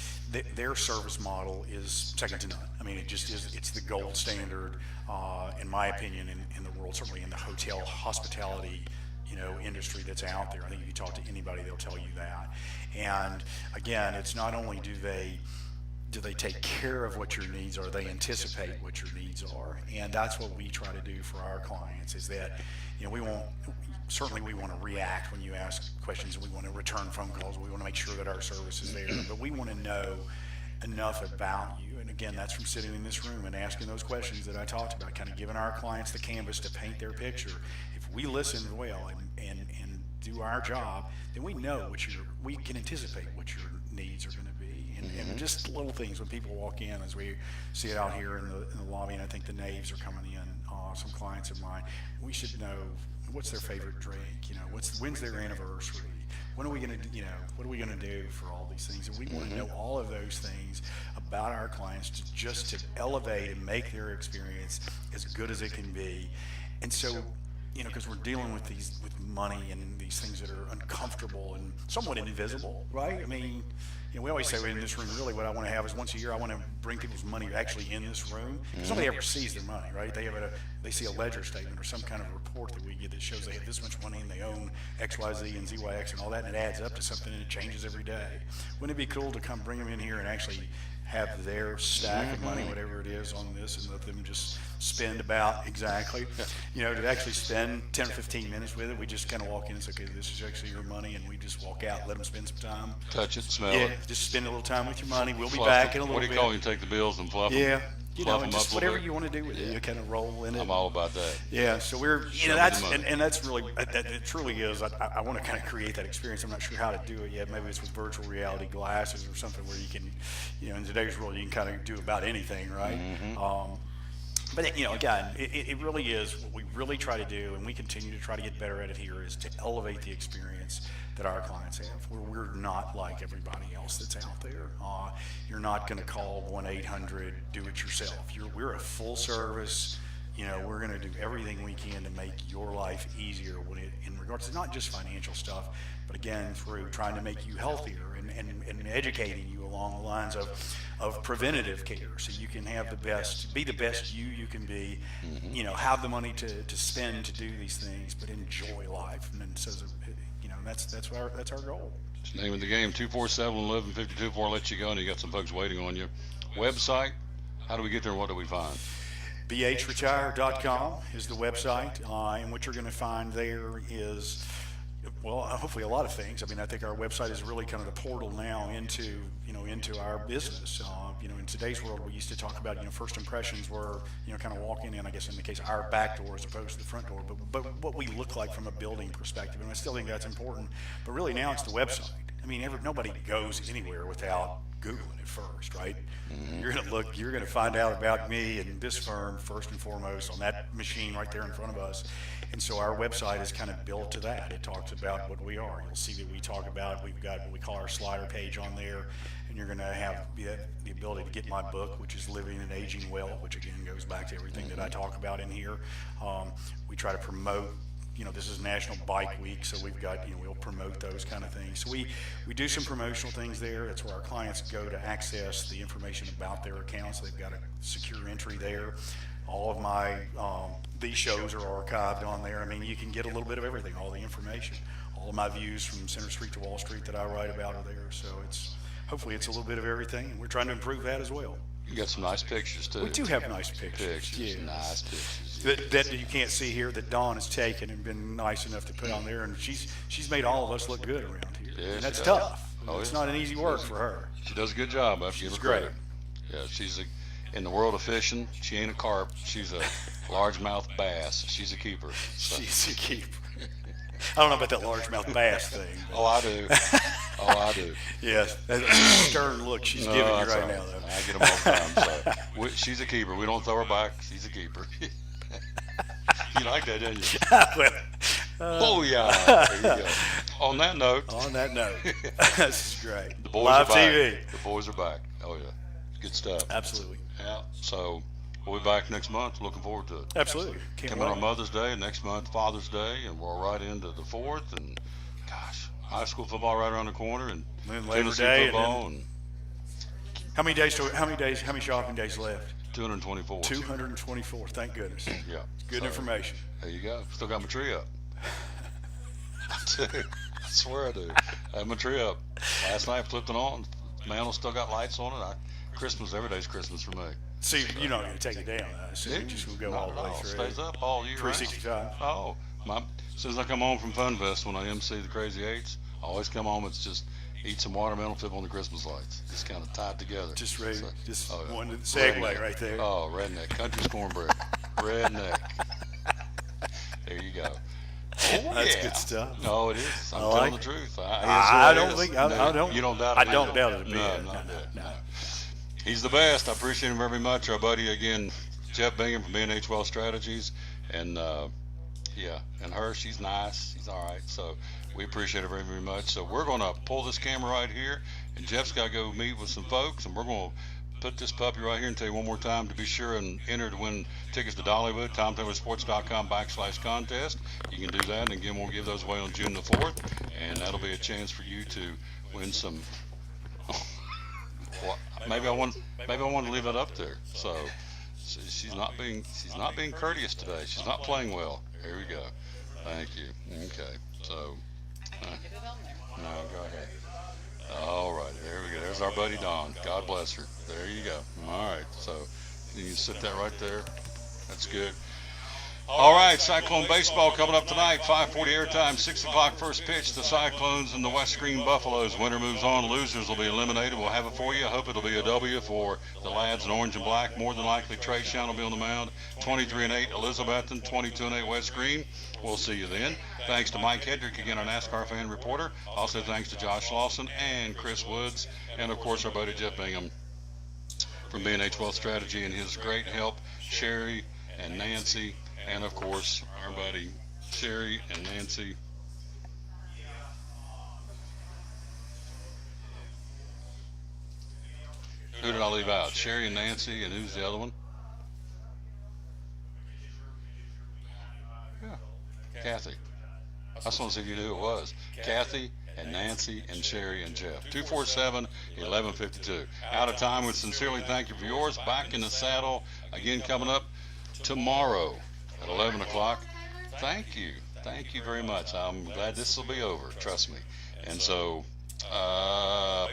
their service model is second to none. I mean, it just is, it's the gold standard, in my opinion, in the world, certainly in the hotel hospitality industry that's out there. I think if you talk to anybody, they'll tell you that. And again, it's not only do they take care of what your needs are, they anticipate what your needs are. And that's what we try to do for our clients, is that, we want to react when you ask questions, and we want to return phone calls. We want to make sure that our service is there, but we want to know enough about you. And again, that's from sitting in this room and asking those questions that I talked about, kind of giving our clients the canvas to paint their picture. If we listen well and do our job, then we know we can anticipate what your needs are going to be. And just little things when people walk in, as we see it out here in the lobby, and I think the Naves are coming in, some clients of mine, we should know what's their favorite drink, when's their anniversary, when are we going to, what are we going to do for all these things? And we want to know all of those things about our clients to elevate and make their experience as good as it can be. And so, because we're dealing with with money and these things that are uncomfortable and somewhat invisible, right? I mean, we always say in this room, really what I want to have is once a year, I want to bring people's money actually in this room. Nobody ever sees their money, right? They see a ledger statement or some kind of report that we get that shows they have this much money and they own X, Y, Z, and ZYX and all that, and it adds up to something and it changes every day. Wouldn't it be cool to come bring them in here and actually have their stack of money, whatever it is, on this, and let them just spend about to actually spend 10 or 15 minutes with it. We just kind of walk in and say, okay, this is actually your money, and we just walk out, let them spend some time. Touch it, smell it. Just spend a little time with your money. We'll be back in a little bit. What do you call it? You take the bills and fluff them? Yeah. Fluff and just whatever you want to do with it, you kind of roll in it. I'm all about that. Yeah, so we're, that's really, it truly is. I want to kind of create that experience. I'm not sure how to do it yet. Maybe it's with virtual reality glasses or something where you can, in today's world, you can kind of do about anything, right? But again, it really is what we really try to do, and we continue to try to get better at it here, is to elevate the experience that our clients have. We're not like everybody else that's out there. You're not going to call 1-800-do-it-yourself. We're a full service. We're going to do everything we can to make your life easier in regards to not just financial stuff, but again, through trying to make you healthier and educating you along the lines of preventative care, so you can have be the best you can be, have the money to spend to do these things, but enjoy life. And so, that's our goal. It's the name of the game. 247-1152 before I let you go, and you got some folks waiting on you. Website, how do we get there and what do we find? bhretire.com is the website, and what you're going to find there is, hopefully a lot of things. I mean, I think our website is really kind of the portal now into our business. In today's world, we used to talk about, first impressions were, kind of walking in, I guess in the case of our back door as opposed to the front door, but what we look like from a building perspective, and I still think that's important. But really now it's the website. I mean, nobody goes anywhere without Googling it first, right? You're going to find out about me and this firm first and foremost on that machine right there in front of us. And so our website is kind of built to that. It talks about what we are. You'll see that we've got what we call our slider page on there, and you're going to have the ability to get my book, which is Living and Aging Well, which again goes back to everything that I talk about in here. We try to promote, this is National Bike Week, so we've got, we'll promote those kind of things. So we do some promotional things there. That's where our clients go to access the information about their accounts. They've got a secure entry there. All of my, these shows are archived on there. I mean, you can get a little bit of everything, all the information. All of my views from Center Street to Wall Street that I write about are there. So hopefully it's a little bit of everything, and we're trying to improve that as well. You got some nice pictures too. We do have nice pictures. Yes. Nice pictures. That you can't see here, that Dawn has taken and been nice enough to put on there, and she's made all of us look good around here. Yeah, and that's tough. It's not an easy work for her. She does a good job. I have to give her credit. Great. Yeah, she's in the world of fishing. She ain't a carp. She's a largemouth bass. She's a keeper. So. She's a keeper. I don't know about that largemouth bass thing. Oh, I do. Yes, that's a stern look she's giving you right now, though. I get them all the time. So she's a keeper. We don't throw her back. She's a keeper. You like that, don't you? Oh yeah. There you go. On that note. This is great. The boys Live are back. TV. The boys are back. Oh yeah. Good stuff. Absolutely. Yeah. So we'll be back next month. Looking forward to it. Absolutely. Can't Coming wait. on Mother's Day, next month Father's Day, and we're right into the 4th. And gosh, high school football right around the corner, and then Labor Tennessee Day, football, and and how many shopping days left? 224. 224. Thank goodness. Yeah. Good So, information. There you go. Still got my tree up. I do. I swear I do. I had my tree up. Last night, flipped it on. Mantle still got lights on it. Christmas, every day's Christmas for me. See, you're not going to take it down. I assume it just will go all the way through. Stays up all year round. 365. Oh, as soon as I come home from Fun Fest, when I MC the Crazy Eights, I always come home. It's just eat some watermelon, flip on the Christmas lights. Just kind of tied together. Just ready. So, one segue redneck. right there. Oh, redneck. Country's cornbread. Redneck. There you go. Oh, That's yeah. good stuff. No, it is. I'm I telling like the truth. I don't it is. think I don't. You don't doubt it. I don't doubt it a bit. No, not a bit. No. He's the best. I appreciate him very much. Our buddy again, Jeff Bingham from B&H Wealth Strategies, and and her, she's nice. She's all right. So we appreciate her very, very much. So we're going to pull this camera right here, and Jeff's got to go meet with some folks, and we're going to put this puppy right here and tell you one more time to be sure and enter to win tickets to Dollywood, TomTaylorSports.com/contest. You can do that, and again, we'll give those away on June the 4th, and that'll be a chance for you to win some. Well, maybe I want to leave it up there. So she's not being courteous today. She's not playing well. Here we go. Thank you. Okay. So no, go ahead. All right. There we go. There's our buddy Don. God bless her. There you go. All right. So you can sit that right there. That's good. All right, Cyclone baseball coming up tonight, 5:40 airtime, 6 o'clock first pitch. The Cyclones and the West Green Buffaloes. Winner moves on. Losers will be eliminated. We'll have it for you. I hope it'll be a W for the lads in orange and black. More than likely, Trey Shawn will be on the mound. 23-8 Elizabethton, 22-8 West Green. We'll see you then. Thanks to Mike Hedrick, again, our NASCAR fan reporter. Also thanks to Josh Lawson and Chris Woods, and of course our buddy Jeff Bingham from B&H Wealth Strategy and his great help, Sherry and Nancy. And, of course, our buddy Sherry and Nancy. Who did I leave out? Sherry and Nancy, and who's the other one? Yeah, Kathy. I just want to see if you knew who it was. Kathy and Nancy and Sherry and Jeff. 247-1152. Out of time. We sincerely thank you for yours. Back in the saddle again coming up tomorrow at 11 o'clock. Thank you very much. I'm glad this will be over, trust me. And so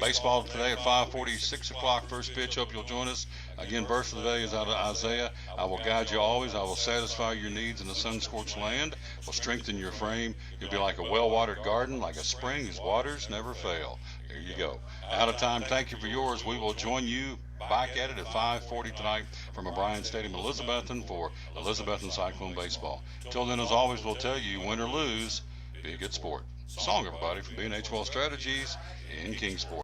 baseball today at 5:40, 6 o'clock first pitch. Hope you'll join us. Again, verse of the day is out of Isaiah. I will guide you always. I will satisfy your needs in the sun-scorched land. Will strengthen your frame. You'll be like a well-watered garden, like a spring whose waters never fail. There you go. Out of time. Thank you for yours. We will join you back at it at 5:40 tonight from O'Brien Stadium, Elizabethton, for Elizabethton Cyclone baseball. Till then, as always, we'll tell you, win or lose, be a good sport. Song, everybody, from B&H Wealth Strategies in Kingsport.